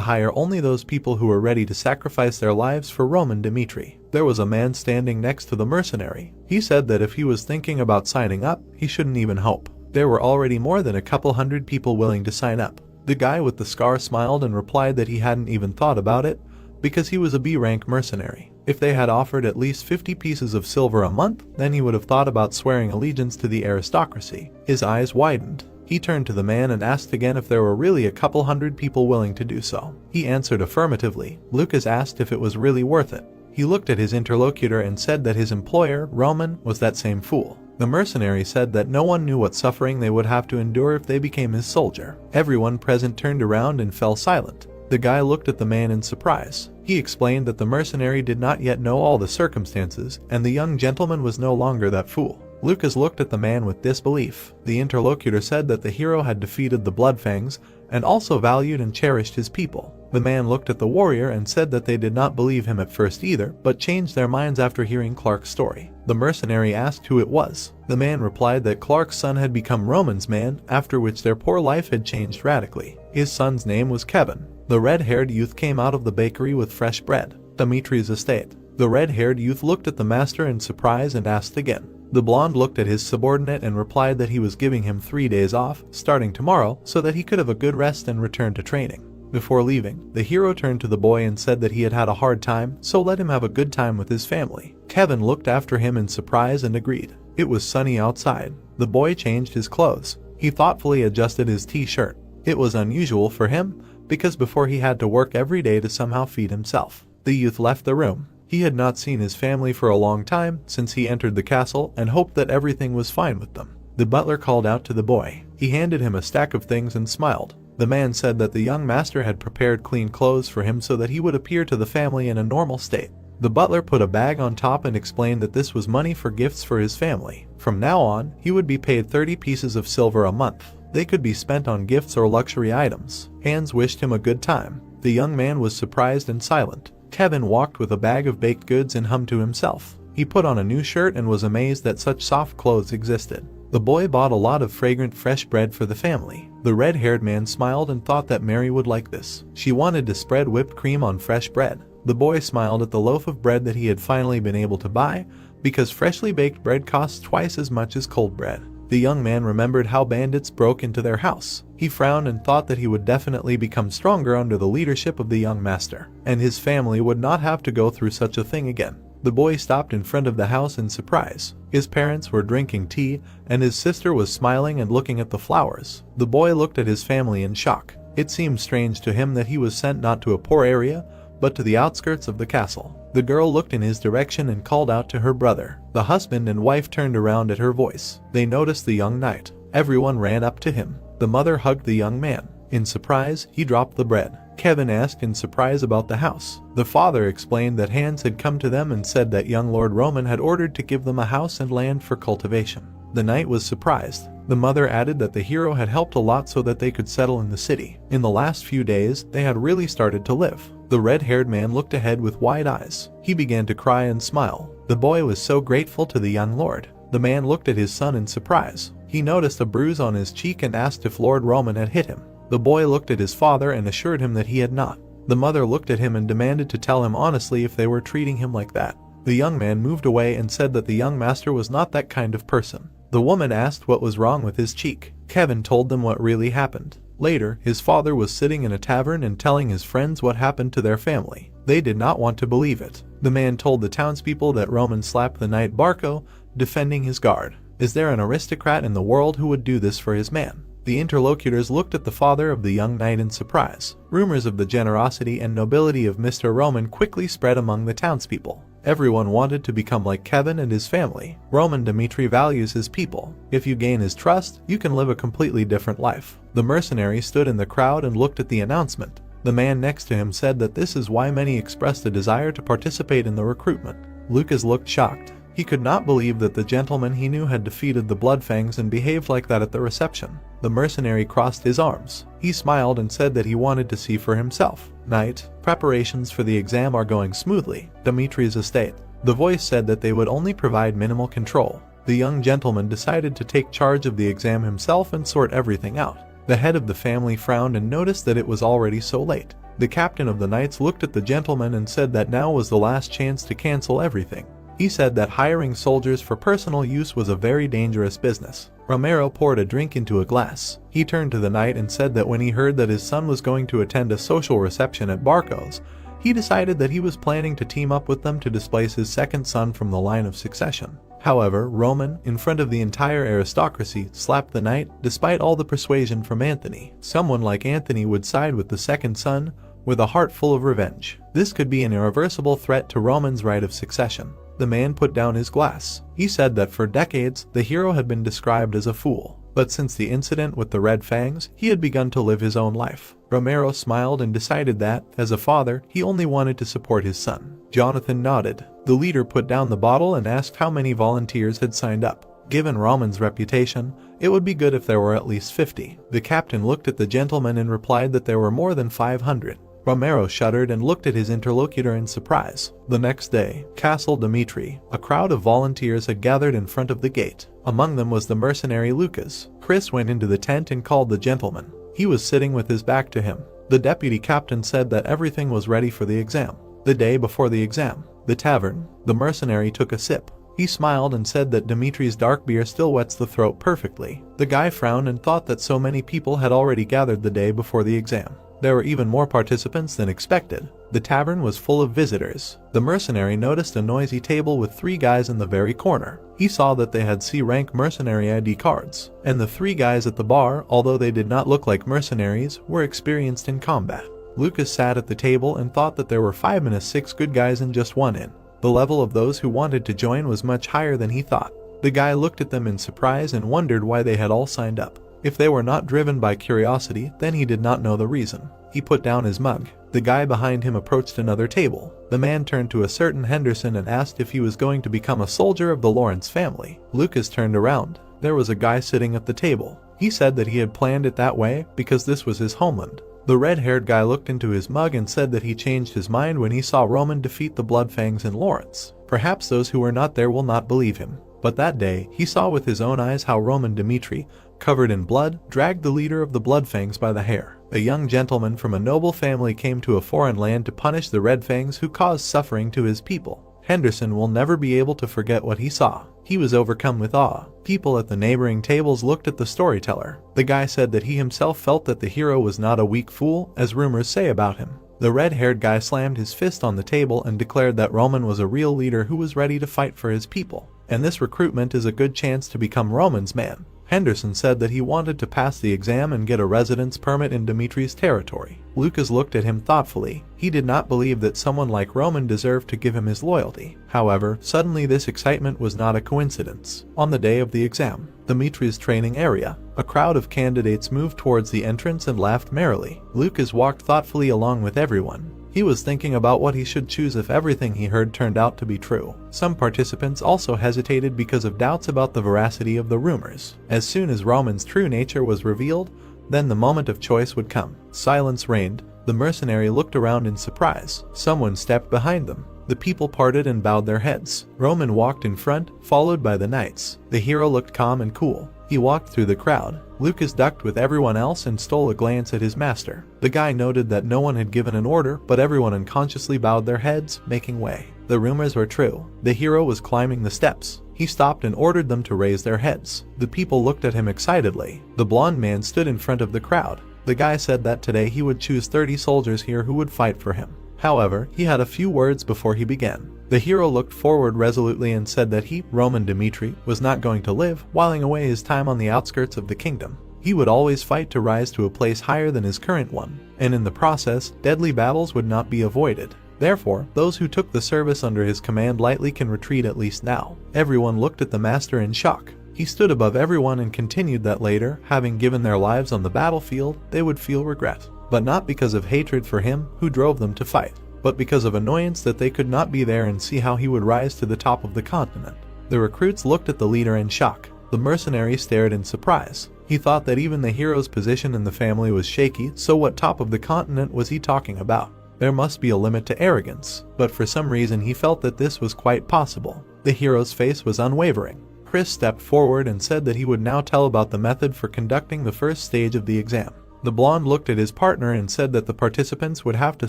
hire only those people who were ready to sacrifice their lives for Roman Dmitry. There was a man standing next to the mercenary. He said that if he was thinking about signing up, he shouldn't even hope. There were already more than a couple hundred people willing to sign up. The guy with the scar smiled and replied that he hadn't even thought about it, because he was a B-rank mercenary. If they had offered at least 50 pieces of silver a month, then he would have thought about swearing allegiance to the aristocracy. His eyes widened. He turned to the man and asked again if there were really a couple hundred people willing to do so. He answered affirmatively. Lucas asked if it was really worth it. He looked at his interlocutor and said that his employer, Roman, was that same fool. The mercenary said that no one knew what suffering they would have to endure if they became his soldier. Everyone present turned around and fell silent. The guy looked at the man in surprise. He explained that the mercenary did not yet know all the circumstances, and the young gentleman was no longer that fool. Lucas looked at the man with disbelief. The interlocutor said that the hero had defeated the Bloodfangs, and also valued and cherished his people. The man looked at the warrior and said that they did not believe him at first either, but changed their minds after hearing Clark's story. The mercenary asked who it was. The man replied that Clark's son had become Roman's man, after which their poor life had changed radically. His son's name was Kevin. The red-haired youth came out of the bakery with fresh bread. Dmitry's estate. The red-haired youth looked at the master in surprise and asked again. The blonde looked at his subordinate and replied that he was giving him 3 days off, starting tomorrow, so that he could have a good rest and return to training. Before leaving, the hero turned to the boy and said that he had had a hard time, so let him have a good time with his family. Kevin looked after him in surprise and agreed. It was sunny outside. The boy changed his clothes. He thoughtfully adjusted his t-shirt. It was unusual for him, because before he had to work every day to somehow feed himself. The youth left the room. He had not seen his family for a long time since he entered the castle and hoped that everything was fine with them. The butler called out to the boy. He handed him a stack of things and smiled. The man said that the young master had prepared clean clothes for him so that he would appear to the family in a normal state. The butler put a bag on top and explained that this was money for gifts for his family. From now on, he would be paid 30 pieces of silver a month. They could be spent on gifts or luxury items. Hans wished him a good time. The young man was surprised and silent. Kevin walked with a bag of baked goods and hummed to himself. He put on a new shirt and was amazed that such soft clothes existed. The boy bought a lot of fragrant fresh bread for the family. The red-haired man smiled and thought that Mary would like this. She wanted to spread whipped cream on fresh bread. The boy smiled at the loaf of bread that he had finally been able to buy, because freshly baked bread costs twice as much as cold bread. The young man remembered how bandits broke into their house. He frowned and thought that he would definitely become stronger under the leadership of the young master, and his family would not have to go through such a thing again. The boy stopped in front of the house in surprise. His parents were drinking tea, and his sister was smiling and looking at the flowers. The boy looked at his family in shock. It seemed strange to him that he was sent not to a poor area, but to the outskirts of the castle. The girl looked in his direction and called out to her brother. The husband and wife turned around at her voice. They noticed the young knight. Everyone ran up to him. The mother hugged the young man. In surprise, he dropped the bread. Kevin asked in surprise about the house. The father explained that Hans had come to them and said that young Lord Roman had ordered to give them a house and land for cultivation. The knight was surprised. The mother added that the hero had helped a lot so that they could settle in the city. In the last few days, they had really started to live. The red-haired man looked ahead with wide eyes. He began to cry and smile. The boy was so grateful to the young lord. The man looked at his son in surprise. He noticed a bruise on his cheek and asked if Lord Roman had hit him. The boy looked at his father and assured him that he had not. The mother looked at him and demanded to tell him honestly if they were treating him like that. The young man moved away and said that the young master was not that kind of person. The woman asked what was wrong with his cheek. Kevin told them what really happened. Later, his father was sitting in a tavern and telling his friends what happened to their family. They did not want to believe it. The man told the townspeople that Roman slapped the knight Barco, defending his guard. Is there an aristocrat in the world who would do this for his man? The interlocutors looked at the father of the young knight in surprise. Rumors of the generosity and nobility of Mr. Roman quickly spread among the townspeople. Everyone wanted to become like Kevin and his family. Roman Dmitry values his people. If you gain his trust, you can live a completely different life. The mercenary stood in the crowd and looked at the announcement. The man next to him said that this is why many expressed a desire to participate in the recruitment. Lucas looked shocked. He could not believe that the gentleman he knew had defeated the Bloodfangs and behaved like that at the reception. The mercenary crossed his arms. He smiled and said that he wanted to see for himself. Knight, preparations for the exam are going smoothly. Dmitry's estate. The voice said that they would only provide minimal control. The young gentleman decided to take charge of the exam himself and sort everything out. The head of the family frowned and noticed that it was already so late. The captain of the knights looked at the gentleman and said that now was the last chance to cancel everything. He said that hiring soldiers for personal use was a very dangerous business. Romero poured a drink into a glass. He turned to the knight and said that when he heard that his son was going to attend a social reception at Barco's, he decided that he was planning to team up with them to displace his second son from the line of succession. However, Roman, in front of the entire aristocracy, slapped the knight despite all the persuasion from Anthony. Someone like Anthony would side with the second son with a heart full of revenge. This could be an irreversible threat to Roman's right of succession. The man put down his glass. He said that for decades, the hero had been described as a fool. But since the incident with the Red Fangs, he had begun to live his own life. Romero smiled and decided that, as a father, he only wanted to support his son. Jonathan nodded. The leader put down the bottle and asked how many volunteers had signed up. Given Roman's reputation, it would be good if there were at least 50. The captain looked at the gentleman and replied that there were more than 500. Romero shuddered and looked at his interlocutor in surprise. The next day, Castle Dmitry, a crowd of volunteers had gathered in front of the gate. Among them was the mercenary Lucas. Chris went into the tent and called the gentleman. He was sitting with his back to him. The deputy captain said that everything was ready for the exam. The day before the exam, the tavern, the mercenary took a sip. He smiled and said that Dmitry's dark beer still wets the throat perfectly. The guy frowned and thought that so many people had already gathered the day before the exam. There were even more participants than expected. The tavern was full of visitors. The mercenary noticed a noisy table with 3 guys in the very corner. He saw that they had C-rank mercenary ID cards, and the 3 guys at the bar, although they did not look like mercenaries, were experienced in combat. Lucas sat at the table and thought that there were 5 and 6 good guys and just 1 in. The level of those who wanted to join was much higher than he thought. The guy looked at them in surprise and wondered why they had all signed up. If they were not driven by curiosity, then he did not know the reason. He put down his mug. The guy behind him approached another table. The man turned to a certain Henderson and asked if he was going to become a soldier of the Lawrence family. Lucas turned around. There was a guy sitting at the table. He said that he had planned it that way because this was his homeland. The red-haired guy looked into his mug and said that he changed his mind when he saw Roman defeat the Bloodfangs in Lawrence. Perhaps those who were not there will not believe him. But that day, he saw with his own eyes how Roman Dmitry, covered in blood, dragged the leader of the Bloodfangs by the hair. A young gentleman from a noble family came to a foreign land to punish the Red Fangs who caused suffering to his people. Henderson will never be able to forget what he saw. He was overcome with awe. People at the neighboring tables looked at the storyteller. The guy said that he himself felt that the hero was not a weak fool, as rumors say about him. The red-haired guy slammed his fist on the table and declared that Roman was a real leader who was ready to fight for his people. And this recruitment is a good chance to become Roman's man. Henderson said that he wanted to pass the exam and get a residence permit in Dmitry's territory. Lucas looked at him thoughtfully. He did not believe that someone like Roman deserved to give him his loyalty. However, suddenly this excitement was not a coincidence. On the day of the exam, Dmitry's training area, a crowd of candidates moved towards the entrance and laughed merrily. Lucas walked thoughtfully along with everyone. He was thinking about what he should choose if everything he heard turned out to be true. Some participants also hesitated because of doubts about the veracity of the rumors. As soon as Roman's true nature was revealed, then the moment of choice would come. Silence reigned. The mercenary looked around in surprise. Someone stepped behind them. The people parted and bowed their heads. Roman walked in front, followed by the knights. The hero looked calm and cool. He walked through the crowd. Lucas ducked with everyone else and stole a glance at his master. The guy noted that no one had given an order, but everyone unconsciously bowed their heads, making way. The rumors were true. The hero was climbing the steps. He stopped and ordered them to raise their heads. The people looked at him excitedly. The blonde man stood in front of the crowd. The guy said that today he would choose 30 soldiers here who would fight for him. However, he had a few words before he began. The hero looked forward resolutely and said that he, Roman Dmitry, was not going to live, whiling away his time on the outskirts of the kingdom. He would always fight to rise to a place higher than his current one, and in the process, deadly battles would not be avoided. Therefore, those who took the service under his command lightly can retreat at least now. Everyone looked at the master in shock. He stood above everyone and continued that later, having given their lives on the battlefield, they would feel regret. But not because of hatred for him who drove them to fight, but because of annoyance that they could not be there and see how he would rise to the top of the continent. The recruits looked at the leader in shock. The mercenary stared in surprise. He thought that even the hero's position in the family was shaky, so what top of the continent was he talking about? There must be a limit to arrogance, but for some reason he felt that this was quite possible. The hero's face was unwavering. Chris stepped forward and said that he would now tell about the method for conducting the first stage of the exam. The blonde looked at his partner and said that the participants would have to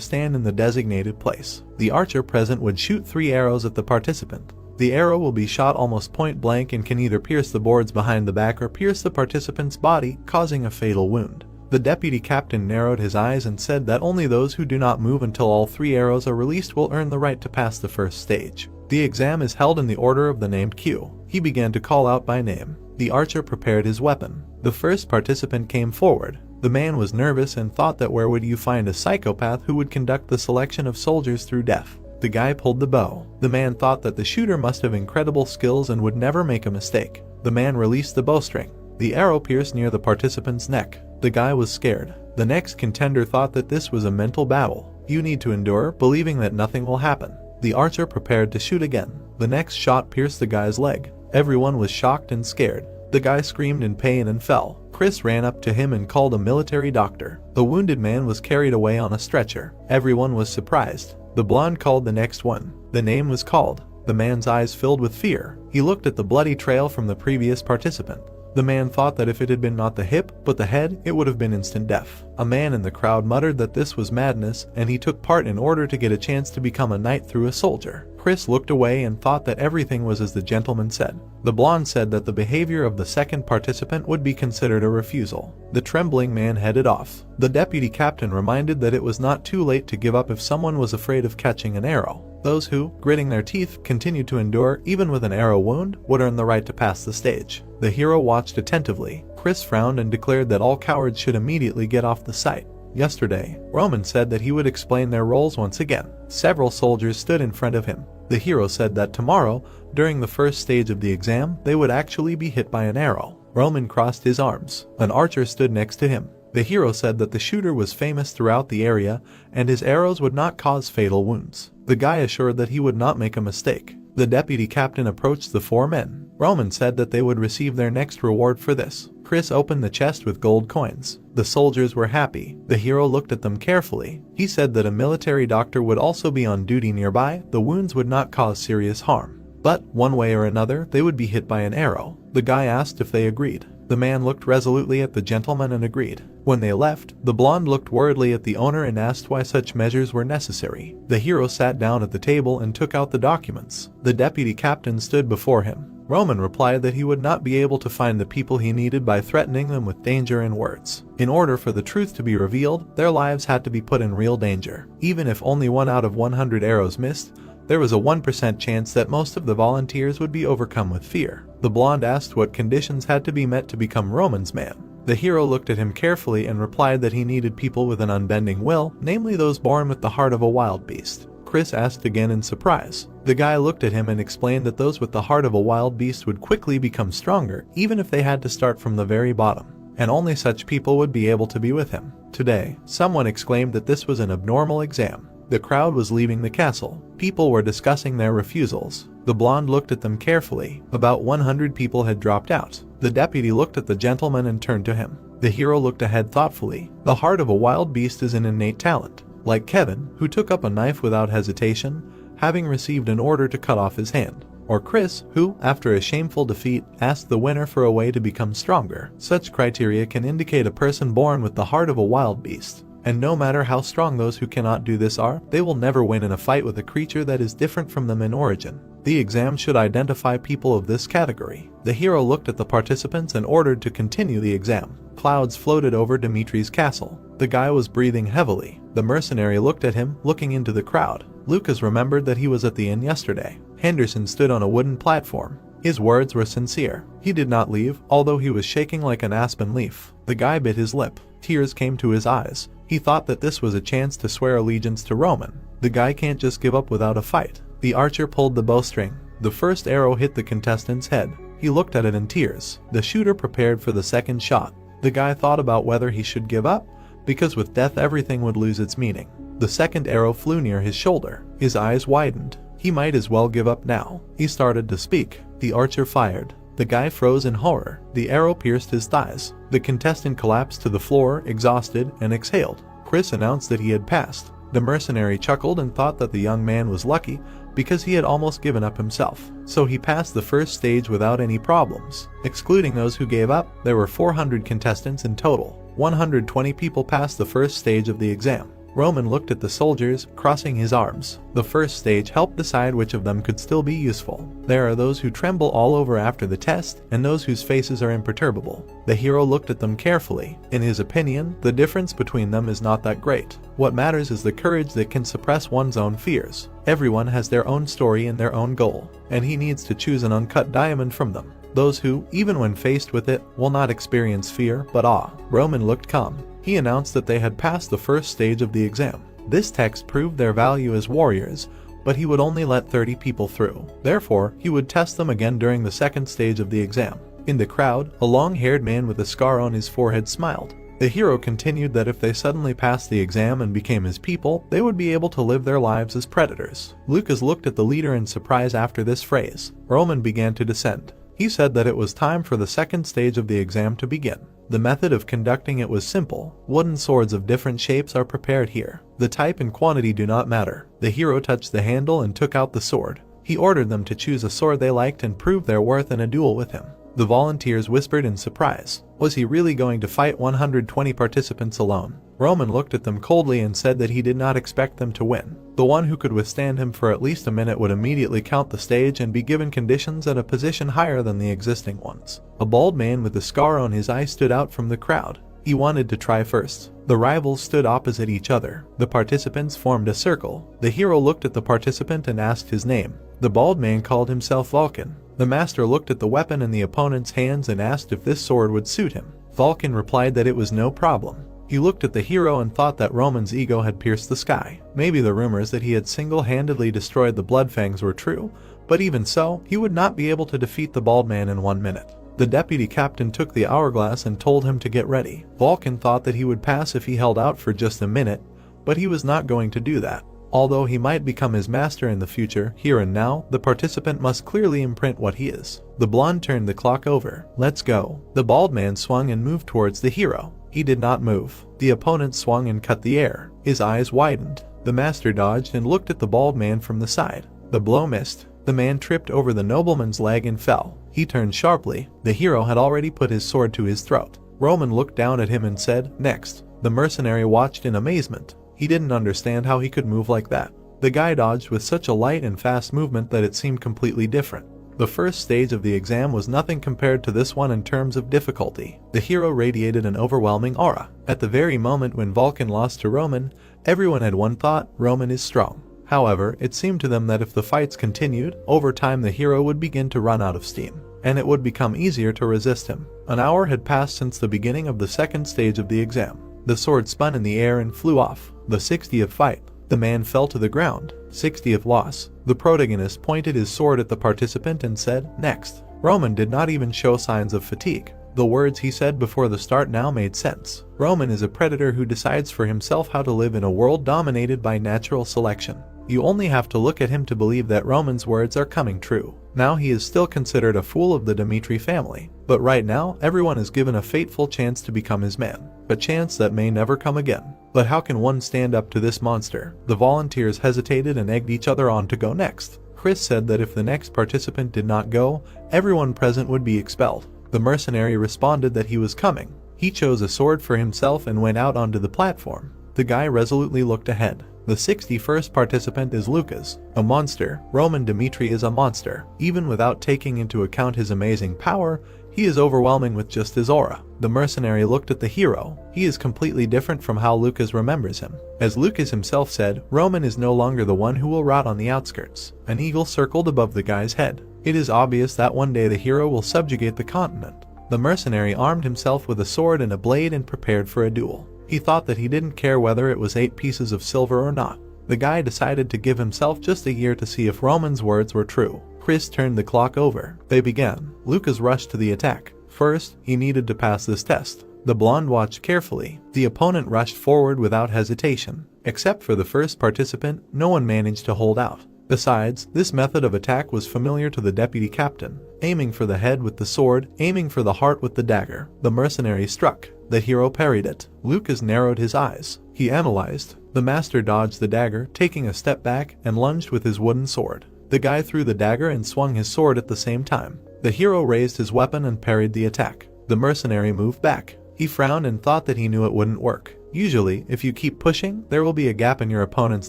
stand in the designated place. The archer present would shoot 3 arrows at the participant. The arrow will be shot almost point blank and can either pierce the boards behind the back or pierce the participant's body, causing a fatal wound. The deputy captain narrowed his eyes and said that only those who do not move until all 3 arrows are released will earn the right to pass the first stage. The exam is held in the order of the named queue. He began to call out by name. The archer prepared his weapon. The first participant came forward. The man was nervous and thought that where would you find a psychopath who would conduct the selection of soldiers through death. The guy pulled the bow. The man thought that the shooter must have incredible skills and would never make a mistake. The man released the bowstring. The arrow pierced near the participant's neck. The guy was scared. The next contender thought that this was a mental battle. You need to endure, believing that nothing will happen. The archer prepared to shoot again. The next shot pierced the guy's leg. Everyone was shocked and scared. The guy screamed in pain and fell. Chris ran up to him and called a military doctor. The wounded man was carried away on a stretcher. Everyone was surprised. The blonde called the next one. The name was called. The man's eyes filled with fear. He looked at the bloody trail from the previous participant. The man thought that if it had been not the hip, but the head, it would have been instant death. A man in the crowd muttered that this was madness, and he took part in order to get a chance to become a knight through a soldier. Chris looked away and thought that everything was as the gentleman said. The blonde said that the behavior of the second participant would be considered a refusal. The trembling man headed off. The deputy captain reminded that it was not too late to give up if someone was afraid of catching an arrow. Those who, gritting their teeth, continued to endure even with an arrow wound would earn the right to pass the stage. The hero watched attentively. Chris frowned and declared that all cowards should immediately get off the site. Yesterday, Roman said that he would explain their roles once again. Several soldiers stood in front of him. The hero said that tomorrow, during the first stage of the exam, they would actually be hit by an arrow. Roman crossed his arms. An archer stood next to him. The hero said that the shooter was famous throughout the area and his arrows would not cause fatal wounds. The guy assured that he would not make a mistake. The deputy captain approached the 4 men. Roman said that they would receive their next reward for this. Chris opened the chest with gold coins. The soldiers were happy. The hero looked at them carefully. He said that a military doctor would also be on duty nearby. The wounds would not cause serious harm, but one way or another they would be hit by an arrow. The guy asked if they agreed. The man looked resolutely at the gentleman and agreed. When they left, the blonde looked worriedly at the owner and asked why such measures were necessary. The hero sat down at the table and took out the documents. The deputy captain stood before him. Roman replied that he would not be able to find the people he needed by threatening them with danger and words. In order for the truth to be revealed, their lives had to be put in real danger. Even if only 1 out of 100 arrows missed, there was a 1% chance that most of the volunteers would be overcome with fear. The blonde asked what conditions had to be met to become Roman's man. The hero looked at him carefully and replied that he needed people with an unbending will, namely those born with the heart of a wild beast. Chris asked again in surprise. The guy looked at him and explained that those with the heart of a wild beast would quickly become stronger, even if they had to start from the very bottom, and only such people would be able to be with him. Today, someone exclaimed that this was an abnormal exam. The crowd was leaving the castle. People were discussing their refusals. The blonde looked at them carefully. About 100 people had dropped out. The deputy looked at the gentleman and turned to him. The hero looked ahead thoughtfully. The heart of a wild beast is an innate talent. Like Kevin, who took up a knife without hesitation, having received an order to cut off his hand. Or Chris, who, after a shameful defeat, asked the winner for a way to become stronger. Such criteria can indicate a person born with the heart of a wild beast. And no matter how strong those who cannot do this are, they will never win in a fight with a creature that is different from them in origin. The exam should identify people of this category. The hero looked at the participants and ordered to continue the exam. Clouds floated over Dmitry's castle. The guy was breathing heavily. The mercenary looked at him, looking into the crowd. Lucas remembered that he was at the inn yesterday. Henderson stood on a wooden platform. His words were sincere. He did not leave, although he was shaking like an aspen leaf. The guy bit his lip. Tears came to his eyes. He thought that this was a chance to swear allegiance to Roman. The guy can't just give up without a fight. The archer pulled the bowstring. The first arrow hit the contestant's head. He looked at it in tears. The shooter prepared for the second shot. The guy thought about whether he should give up, because with death everything would lose its meaning. The second arrow flew near his shoulder. His eyes widened. He might as well give up now. He started to speak. The archer fired. The guy froze in horror. The arrow pierced his thighs. The contestant collapsed to the floor, exhausted, and exhaled. Chris announced that he had passed. The mercenary chuckled and thought that the young man was lucky because he had almost given up himself. So he passed the first stage without any problems. Excluding those who gave up, there were 400 contestants in total. 120 people passed the first stage of the exam. Roman looked at the soldiers, crossing his arms. The first stage helped decide which of them could still be useful. There are those who tremble all over after the test, and those whose faces are imperturbable. The hero looked at them carefully. In his opinion, the difference between them is not that great. What matters is the courage that can suppress one's own fears. Everyone has their own story and their own goal, and he needs to choose an uncut diamond from them. Those who, even when faced with it, will not experience fear but awe. Roman looked calm. He announced that they had passed the first stage of the exam. This text proved their value as warriors, but he would only let 30 people through. Therefore, he would test them again during the second stage of the exam. In the crowd, a long-haired man with a scar on his forehead smiled. The hero continued that if they suddenly passed the exam and became his people, they would be able to live their lives as predators. Lucas looked at the leader in surprise after this phrase. Roman began to descend. He said that it was time for the second stage of the exam to begin. The method of conducting it was simple. Wooden swords of different shapes are prepared here. The type and quantity do not matter. The hero touched the handle and took out the sword. He ordered them to choose a sword they liked and prove their worth in a duel with him. The volunteers whispered in surprise. Was he really going to fight 120 participants alone? Roman looked at them coldly and said that he did not expect them to win. The one who could withstand him for at least a minute would immediately count the stage and be given conditions at a position higher than the existing ones. A bald man with a scar on his eye stood out from the crowd. He wanted to try first. The rivals stood opposite each other. The participants formed a circle. The hero looked at the participant and asked his name. The bald man called himself Vulcan. The master looked at the weapon in the opponent's hands and asked if this sword would suit him. Vulcan replied that it was no problem. He looked at the hero and thought that Roman's ego had pierced the sky. Maybe the rumors that he had single-handedly destroyed the Bloodfangs were true, but even so, he would not be able to defeat the bald man in 1 minute. The deputy captain took the hourglass and told him to get ready. Vulcan thought that he would pass if he held out for just a minute, but he was not going to do that. Although he might become his master in the future, here and now, the participant must clearly imprint what he is. The blonde turned the clock over. Let's go. The bald man swung and moved towards the hero. He did not move. The opponent swung and cut the air. His eyes widened. The master dodged and looked at the bald man from the side. The blow missed. The man tripped over the nobleman's leg and fell. He turned sharply. The hero had already put his sword to his throat. Roman looked down at him and said, "Next." The mercenary watched in amazement. He didn't understand how he could move like that. The guy dodged with such a light and fast movement that it seemed completely different. The first stage of the exam was nothing compared to this one in terms of difficulty. The hero radiated an overwhelming aura. At the very moment when Vulcan lost to Roman, everyone had one thought: Roman is strong. However, it seemed to them that if the fights continued, over time the hero would begin to run out of steam, and it would become easier to resist him. An hour had passed since the beginning of the second stage of the exam. The sword spun in the air and flew off. The 60th fight. The man fell to the ground. 60th loss. The protagonist pointed his sword at the participant and said, "Next." Roman did not even show signs of fatigue. The words he said before the start now made sense. Roman is a predator who decides for himself how to live in a world dominated by natural selection. You only have to look at him to believe that Roman's words are coming true. Now he is still considered a fool of the Dmitry family, but right now everyone is given a fateful chance to become his man. A chance that may never come again. But how can one stand up to this monster? The volunteers hesitated and egged each other on to go next. Chris said that if the next participant did not go, everyone present would be expelled. The mercenary responded that he was coming. He chose a sword for himself and went out onto the platform. The guy resolutely looked ahead. The 61st participant is Lucas, a monster. Roman Dmitry is a monster. Even without taking into account his amazing power, he is overwhelming with just his aura. The mercenary looked at the hero. He is completely different from how Lucas remembers him. As Lucas himself said, Roman is no longer the one who will rot on the outskirts. An eagle circled above the guy's head. It is obvious that one day the hero will subjugate the continent. The mercenary armed himself with a sword and a blade and prepared for a duel. He thought that he didn't care whether it was 8 pieces of silver or not. The guy decided to give himself just a year to see if Roman's words were true. Chris turned the clock over. They began. Lucas rushed to the attack. First, he needed to pass this test. The blonde watched carefully. The opponent rushed forward without hesitation. Except for the first participant, no one managed to hold out. Besides, this method of attack was familiar to the deputy captain. Aiming for the head with the sword, aiming for the heart with the dagger. The mercenary struck. The hero parried it. Lucas narrowed his eyes. He analyzed. The master dodged the dagger, taking a step back, and lunged with his wooden sword. The guy threw the dagger and swung his sword at the same time. The hero raised his weapon and parried the attack. The mercenary moved back. He frowned and thought that he knew it wouldn't work. Usually, if you keep pushing, there will be a gap in your opponent's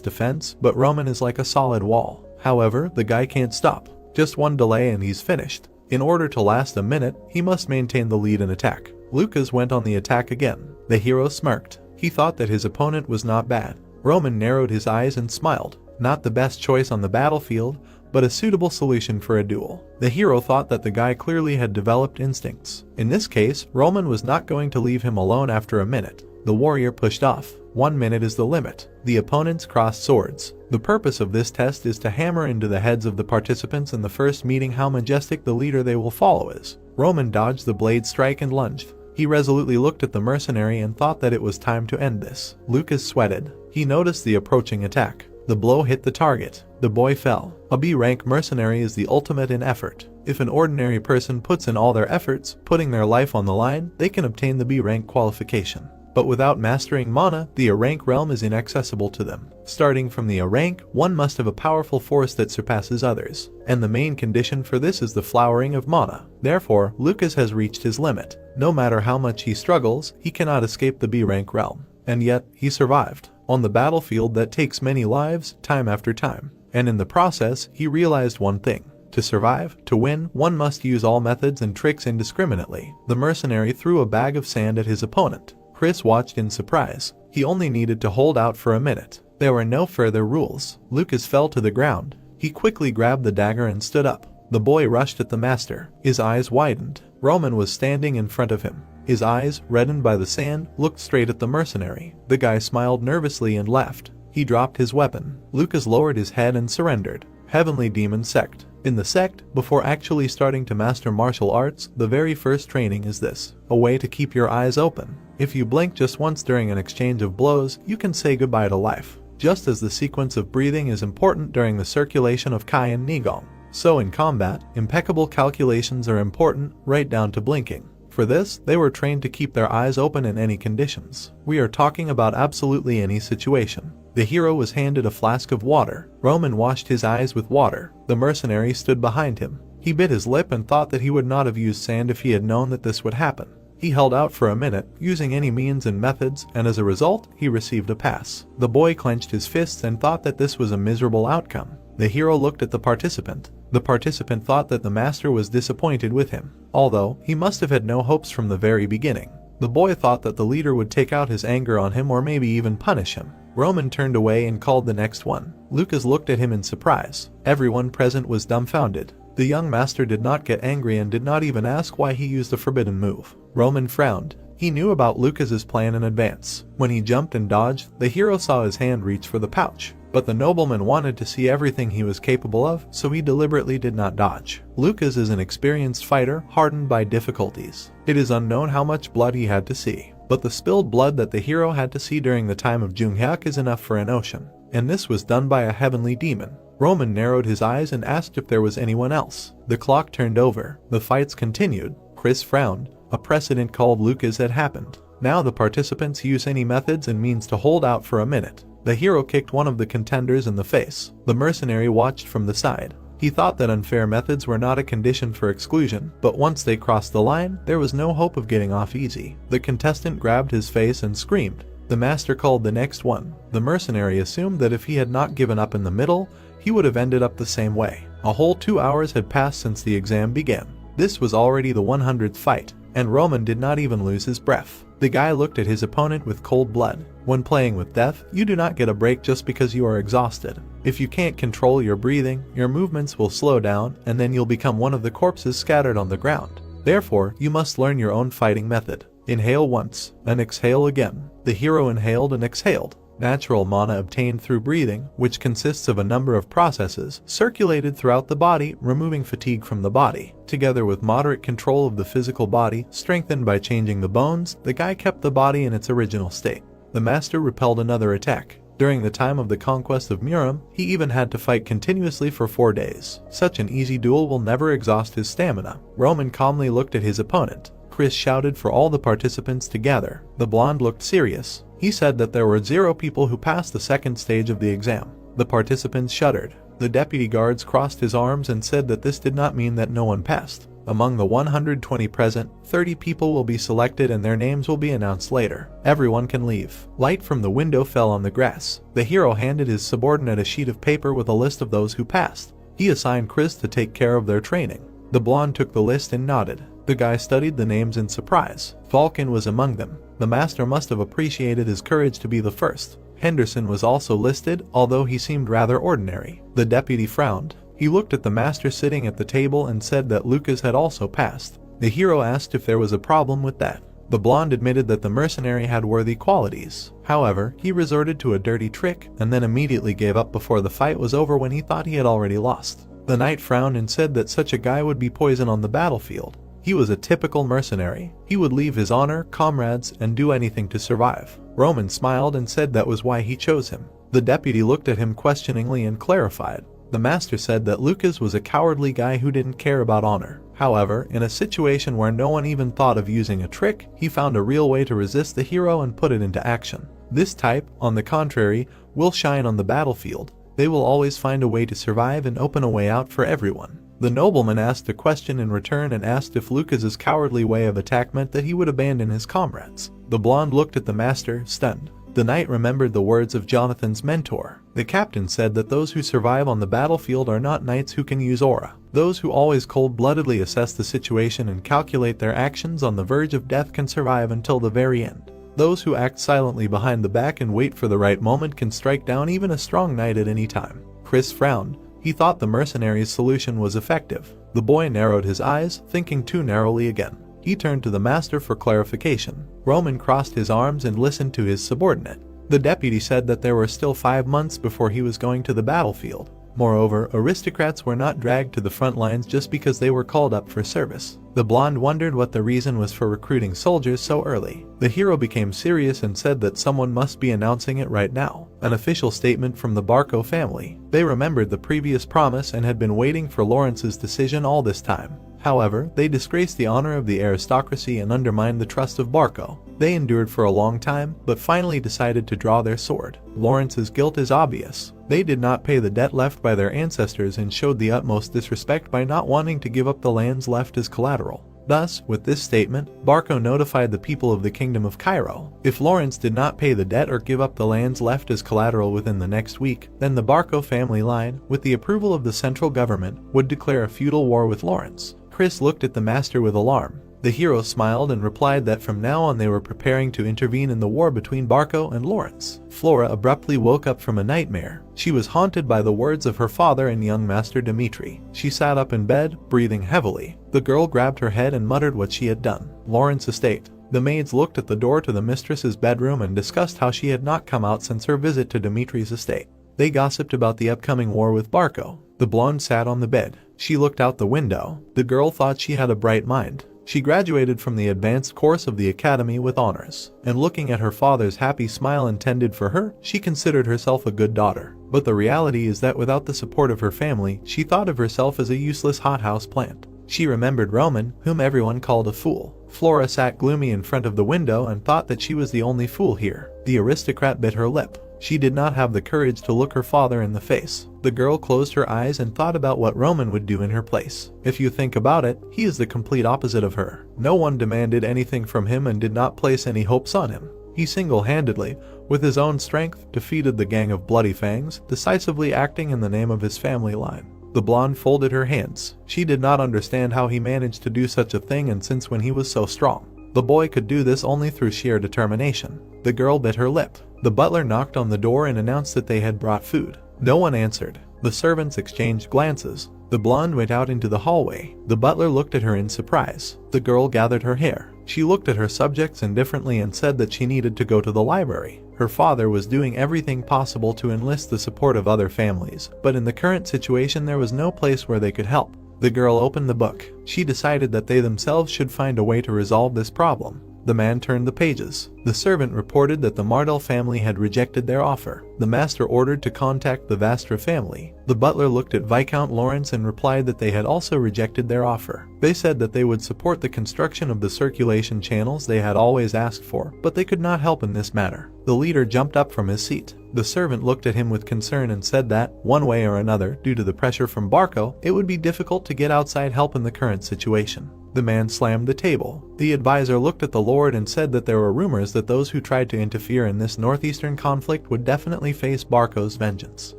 defense, but Roman is like a solid wall. However, the guy can't stop. Just one delay and he's finished. In order to last a minute, he must maintain the lead in attack. Lucas went on the attack again. The hero smirked. He thought that his opponent was not bad. Roman narrowed his eyes and smiled. Not the best choice on the battlefield, but a suitable solution for a duel. The hero thought that the guy clearly had developed instincts. In this case, Roman was not going to leave him alone after a minute. The warrior pushed off. 1 minute is the limit. The opponents crossed swords. The purpose of this test is to hammer into the heads of the participants in the first meeting how majestic the leader they will follow is. Roman dodged the blade strike and lunged. He resolutely looked at the mercenary and thought that it was time to end this. Lucas sweated. He noticed the approaching attack. The blow hit the target. The boy fell. A B-rank mercenary is the ultimate in effort. If an ordinary person puts in all their efforts, putting their life on the line, they can obtain the B rank qualification. But without mastering mana, the A rank realm is inaccessible to them. Starting from the A rank, one must have a powerful force that surpasses others, and the main condition for this is the flowering of mana. Therefore, Lucas has reached his limit. No matter how much he struggles, he cannot escape the B rank realm. And yet, he survived. On the battlefield that takes many lives, time after time. And in the process, he realized one thing. To survive, to win, one must use all methods and tricks indiscriminately. The mercenary threw a bag of sand at his opponent. Chris watched in surprise. He only needed to hold out for a minute. There were no further rules. Lucas fell to the ground. He quickly grabbed the dagger and stood up. The boy rushed at the master. His eyes widened. Roman was standing in front of him. His eyes, reddened by the sand, looked straight at the mercenary. The guy smiled nervously and laughed. He dropped his weapon. Lucas lowered his head and surrendered. Heavenly Demon Sect. In the sect, before actually starting to master martial arts, the very first training is this: a way to keep your eyes open. If you blink just once during an exchange of blows, you can say goodbye to life. Just as the sequence of breathing is important during the circulation of Qi and Nigong, so in combat, impeccable calculations are important, right down to blinking. For this, they were trained to keep their eyes open in any conditions. We are talking about absolutely any situation. The hero was handed a flask of water. Roman washed his eyes with water. The mercenary stood behind him. He bit his lip and thought that he would not have used sand if he had known that this would happen. He held out for a minute, using any means and methods, and as a result, he received a pass. The boy clenched his fists and thought that this was a miserable outcome. The hero looked at the participant. The participant thought that the master was disappointed with him, although he must have had no hopes from the very beginning. The boy thought that the leader would take out his anger on him or maybe even punish him. Roman turned away and called the next one. Lucas looked at him in surprise. Everyone present was dumbfounded. The young master did not get angry and did not even ask why he used the forbidden move. Roman frowned. He knew about Lucas's plan in advance. When he jumped and dodged, the hero saw his hand reach for the pouch. But the nobleman wanted to see everything he was capable of, so he deliberately did not dodge. Lucas is an experienced fighter, hardened by difficulties. It is unknown how much blood he had to see. But the spilled blood that the hero had to see during the time of Junghyuk is enough for an ocean. And this was done by a heavenly demon. Roman narrowed his eyes and asked if there was anyone else. The clock turned over. The fights continued. Chris frowned. A precedent called Lucas had happened. Now the participants use any methods and means to hold out for a minute. The hero kicked one of the contenders in the face. The mercenary watched from the side. He thought that unfair methods were not a condition for exclusion, but once they crossed the line, there was no hope of getting off easy. The contestant grabbed his face and screamed. The master called the next one. The mercenary assumed that if he had not given up in the middle, he would have ended up the same way. A whole 2 hours had passed since the exam began. This was already the 100th fight, and Roman did not even lose his breath. The guy looked at his opponent with cold blood. When playing with death, you do not get a break just because you are exhausted. If you can't control your breathing, your movements will slow down, and then you'll become one of the corpses scattered on the ground. Therefore, you must learn your own fighting method. Inhale once, and exhale again. The hero inhaled and exhaled. Natural mana obtained through breathing, which consists of a number of processes, circulated throughout the body, removing fatigue from the body. Together with moderate control of the physical body, strengthened by changing the bones, the guy kept the body in its original state. The master repelled another attack. During the time of the conquest of Murim, he even had to fight continuously for 4 days. Such an easy duel will never exhaust his stamina. Roman calmly looked at his opponent. Chris shouted for all the participants to gather. The blonde looked serious. He said that there were 0 people who passed the second stage of the exam. The participants shuddered. The deputy guards crossed his arms and said that this did not mean that no one passed. Among the 120 present, 30 people will be selected and their names will be announced later. Everyone can leave. Light from the window fell on the grass. The hero handed his subordinate a sheet of paper with a list of those who passed. He assigned Chris to take care of their training. The blonde took the list and nodded. The guy studied the names in surprise. Falcon was among them. The master must have appreciated his courage to be the first. Henderson was also listed, although he seemed rather ordinary. The deputy frowned. He looked at the master sitting at the table and said that Lucas had also passed. The hero asked if there was a problem with that. The blonde admitted that the mercenary had worthy qualities. However, he resorted to a dirty trick and then immediately gave up before the fight was over when he thought he had already lost. The knight frowned and said that such a guy would be poison on the battlefield. He was a typical mercenary. He would leave his honor, comrades, and do anything to survive. Roman smiled and said that was why he chose him. The deputy looked at him questioningly and clarified. The master said that Lucas was a cowardly guy who didn't care about honor. However, in a situation where no one even thought of using a trick, he found a real way to resist the hero and put it into action. This type, on the contrary, will shine on the battlefield. They will always find a way to survive and open a way out for everyone. The nobleman asked a question in return and asked if Lucas's cowardly way of attack meant that he would abandon his comrades. The blonde looked at the master, stunned. The knight remembered the words of Jonathan's mentor. The captain said that those who survive on the battlefield are not knights who can use aura. Those who always cold-bloodedly assess the situation and calculate their actions on the verge of death can survive until the very end. Those who act silently behind the back and wait for the right moment can strike down even a strong knight at any time. Chris frowned. He thought the mercenary's solution was effective. The boy narrowed his eyes, thinking too narrowly again. He turned to the master for clarification. Roman crossed his arms and listened to his subordinate. The deputy said that there were still 5 months before he was going to the battlefield. Moreover, aristocrats were not dragged to the front lines just because they were called up for service. The blonde wondered what the reason was for recruiting soldiers so early. The hero became serious and said that someone must be announcing it right now. An official statement from the Barco family. They remembered the previous promise and had been waiting for Lawrence's decision all this time. However, they disgraced the honor of the aristocracy and undermined the trust of Barco. They endured for a long time, but finally decided to draw their sword. Lawrence's guilt is obvious. They did not pay the debt left by their ancestors and showed the utmost disrespect by not wanting to give up the lands left as collateral. Thus, with this statement, Barco notified the people of the Kingdom of Cairo. If Lawrence did not pay the debt or give up the lands left as collateral within the next week, then the Barco family line, with the approval of the central government, would declare a feudal war with Lawrence. Chris looked at the master with alarm. The hero smiled and replied that from now on they were preparing to intervene in the war between Barco and Lawrence. Flora abruptly woke up from a nightmare. She was haunted by the words of her father and young master Dmitry. She sat up in bed, breathing heavily. The girl grabbed her head and muttered what she had done. Lawrence estate. The maids looked at the door to the mistress's bedroom and discussed how she had not come out since her visit to Dmitry's estate. They gossiped about the upcoming war with Barco. The blonde sat on the bed. She looked out the window. The girl thought she had a bright mind. She graduated from the advanced course of the academy with honors, and looking at her father's happy smile intended for her, she considered herself a good daughter. But the reality is that without the support of her family, she thought of herself as a useless hothouse plant. She remembered Roman, whom everyone called a fool. Flora sat gloomy in front of the window and thought that she was the only fool here. The aristocrat bit her lip. She did not have the courage to look her father in the face. The girl closed her eyes and thought about what Roman would do in her place. If you think about it, he is the complete opposite of her. No one demanded anything from him and did not place any hopes on him. He single-handedly, with his own strength, defeated the gang of Bloody Fangs, decisively acting in the name of his family line. The blonde folded her hands. She did not understand how he managed to do such a thing, and since when he was so strong. The boy could do this only through sheer determination. The girl bit her lip. The butler knocked on the door and announced that they had brought food. No one answered. The servants exchanged glances. The blonde went out into the hallway. The butler looked at her in surprise. The girl gathered her hair. She looked at her subjects indifferently and said that she needed to go to the library. Her father was doing everything possible to enlist the support of other families, but in the current situation there was no place where they could help. The girl opened the book. She decided that they themselves should find a way to resolve this problem. The man turned the pages. The servant reported that the Mardell family had rejected their offer. The master ordered to contact the Vastra family. The butler looked at Viscount Lawrence and replied that they had also rejected their offer. They said that they would support the construction of the circulation channels they had always asked for, but they could not help in this matter. The leader jumped up from his seat. The servant looked at him with concern and said that, one way or another, due to the pressure from Barco, it would be difficult to get outside help in the current situation. The man slammed the table. The advisor looked at the lord and said that there were rumors that those who tried to interfere in this northeastern conflict would definitely face Barco's vengeance.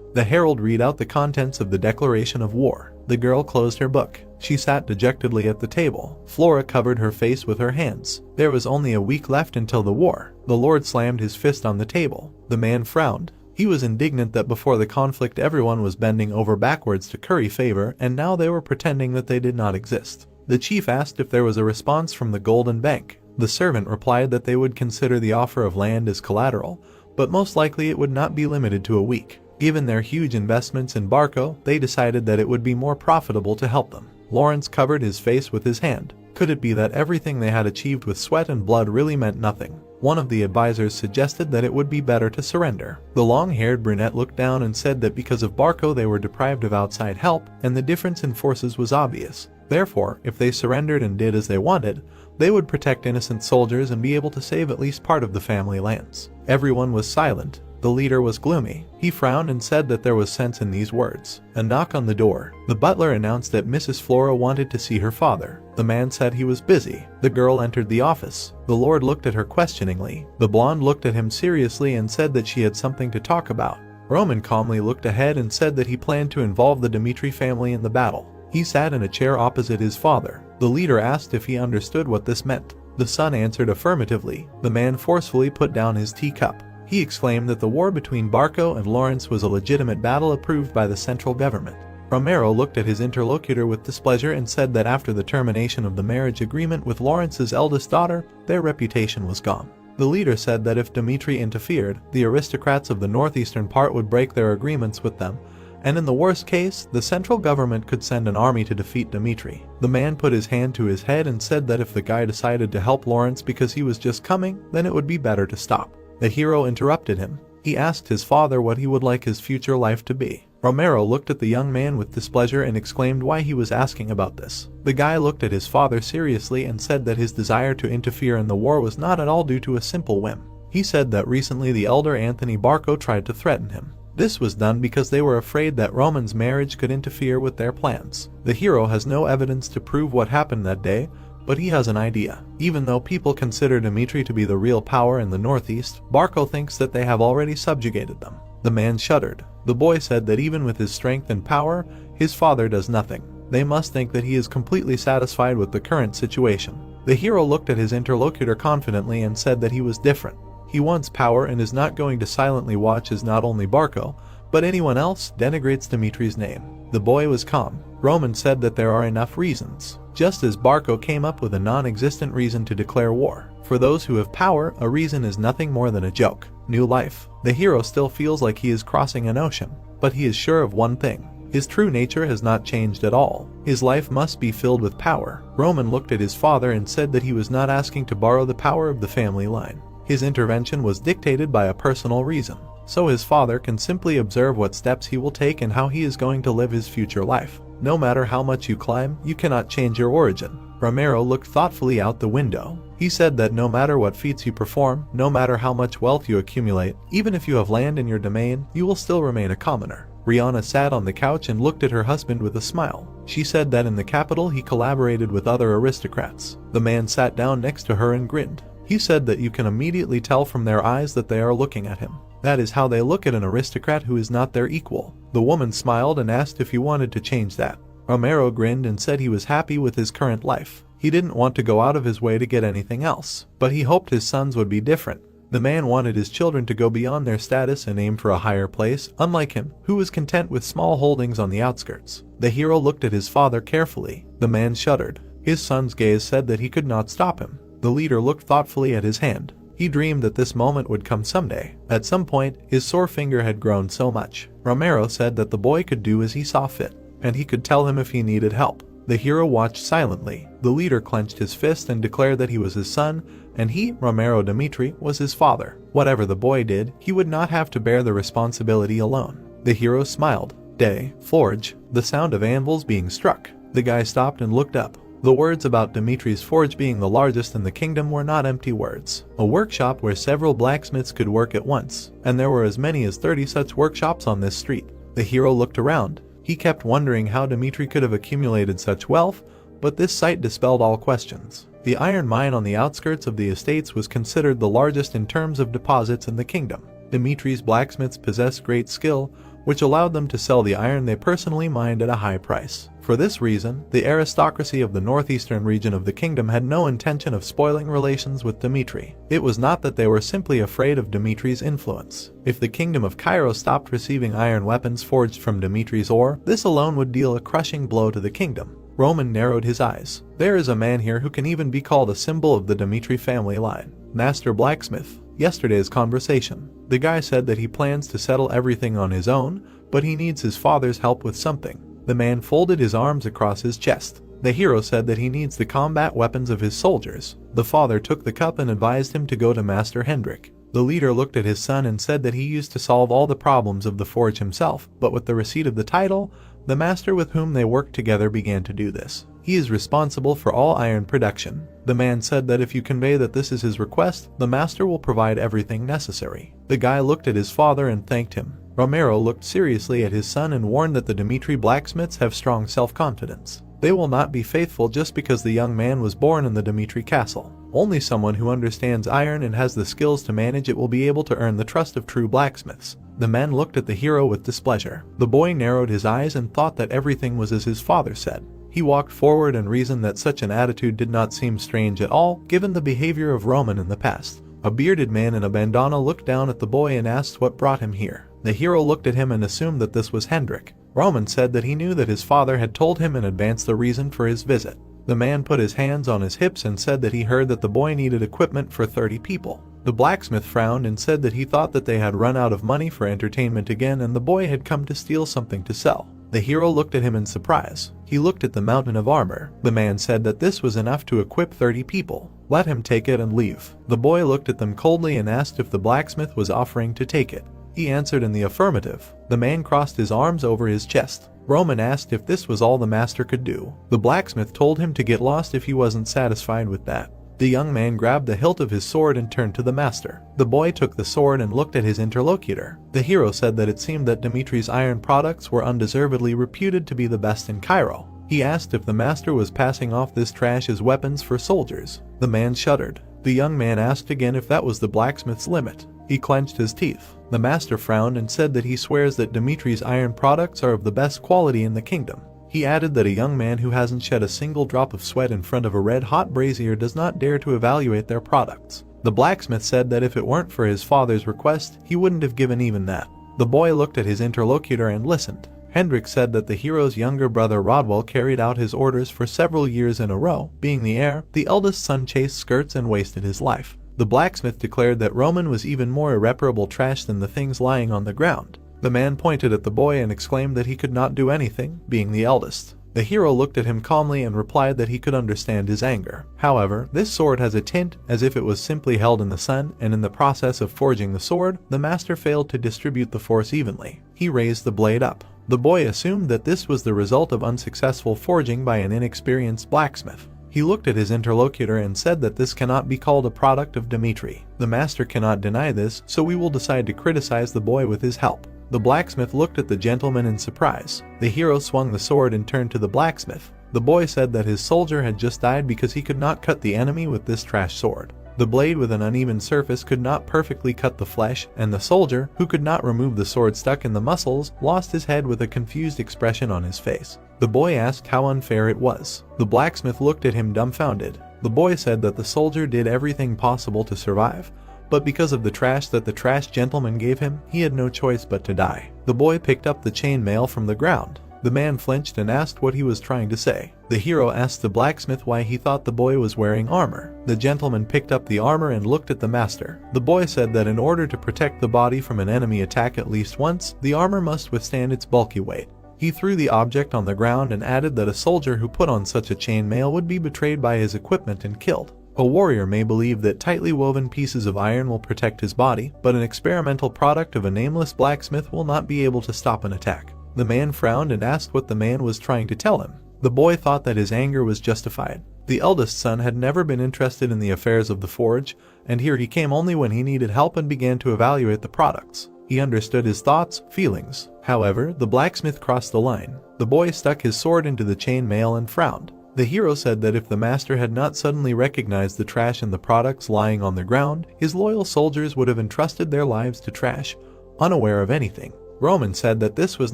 The herald read out the contents of the declaration of war. The girl closed her book. She sat dejectedly at the table. Flora covered her face with her hands. There was only a week left until the war. The lord slammed his fist on the table. The man frowned. He was indignant that before the conflict everyone was bending over backwards to curry favor, and now they were pretending that they did not exist. The chief asked if there was a response from the Golden Bank. The servant replied that they would consider the offer of land as collateral, but most likely it would not be limited to a week. Given their huge investments in Barco, they decided that it would be more profitable to help them. Lawrence covered his face with his hand. Could it be that everything they had achieved with sweat and blood really meant nothing? One of the advisors suggested that it would be better to surrender. The long-haired brunette looked down and said that because of Barco they were deprived of outside help, and the difference in forces was obvious. Therefore, if they surrendered and did as they wanted, they would protect innocent soldiers and be able to save at least part of the family lands. Everyone was silent. The leader was gloomy. He frowned and said that there was sense in these words. A knock on the door. The butler announced that Mrs. Flora wanted to see her father. The man said he was busy. The girl entered the office. The lord looked at her questioningly. The blonde looked at him seriously and said that she had something to talk about. Roman calmly looked ahead and said that he planned to involve the Dmitry family in the battle. He sat in a chair opposite his father. The leader asked if he understood what this meant. The son answered affirmatively. The man forcefully put down his teacup. He exclaimed that the war between Barco and Lawrence was a legitimate battle approved by the central government. Romero looked at his interlocutor with displeasure and said that after the termination of the marriage agreement with Lawrence's eldest daughter, their reputation was gone. The leader said that if Dmitry interfered, the aristocrats of the northeastern part would break their agreements with them, and in the worst case, the central government could send an army to defeat Dmitry. The man put his hand to his head and said that if the guy decided to help Lawrence because he was just coming, then it would be better to stop. The hero interrupted him. He asked his father what he would like his future life to be. Romero looked at the young man with displeasure and exclaimed why he was asking about this. The guy looked at his father seriously and said that his desire to interfere in the war was not at all due to a simple whim. He said that recently the elder Anthony Barco tried to threaten him. This was done because they were afraid that Roman's marriage could interfere with their plans. The hero has no evidence to prove what happened that day, but he has an idea. Even though people consider Dmitry to be the real power in the northeast, Barco thinks that they have already subjugated them. The man shuddered. The boy said that even with his strength and power, his father does nothing. They must think that he is completely satisfied with the current situation. The hero looked at his interlocutor confidently and said that he was different. He wants power and is not going to silently watch as not only Barco, but anyone else denigrates Dmitry's name. The boy was calm. Roman said that there are enough reasons. Just as Barco came up with a non-existent reason to declare war. For those who have power, a reason is nothing more than a joke. New life. The hero still feels like he is crossing an ocean, but he is sure of one thing. His true nature has not changed at all. His life must be filled with power. Roman looked at his father and said that he was not asking to borrow the power of the family line. His intervention was dictated by a personal reason, so his father can simply observe what steps he will take and how he is going to live his future life. No matter how much you climb, you cannot change your origin. Romero looked thoughtfully out the window. He said that no matter what feats you perform, no matter how much wealth you accumulate, even if you have land in your domain, you will still remain a commoner. Rihanna sat on the couch and looked at her husband with a smile. She said that in the capital he collaborated with other aristocrats. The man sat down next to her and grinned. He said that you can immediately tell from their eyes that they are looking at him. That is how they look at an aristocrat who is not their equal. The woman smiled and asked if he wanted to change that. Romero grinned and said he was happy with his current life. He didn't want to go out of his way to get anything else, but he hoped his sons would be different. The man wanted his children to go beyond their status and aim for a higher place, unlike him, who was content with small holdings on the outskirts. The hero looked at his father carefully. The man shuddered. His son's gaze said that he could not stop him. The leader looked thoughtfully at his hand. He dreamed that this moment would come someday. At some point, his sore finger had grown so much. Romero said that the boy could do as he saw fit, and he could tell him if he needed help. The hero watched silently. The leader clenched his fist and declared that he was his son, and he, Romero Dmitry, was his father. Whatever the boy did, he would not have to bear the responsibility alone. The hero smiled. Day, forge, the sound of anvils being struck. The guy stopped and looked up. The words about Dmitry's forge being the largest in the kingdom were not empty words. A workshop where several blacksmiths could work at once, and there were as many as 30 such workshops on this street. The hero looked around. He kept wondering how Dmitry could have accumulated such wealth, but this sight dispelled all questions. The iron mine on the outskirts of the estates was considered the largest in terms of deposits in the kingdom. Dmitry's blacksmiths possessed great skill, which allowed them to sell the iron they personally mined at a high price. For this reason, the aristocracy of the northeastern region of the kingdom had no intention of spoiling relations with Dmitry. It was not that they were simply afraid of Dmitry's influence. If the kingdom of Cairo stopped receiving iron weapons forged from Dmitry's ore, this alone would deal a crushing blow to the kingdom. Roman narrowed his eyes. There is a man here who can even be called a symbol of the Dmitry family line. Master Blacksmith. Yesterday's conversation. The guy said that he plans to settle everything on his own, but he needs his father's help with something. The man folded his arms across his chest. The hero said that he needs the combat weapons of his soldiers. The father took the cup and advised him to go to Master Hendrik. The leader looked at his son and said that he used to solve all the problems of the forge himself, but with the receipt of the title, the master with whom they worked together began to do this. He is responsible for all iron production. The man said that if you convey that this is his request, the master will provide everything necessary. The guy looked at his father and thanked him. Romero looked seriously at his son and warned that the Dmitry blacksmiths have strong self-confidence. They will not be faithful just because the young man was born in the Dmitry castle. Only someone who understands iron and has the skills to manage it will be able to earn the trust of true blacksmiths. The man looked at the hero with displeasure. The boy narrowed his eyes and thought that everything was as his father said. He walked forward and reasoned that such an attitude did not seem strange at all, given the behavior of Roman in the past. A bearded man in a bandana looked down at the boy and asked what brought him here. The hero looked at him and assumed that this was Hendrik. Roman said that he knew that his father had told him in advance the reason for his visit. The man put his hands on his hips and said that he heard that the boy needed equipment for 30 people. The blacksmith frowned and said that he thought that they had run out of money for entertainment again and the boy had come to steal something to sell. The hero looked at him in surprise. He looked at the mountain of armor. The man said that this was enough to equip 30 people. Let him take it and leave. The boy looked at them coldly and asked if the blacksmith was offering to take it. He answered in the affirmative. The man crossed his arms over his chest. Roman asked if this was all the master could do. The blacksmith told him to get lost if he wasn't satisfied with that. The young man grabbed the hilt of his sword and turned to the master. The boy took the sword and looked at his interlocutor. The hero said that it seemed that Dmitry's iron products were undeservedly reputed to be the best in Cairo. He asked if the master was passing off this trash as weapons for soldiers. The man shuddered. The young man asked again if that was the blacksmith's limit. He clenched his teeth. The master frowned and said that he swears that Dmitry's iron products are of the best quality in the kingdom. He added that a young man who hasn't shed a single drop of sweat in front of a red-hot brazier does not dare to evaluate their products. The blacksmith said that if it weren't for his father's request, he wouldn't have given even that. The boy looked at his interlocutor and listened. Hendrik said that the hero's younger brother Rodwell carried out his orders for several years in a row. Being the heir, the eldest son chased skirts and wasted his life. The blacksmith declared that Roman was even more irreparable trash than the things lying on the ground. The man pointed at the boy and exclaimed that he could not do anything, being the eldest. The hero looked at him calmly and replied that he could understand his anger. However, this sword has a tint as if it was simply held in the sun, and in the process of forging the sword, the master failed to distribute the force evenly. He raised the blade up. The boy assumed that this was the result of unsuccessful forging by an inexperienced blacksmith. He looked at his interlocutor and said that this cannot be called a product of Dmitry. The master cannot deny this, so we will decide to criticize the boy with his help. The blacksmith looked at the gentleman in surprise. The hero swung the sword and turned to the blacksmith. The boy said that his soldier had just died because he could not cut the enemy with this trash sword. The blade with an uneven surface could not perfectly cut the flesh, and the soldier, who could not remove the sword stuck in the muscles, lost his head with a confused expression on his face. The boy asked how unfair it was. The blacksmith looked at him dumbfounded. The boy said that the soldier did everything possible to survive, but because of the trash that the trash gentleman gave him, he had no choice but to die. The boy picked up the chain mail from the ground. The man flinched and asked what he was trying to say. The hero asked the blacksmith why he thought the boy was wearing armor. The gentleman picked up the armor and looked at the master. The boy said that in order to protect the body from an enemy attack at least once, the armor must withstand its bulky weight. He threw the object on the ground and added that a soldier who put on such a chain mail would be betrayed by his equipment and killed. A warrior may believe that tightly woven pieces of iron will protect his body, but an experimental product of a nameless blacksmith will not be able to stop an attack. The man frowned and asked what the man was trying to tell him. The boy thought that his anger was justified. The eldest son had never been interested in the affairs of the forge, and here he came only when he needed help and began to evaluate the products. He understood his thoughts, feelings. However, the blacksmith crossed the line. The boy stuck his sword into the chain mail and frowned. The hero said that if the master had not suddenly recognized the trash in the products lying on the ground, his loyal soldiers would have entrusted their lives to trash, unaware of anything. Roman said that this was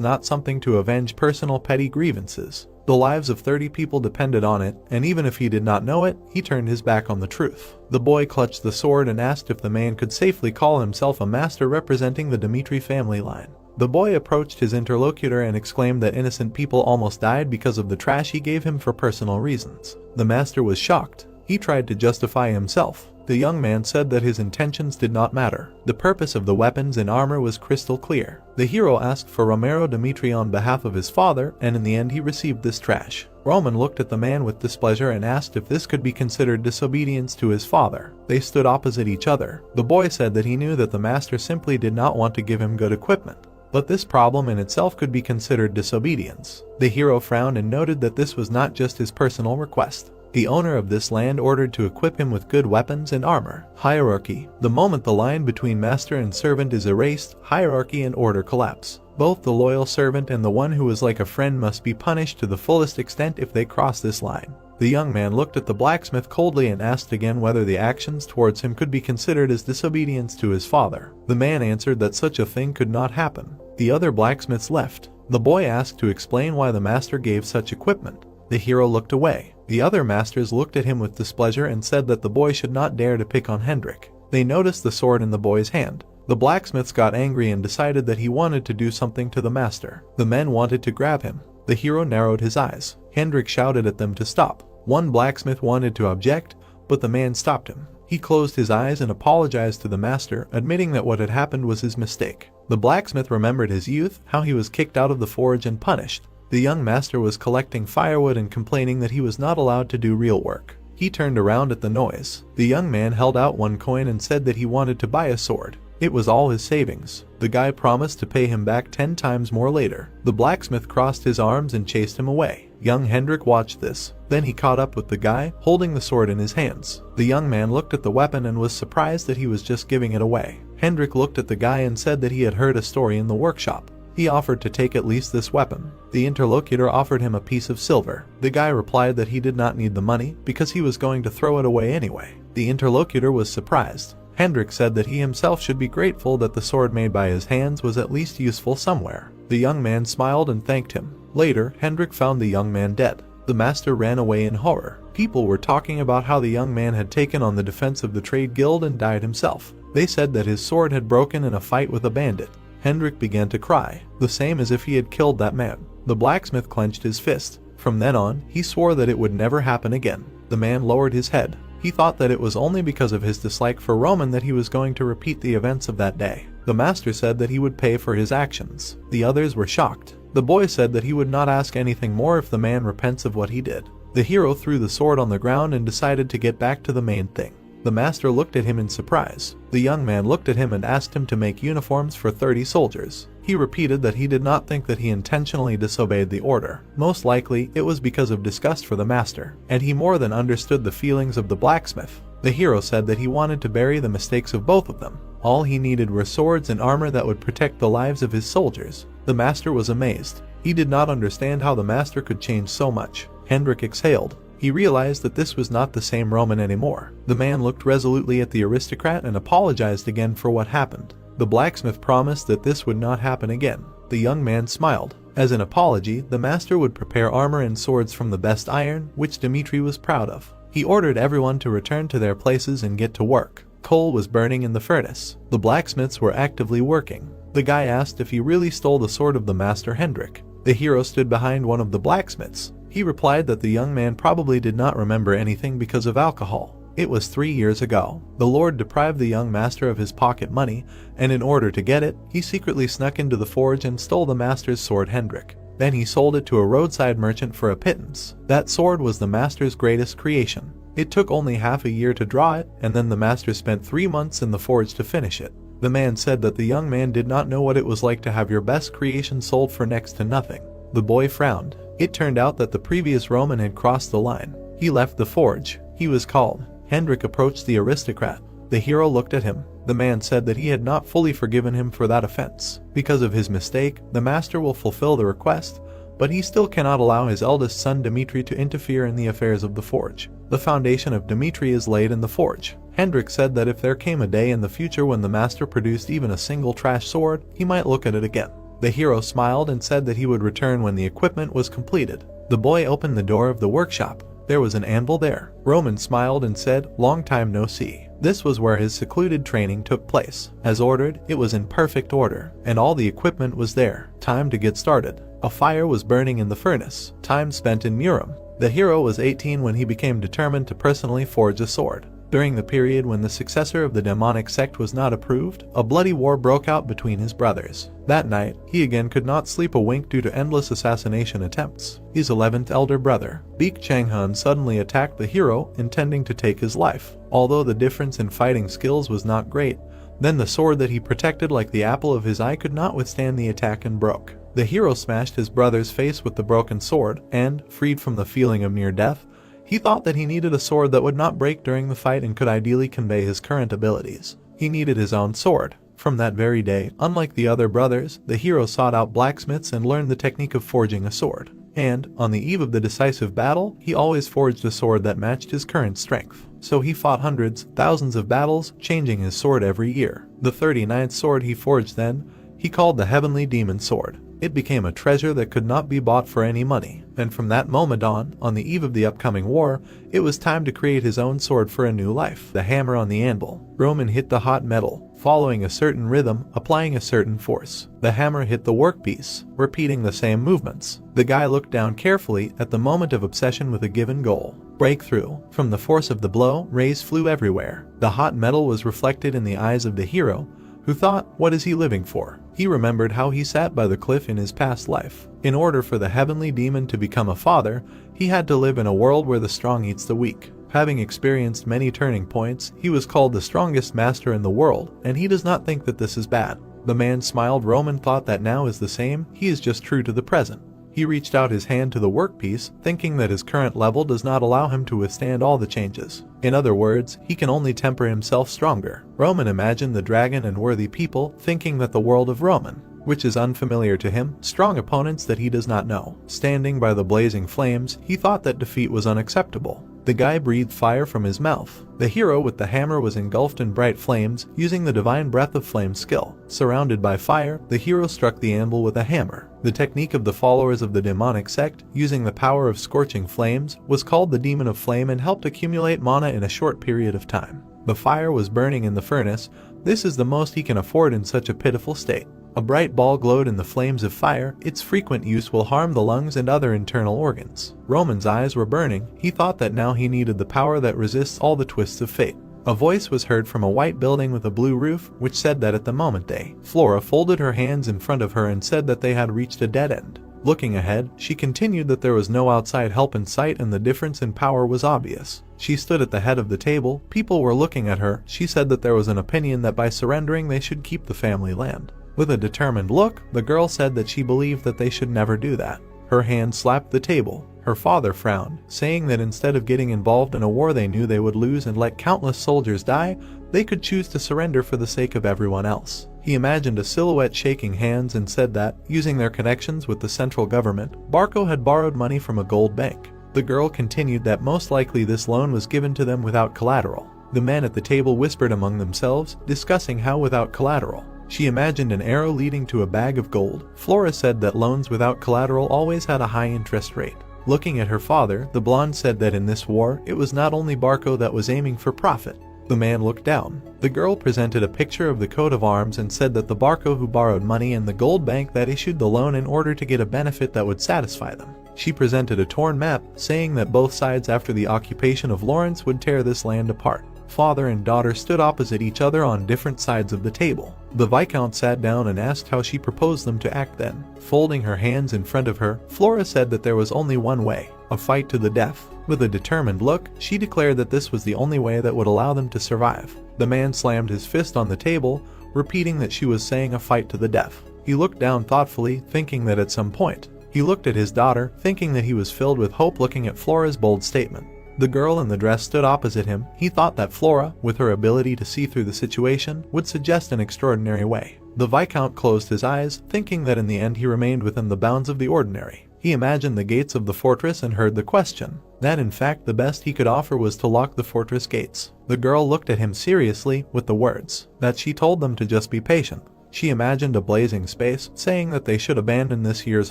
not something to avenge personal petty grievances. The lives of 30 people depended on it, and even if he did not know it, he turned his back on the truth. The boy clutched the sword and asked if the man could safely call himself a master representing the Dmitry family line. The boy approached his interlocutor and exclaimed that innocent people almost died because of the trash he gave him for personal reasons. The master was shocked. He tried to justify himself. The young man said that his intentions did not matter. The purpose of the weapons and armor was crystal clear. The hero asked for Roman Dmitry on behalf of his father, and in the end he received this trash. Roman looked at the man with displeasure and asked if this could be considered disobedience to his father. They stood opposite each other. The boy said that he knew that the master simply did not want to give him good equipment, but this problem in itself could be considered disobedience. The hero frowned and noted that this was not just his personal request. The owner of this land ordered to equip him with good weapons and armor. Hierarchy. The moment the line between master and servant is erased, hierarchy and order collapse. Both the loyal servant and the one who is like a friend must be punished to the fullest extent if they cross this line. The young man looked at the blacksmith coldly and asked again whether the actions towards him could be considered as disobedience to his father. The man answered that such a thing could not happen. The other blacksmiths left. The boy asked to explain why the master gave such equipment. The hero looked away. The other masters looked at him with displeasure and said that the boy should not dare to pick on Hendrik. They noticed the sword in the boy's hand. The blacksmiths got angry and decided that he wanted to do something to the master. The men wanted to grab him. The hero narrowed his eyes. Hendrik shouted at them to stop. One blacksmith wanted to object, but the man stopped him. He closed his eyes and apologized to the master, admitting that what had happened was his mistake. The blacksmith remembered his youth, how he was kicked out of the forge and punished. The young master was collecting firewood and complaining that he was not allowed to do real work. He turned around at the noise. The young man held out one coin and said that he wanted to buy a sword. It was all his savings. The guy promised to pay him back 10 times more later. The blacksmith crossed his arms and chased him away. Young Hendrik watched this. Then he caught up with the guy, holding the sword in his hands. The young man looked at the weapon and was surprised that he was just giving it away. Hendrik looked at the guy and said that he had heard a story in the workshop. He offered to take at least this weapon. The interlocutor offered him a piece of silver. The guy replied that he did not need the money because he was going to throw it away anyway. The interlocutor was surprised. Hendrik said that he himself should be grateful that the sword made by his hands was at least useful somewhere. The young man smiled and thanked him. Later, Hendrik found the young man dead. The master ran away in horror. People were talking about how the young man had taken on the defense of the trade guild and died himself. They said that his sword had broken in a fight with a bandit. Hendrik began to cry, the same as if he had killed that man. The blacksmith clenched his fist. From then on, he swore that it would never happen again. The man lowered his head. He thought that it was only because of his dislike for Roman that he was going to repeat the events of that day. The master said that he would pay for his actions. The others were shocked. The boy said that he would not ask anything more if the man repents of what he did. The hero threw the sword on the ground and decided to get back to the main thing. The master looked at him in surprise. The young man looked at him and asked him to make uniforms for 30 soldiers. He repeated that he did not think that he intentionally disobeyed the order. Most likely, it was because of disgust for the master, and he more than understood the feelings of the blacksmith. The hero said that he wanted to bury the mistakes of both of them. All he needed were swords and armor that would protect the lives of his soldiers. The master was amazed. He did not understand how the master could change so much. Hendrik exhaled. He realized that this was not the same Roman anymore. The man looked resolutely at the aristocrat and apologized again for what happened. The blacksmith promised that this would not happen again. The young man smiled. As an apology, the master would prepare armor and swords from the best iron, which Dmitry was proud of. He ordered everyone to return to their places and get to work. Coal was burning in the furnace. The blacksmiths were actively working. The guy asked if he really stole the sword of the master Hendrik. The hero stood behind one of the blacksmiths. He replied that the young man probably did not remember anything because of alcohol. It was 3 years ago. The lord deprived the young master of his pocket money, and in order to get it, he secretly snuck into the forge and stole the master's sword Hendrik. Then he sold it to a roadside merchant for a pittance. That sword was the master's greatest creation. It took only half a year to draw it, and then the master spent 3 months in the forge to finish it. The man said that the young man did not know what it was like to have your best creation sold for next to nothing. The boy frowned. It turned out that the previous Roman had crossed the line. He left the forge. He was called. Hendrik approached the aristocrat. The hero looked at him. The man said that he had not fully forgiven him for that offense. Because of his mistake, the master will fulfill the request, but he still cannot allow his eldest son Dmitry to interfere in the affairs of the forge. The foundation of Dmitry is laid in the forge. Hendrik said that if there came a day in the future when the master produced even a single trash sword, he might look at it again. The hero smiled and said that he would return when the equipment was completed. The boy opened the door of the workshop. There was an anvil there. Roman smiled and said, "Long time no see." This was where his secluded training took place. As ordered, it was in perfect order, and all the equipment was there. Time to get started. A fire was burning in the furnace. Time spent in Murim. The hero was 18 when he became determined to personally forge a sword. During the period when the successor of the demonic sect was not approved, a bloody war broke out between his brothers. That night, he again could not sleep a wink due to endless assassination attempts. His 11th elder brother, Baek Chang-hun, suddenly attacked the hero, intending to take his life. Although the difference in fighting skills was not great, then the sword that he protected like the apple of his eye could not withstand the attack and broke. The hero smashed his brother's face with the broken sword, and, freed from the feeling of near death, he thought that he needed a sword that would not break during the fight and could ideally convey his current abilities. He needed his own sword. From that very day, unlike the other brothers, the hero sought out blacksmiths and learned the technique of forging a sword. And, on the eve of the decisive battle, he always forged a sword that matched his current strength. So he fought hundreds, thousands of battles, changing his sword every year. The 39th sword he forged then, he called the Heavenly Demon Sword. It became a treasure that could not be bought for any money, and from that moment on the eve of the upcoming war, it was time to create his own sword for a new life. The hammer on the anvil. Roman hit the hot metal, following a certain rhythm, applying a certain force. The hammer hit the workpiece, repeating the same movements. The guy looked down carefully at the moment of obsession with a given goal. Breakthrough. From the force of the blow, rays flew everywhere. The hot metal was reflected in the eyes of the hero, who thought, what is he living for? He remembered how he sat by the cliff in his past life. In order for the heavenly demon to become a father, he had to live in a world where the strong eats the weak. Having experienced many turning points, he was called the strongest master in the world, and he does not think that this is bad. The man smiled. Roman thought that now is the same, he is just true to the present. He reached out his hand to the workpiece, thinking that his current level does not allow him to withstand all the changes. In other words, he can only temper himself stronger. Roman imagined the dragon and worthy people, thinking that the world of Roman, which is unfamiliar to him, strong opponents that he does not know. Standing by the blazing flames, he thought that defeat was unacceptable. The guy breathed fire from his mouth. The hero with the hammer was engulfed in bright flames, using the divine breath of flame skill. Surrounded by fire, the hero struck the anvil with a hammer. The technique of the followers of the demonic sect, using the power of scorching flames, was called the Demon of Flame and helped accumulate mana in a short period of time. The fire was burning in the furnace. This is the most he can afford in such a pitiful state. A bright ball glowed in the flames of fire. Its frequent use will harm the lungs and other internal organs. Roman's eyes were burning. He thought that now he needed the power that resists all the twists of fate. A voice was heard from a white building with a blue roof, which said that at the moment Flora folded her hands in front of her and said that they had reached a dead end. Looking ahead, she continued that there was no outside help in sight and the difference in power was obvious. She stood at the head of the table. People were looking at her. She said that there was an opinion that by surrendering they should keep the family land. With a determined look, the girl said that she believed that they should never do that. Her hand slapped the table. Her father frowned, saying that instead of getting involved in a war they knew they would lose and let countless soldiers die, they could choose to surrender for the sake of everyone else. He imagined a silhouette shaking hands and said that, using their connections with the central government, Barco had borrowed money from a gold bank. The girl continued that most likely this loan was given to them without collateral. The men at the table whispered among themselves, discussing how without collateral. She imagined an arrow leading to a bag of gold. Flora said that loans without collateral always had a high interest rate. Looking at her father, the blonde said that in this war, it was not only Barco that was aiming for profit. The man looked down. The girl presented a picture of the coat of arms and said that the Barco who borrowed money and the gold bank that issued the loan in order to get a benefit that would satisfy them. She presented a torn map, saying that both sides after the occupation of Lawrence would tear this land apart. Father and daughter stood opposite each other on different sides of the table. The Viscount sat down and asked how she proposed them to act then. Folding her hands in front of her, Flora said that there was only one way, a fight to the death. With a determined look, she declared that this was the only way that would allow them to survive. The man slammed his fist on the table, repeating that she was saying a fight to the death. He looked down thoughtfully, thinking that at some point. He looked at his daughter, thinking that he was filled with hope looking at Flora's bold statement. The girl in the dress stood opposite him. He thought that Flora, with her ability to see through the situation, would suggest an extraordinary way. The Viscount closed his eyes, thinking that in the end he remained within the bounds of the ordinary. He imagined the gates of the fortress and heard the question. That in fact the best he could offer was to lock the fortress gates. The girl looked at him seriously, with the words that she told them to just be patient. She imagined a blazing space, saying that they should abandon this year's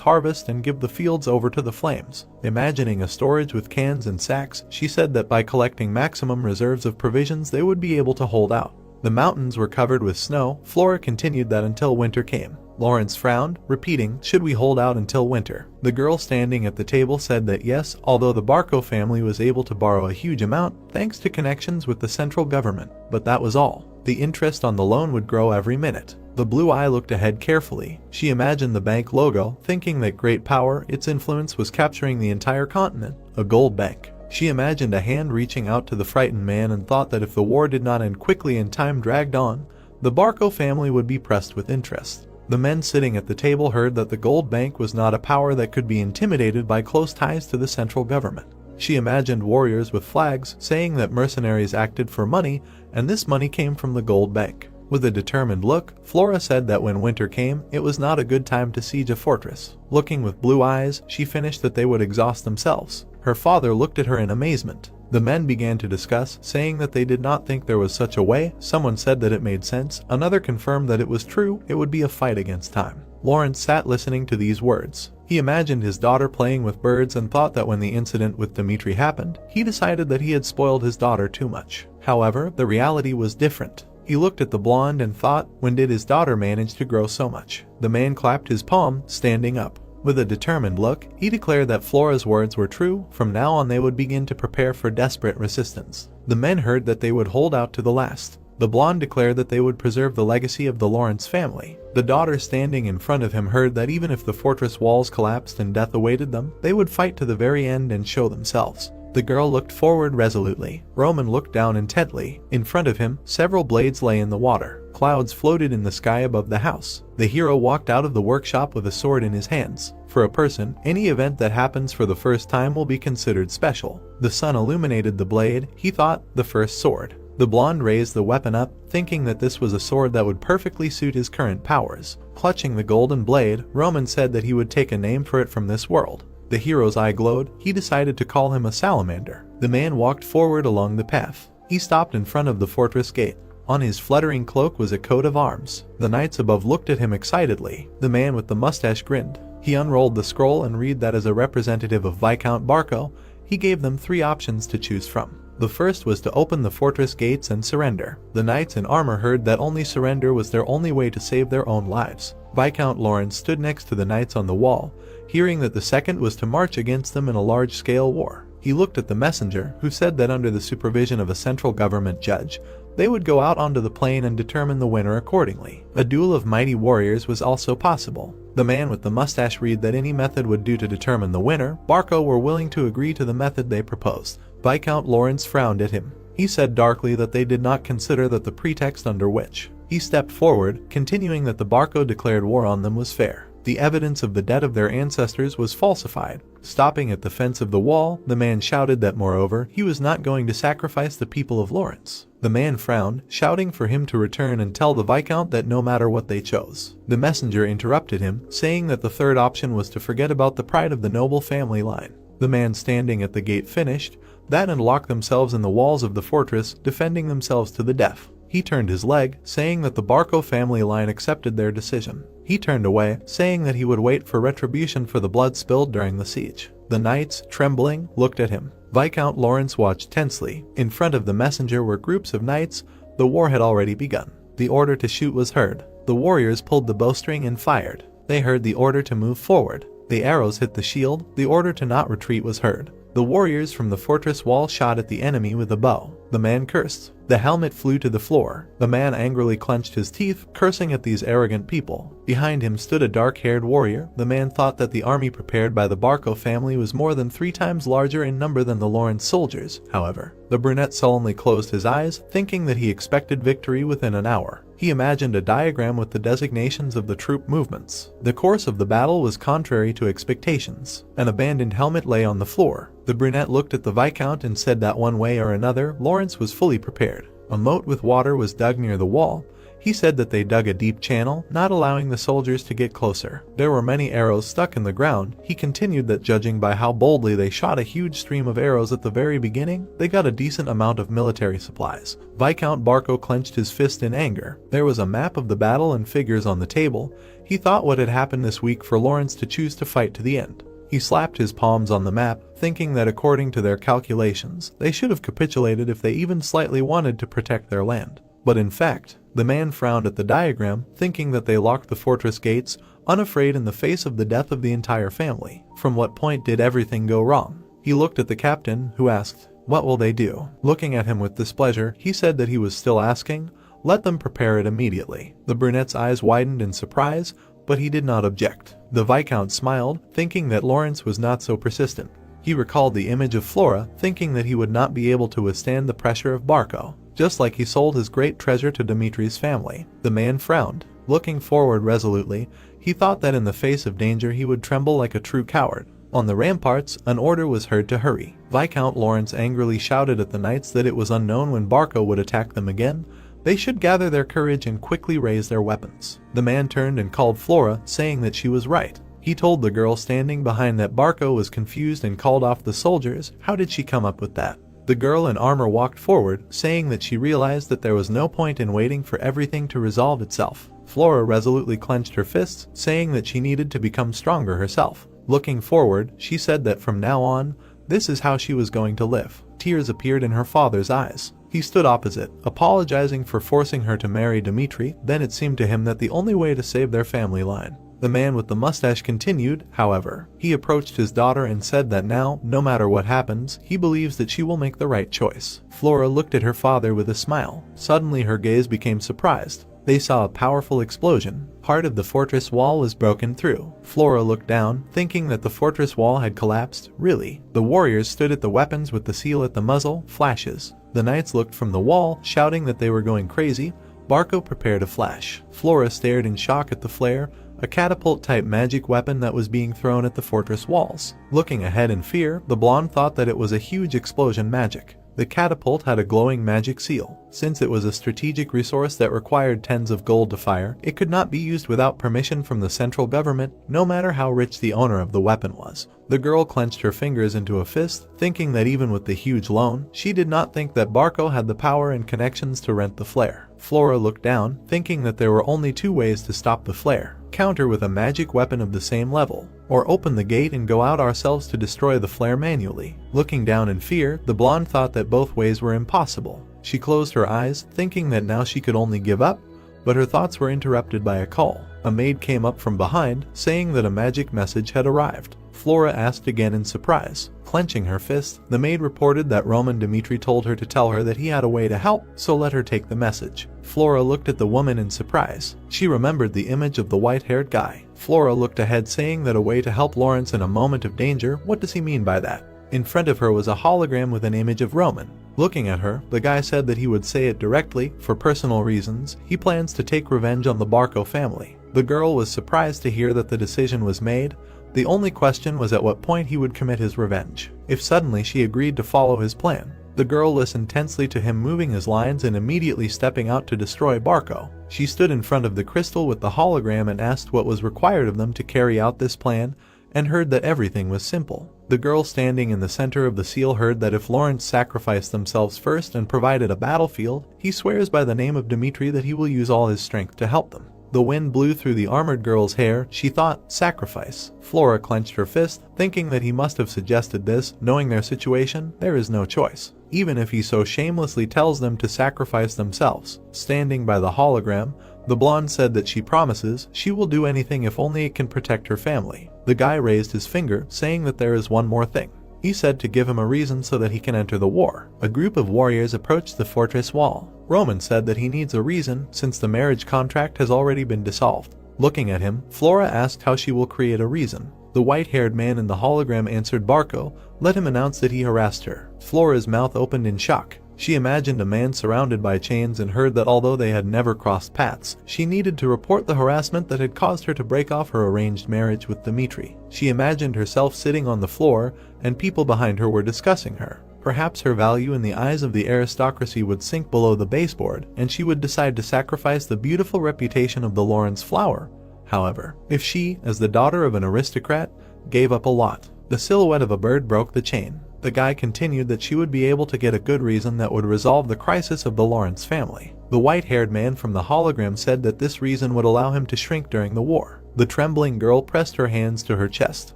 harvest and give the fields over to the flames. Imagining a storage with cans and sacks, she said that by collecting maximum reserves of provisions they would be able to hold out. The mountains were covered with snow. Flora continued that until winter came. Lawrence frowned, repeating, "Should we hold out until winter?" The girl standing at the table said that yes, although the Barco family was able to borrow a huge amount thanks to connections with the central government, but that was all. The interest on the loan would grow every minute. The blue eye looked ahead carefully. She imagined the bank logo, thinking that great power, its influence was capturing the entire continent, a gold bank. She imagined a hand reaching out to the frightened man and thought that if the war did not end quickly and time dragged on, the Barco family would be pressed with interest. The men sitting at the table heard that the gold bank was not a power that could be intimidated by close ties to the central government. She imagined warriors with flags saying that mercenaries acted for money and this money came from the gold bank. With a determined look, Flora said that when winter came, it was not a good time to siege a fortress. Looking with blue eyes, she finished that they would exhaust themselves. Her father looked at her in amazement. The men began to discuss, saying that they did not think there was such a way. Someone said that it made sense, another confirmed that it was true, it would be a fight against time. Lawrence sat listening to these words. He imagined his daughter playing with birds and thought that when the incident with Dmitry happened, he decided that he had spoiled his daughter too much. However, the reality was different. He looked at the blonde and thought, when did his daughter manage to grow so much? The man clapped his palm, standing up. With a determined look, he declared that Flora's words were true. From now on they would begin to prepare for desperate resistance. The men heard that they would hold out to the last. The blonde declared that they would preserve the legacy of the Lawrence family. The daughter standing in front of him heard that even if the fortress walls collapsed and death awaited them, they would fight to the very end and show themselves. The girl looked forward resolutely. Roman looked down intently. In front of him, several blades lay in the water. Clouds floated in the sky above the house. The hero walked out of the workshop with a sword in his hands. For a person, any event that happens for the first time will be considered special. The sun illuminated the blade. He thought, the first sword. The blonde raised the weapon up, thinking that this was a sword that would perfectly suit his current powers. Clutching the golden blade, Roman said that he would take a name for it from this world. The hero's eye glowed. He decided to call him a salamander. The man walked forward along the path. He stopped in front of the fortress gate. On his fluttering cloak was a coat of arms. The knights above looked at him excitedly. The man with the mustache grinned. He unrolled the scroll and read that as a representative of Viscount Barco, he gave them 3 options to choose from. The first was to open the fortress gates and surrender. The knights in armor heard that only surrender was their only way to save their own lives. Viscount Lawrence stood next to the knights on the wall, hearing that the second was to march against them in a large-scale war. He looked at the messenger, who said that under the supervision of a central government judge, they would go out onto the plain and determine the winner accordingly. A duel of mighty warriors was also possible. The man with the mustache read that any method would do to determine the winner. Barco were willing to agree to the method they proposed. Viscount Lawrence frowned at him. He said darkly that they did not consider that the pretext under which he stepped forward, continuing that the Barco declared war on them was fair. The evidence of the debt of their ancestors was falsified. Stopping at the fence of the wall, the man shouted that moreover, he was not going to sacrifice the people of Lawrence. The man frowned, shouting for him to return and tell the Viscount that no matter what they chose. The messenger interrupted him, saying that the third option was to forget about the pride of the noble family line. The man standing at the gate finished that and locked themselves in the walls of the fortress, defending themselves to the death. He turned his leg, saying that the Barco family line accepted their decision. He turned away, saying that he would wait for retribution for the blood spilled during the siege. The knights, trembling, looked at him. Viscount Lawrence watched tensely. In front of the messenger were groups of knights. The war had already begun. The order to shoot was heard. The warriors pulled the bowstring and fired. They heard the order to move forward. The arrows hit the shield. The order to not retreat was heard. The warriors from the fortress wall shot at the enemy with a bow. The man cursed. The helmet flew to the floor. The man angrily clenched his teeth, cursing at these arrogant people. Behind him stood a dark-haired warrior. The man thought that the army prepared by the Barco family was more than 3 times larger in number than the Lawrence soldiers. However, the brunette sullenly closed his eyes, thinking that he expected victory within an hour. He imagined a diagram with the designations of the troop movements. The course of the battle was contrary to expectations. An abandoned helmet lay on the floor. The brunette looked at the Viscount and said that one way or another, Lawrence was fully prepared. A moat with water was dug near the wall. He said that they dug a deep channel, not allowing the soldiers to get closer. There were many arrows stuck in the ground. He continued that judging by how boldly they shot a huge stream of arrows at the very beginning, they got a decent amount of military supplies. Viscount Barco clenched his fist in anger. There was a map of the battle and figures on the table. He thought what had happened this week for Lawrence to choose to fight to the end. He slapped his palms on the map, thinking that according to their calculations, they should have capitulated if they even slightly wanted to protect their land. But in fact, The man frowned at the diagram, thinking that they locked the fortress gates, unafraid in the face of the death of the entire family. From what point did everything go wrong? He looked at the captain, who asked, "What will they do?" Looking at him with displeasure, he said that he was still asking, "Let them prepare it immediately." The brunette's eyes widened in surprise, but he did not object. The Viscount smiled, thinking that Lawrence was not so persistent. He recalled the image of Flora, thinking that he would not be able to withstand the pressure of Barco, just like he sold his great treasure to Dmitry's family. The man frowned. Looking forward resolutely, he thought that in the face of danger he would tremble like a true coward. On the ramparts, an order was heard to hurry. Viscount Lawrence angrily shouted at the knights that it was unknown when Barco would attack them again. They should gather their courage and quickly raise their weapons. The man turned and called Flora, saying that she was right. He told the girl standing behind that Barco was confused and called off the soldiers. How did she come up with that? The girl in armor walked forward, saying that she realized that there was no point in waiting for everything to resolve itself. Flora resolutely clenched her fists, saying that she needed to become stronger herself. Looking forward, she said that from now on, this is how she was going to live. Tears appeared in her father's eyes. He stood opposite, apologizing for forcing her to marry Dmitry. Then it seemed to him that the only way to save their family line. The man with the mustache continued, however. He approached his daughter and said that now, no matter what happens, he believes that she will make the right choice. Flora looked at her father with a smile. Suddenly her gaze became surprised. They saw a powerful explosion. Part of the fortress wall was broken through. Flora looked down, thinking that the fortress wall had collapsed. Really? The warriors stood at the weapons with the seal at the muzzle. Flashes. The knights looked from the wall, shouting that they were going crazy. Barco prepared a flash. Flora stared in shock at the flare, a catapult-type magic weapon that was being thrown at the fortress walls. Looking ahead in fear, the blonde thought that it was a huge explosion magic. The catapult had a glowing magic seal. Since it was a strategic resource that required tens of gold to fire, it could not be used without permission from the central government, no matter how rich the owner of the weapon was. The girl clenched her fingers into a fist, thinking that even with the huge loan, she did not think that Barco had the power and connections to rent the flare. Flora looked down, thinking that there were only two ways to stop the flare: counter with a magic weapon of the same level, or open the gate and go out ourselves to destroy the flare manually. Looking down in fear, the blonde thought that both ways were impossible. She closed her eyes, thinking that now she could only give up, but her thoughts were interrupted by a call. A maid came up from behind, saying that a magic message had arrived. Flora asked again in surprise. Clenching her fist, the maid reported that Roman Dmitry told her to tell her that he had a way to help, so let her take the message. Flora looked at the woman in surprise. She remembered the image of the white-haired guy. Flora looked ahead, saying that a way to help Lawrence in a moment of danger. What does he mean by that? In front of her was a hologram with an image of Roman. Looking at her, the guy said that he would say it directly. For personal reasons, he plans to take revenge on the Barco family. The girl was surprised to hear that the decision was made. The only question was at what point he would commit his revenge. If suddenly she agreed to follow his plan. The girl listened tensely to him moving his lines and immediately stepping out to destroy Barco. She stood in front of the crystal with the hologram and asked what was required of them to carry out this plan, and heard that everything was simple. The girl standing in the center of the seal heard that if Lawrence sacrificed themselves first and provided a battlefield, he swears by the name of Dmitry that he will use all his strength to help them. The wind blew through the armored girl's hair. She thought, sacrifice. Flora clenched her fist, thinking that he must have suggested this. Knowing their situation, there is no choice. Even if he so shamelessly tells them to sacrifice themselves. Standing by the hologram, the blonde said that she promises she will do anything if only it can protect her family. The guy raised his finger, saying that there is one more thing. He said to give him a reason so that he can enter the war. A group of warriors approached the fortress wall. Roman said that he needs a reason since the marriage contract has already been dissolved. Looking at him, Flora asked how she will create a reason. The white-haired man in the hologram answered Barco. Let him announce that he harassed her. Flora's mouth opened in shock. She imagined a man surrounded by chains and heard that although they had never crossed paths, she needed to report the harassment that had caused her to break off her arranged marriage with Dmitry. She imagined herself sitting on the floor, and people behind her were discussing her. Perhaps her value in the eyes of the aristocracy would sink below the baseboard, and she would decide to sacrifice the beautiful reputation of the Lawrence flower. However, if she, as the daughter of an aristocrat, gave up a lot. The silhouette of a bird broke the chain. The guy continued that she would be able to get a good reason that would resolve the crisis of the Lawrence family. The white-haired man from the hologram said that this reason would allow him to shrink during the war. The trembling girl pressed her hands to her chest.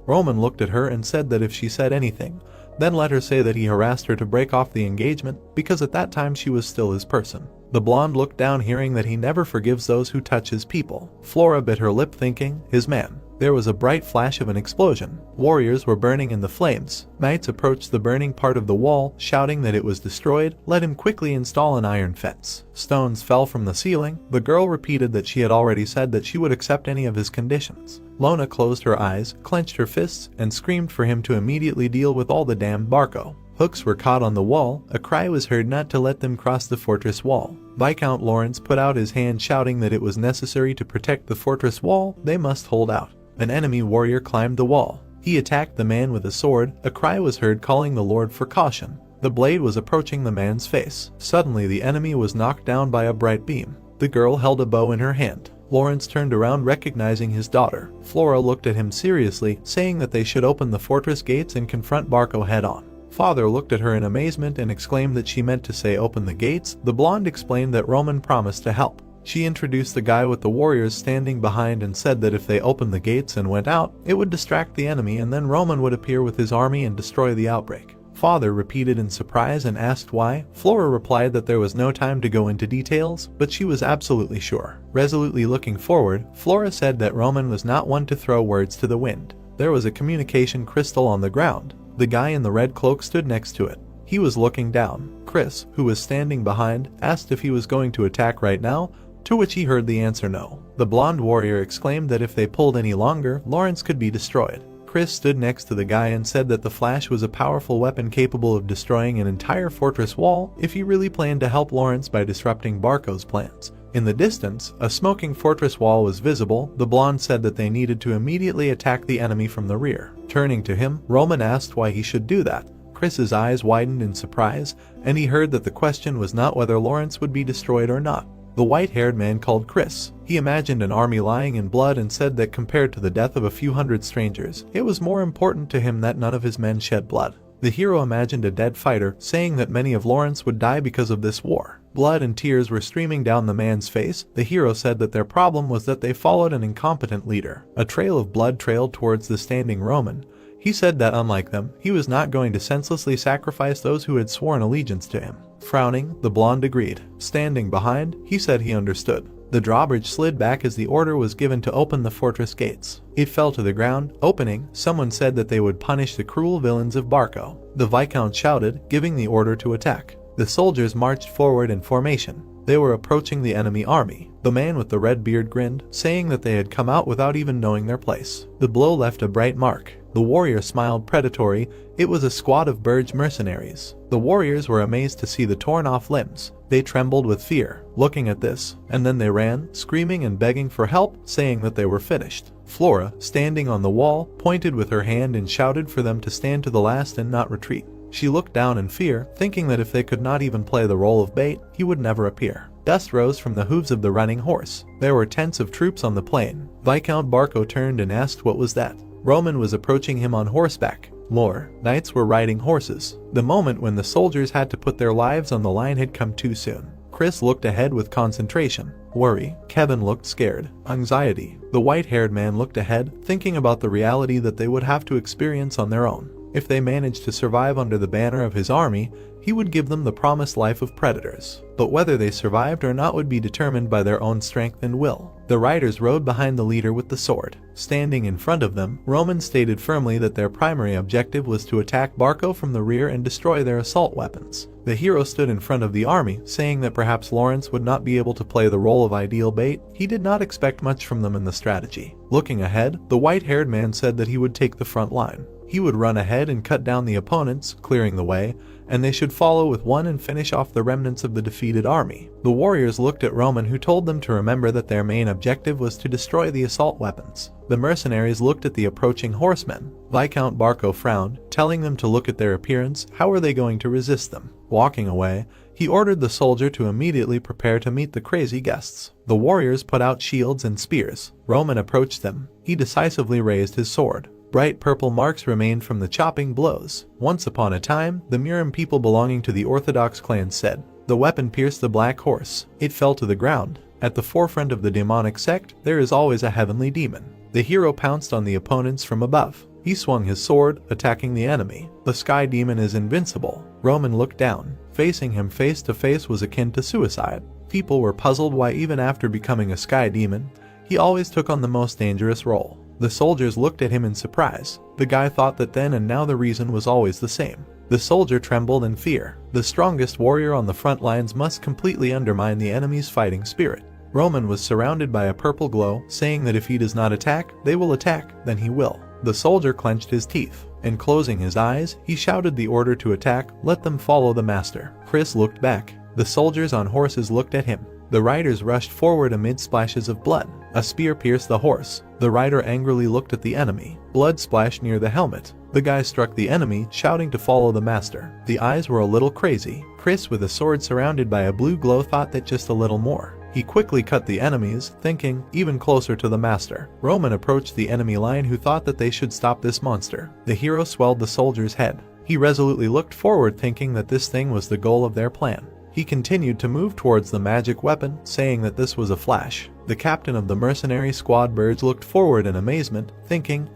Roman looked at her and said that if she said anything, then let her say that he harassed her to break off the engagement, because at that time she was still his person. The blonde looked down, hearing that he never forgives those who touch his people. Flora bit her lip, thinking, his man. There was a bright flash of an explosion. Warriors were burning in the flames. Knights approached the burning part of the wall, shouting that it was destroyed. Let him quickly install an iron fence. Stones fell from the ceiling. The girl repeated that she had already said that she would accept any of his conditions. Lona closed her eyes, clenched her fists, and screamed for him to immediately deal with all the damned Barco. Hooks were caught on the wall. A cry was heard not to let them cross the fortress wall. Viscount Lawrence put out his hand, shouting that it was necessary to protect the fortress wall. They must hold out. An enemy warrior climbed the wall. He attacked the man with a sword. A cry was heard calling the Lord for caution. The blade was approaching the man's face. Suddenly the enemy was knocked down by a bright beam. The girl held a bow in her hand. Lawrence turned around, recognizing his daughter. Flora looked at him seriously, saying that they should open the fortress gates and confront Barco head-on. Father looked at her in amazement and exclaimed that she meant to say open the gates. The blonde explained that Roman promised to help. She introduced the guy with the warriors standing behind and said that if they opened the gates and went out, it would distract the enemy, and then Roman would appear with his army and destroy the outbreak. Father repeated in surprise and asked why. Flora replied that there was no time to go into details, but she was absolutely sure. Resolutely looking forward, Flora said that Roman was not one to throw words to the wind. There was a communication crystal on the ground. The guy in the red cloak stood next to it. He was looking down. Chris, who was standing behind, asked if he was going to attack right now, to which he heard the answer no. The blonde warrior exclaimed that if they pulled any longer, Lawrence could be destroyed. Chris stood next to the guy and said that the flash was a powerful weapon capable of destroying an entire fortress wall if he really planned to help Lawrence by disrupting Barco's plans. In the distance, a smoking fortress wall was visible. The blonde said that they needed to immediately attack the enemy from the rear. Turning to him, Roman asked why he should do that. Chris's eyes widened in surprise, and he heard that the question was not whether Lawrence would be destroyed or not. The white-haired man called Chris. He imagined an army lying in blood and said that compared to the death of a few hundred strangers, it was more important to him that none of his men shed blood. The hero imagined a dead fighter, saying that many of Lawrence would die because of this war. Blood and tears were streaming down the man's face. The hero said that their problem was that they followed an incompetent leader. A trail of blood trailed towards the standing Roman. He said that unlike them, he was not going to senselessly sacrifice those who had sworn allegiance to him. Frowning, the blonde agreed. Standing behind, he said he understood. The drawbridge slid back as the order was given to open the fortress gates. It fell to the ground. Opening, someone said that they would punish the cruel villains of Barco. The Viscount shouted, giving the order to attack. The soldiers marched forward in formation. They were approaching the enemy army. The man with the red beard grinned, saying that they had come out without even knowing their place. The blow left a bright mark. The warrior smiled predatory. It was a squad of Burge mercenaries. The warriors were amazed to see the torn-off limbs. They trembled with fear, looking at this, and then they ran, screaming and begging for help, saying that they were finished. Flora, standing on the wall, pointed with her hand and shouted for them to stand to the last and not retreat. She looked down in fear, thinking that if they could not even play the role of bait, he would never appear. Dust rose from the hooves of the running horse. There were tents of troops on the plain. Viscount Barco turned and asked what was that. Roman was approaching him on horseback. More knights were riding horses. The moment when the soldiers had to put their lives on the line had come too soon. Chris looked ahead with concentration. Worry. Kevin looked scared. Anxiety. The white-haired man looked ahead, thinking about the reality that they would have to experience on their own. If they managed to survive under the banner of his army, he would give them the promised life of predators. But whether they survived or not would be determined by their own strength and will. The riders rode behind the leader with the sword. Standing in front of them, Roman stated firmly that their primary objective was to attack Barco from the rear and destroy their assault weapons. The hero stood in front of the army, saying that perhaps Lawrence would not be able to play the role of ideal bait. He did not expect much from them in the strategy. Looking ahead, the white-haired man said that he would take the front line. He would run ahead and cut down the opponents, clearing the way, and they should follow with one and finish off the remnants of the defeated army. The warriors looked at Roman, who told them to remember that their main objective was to destroy the assault weapons. The mercenaries looked at the approaching horsemen. Viscount Barco frowned, telling them to look at their appearance. How were they going to resist them? Walking away, he ordered the soldier to immediately prepare to meet the crazy guests. The warriors put out shields and spears. Roman approached them. He decisively raised his sword. Bright purple marks remained from the chopping blows. Once upon a time, the Murim people belonging to the Orthodox clan said, the weapon pierced the black horse. It fell to the ground. At the forefront of the demonic sect, there is always a heavenly demon. The hero pounced on the opponents from above. He swung his sword, attacking the enemy. The sky demon is invincible. Roman looked down. Facing him face to face was akin to suicide. People were puzzled why even after becoming a sky demon, he always took on the most dangerous role. The soldiers looked at him in surprise. The guy thought that then and now the reason was always the same. The soldier trembled in fear. The strongest warrior on the front lines must completely undermine the enemy's fighting spirit. Roman was surrounded by a purple glow, saying that if he does not attack, they will attack, then he will. The soldier clenched his teeth, and closing his eyes, he shouted the order to attack, "Let them follow the master." Chris looked back. The soldiers on horses looked at him. The riders rushed forward amid splashes of blood. A spear pierced the horse. The rider angrily looked at the enemy. Blood splashed near the helmet. The guy struck the enemy, shouting to follow the master. The eyes were a little crazy. Chris, with a sword surrounded by a blue glow, thought that just a little more. He quickly cut the enemies, thinking, even closer to the master. Roman approached the enemy line, who thought that they should stop this monster. The hero swelled the soldier's head. He resolutely looked forward, thinking that this thing was the goal of their plan. He continued to move towards the magic weapon, saying that this was a flash. The captain of the mercenary squad birds looked forward in amazement,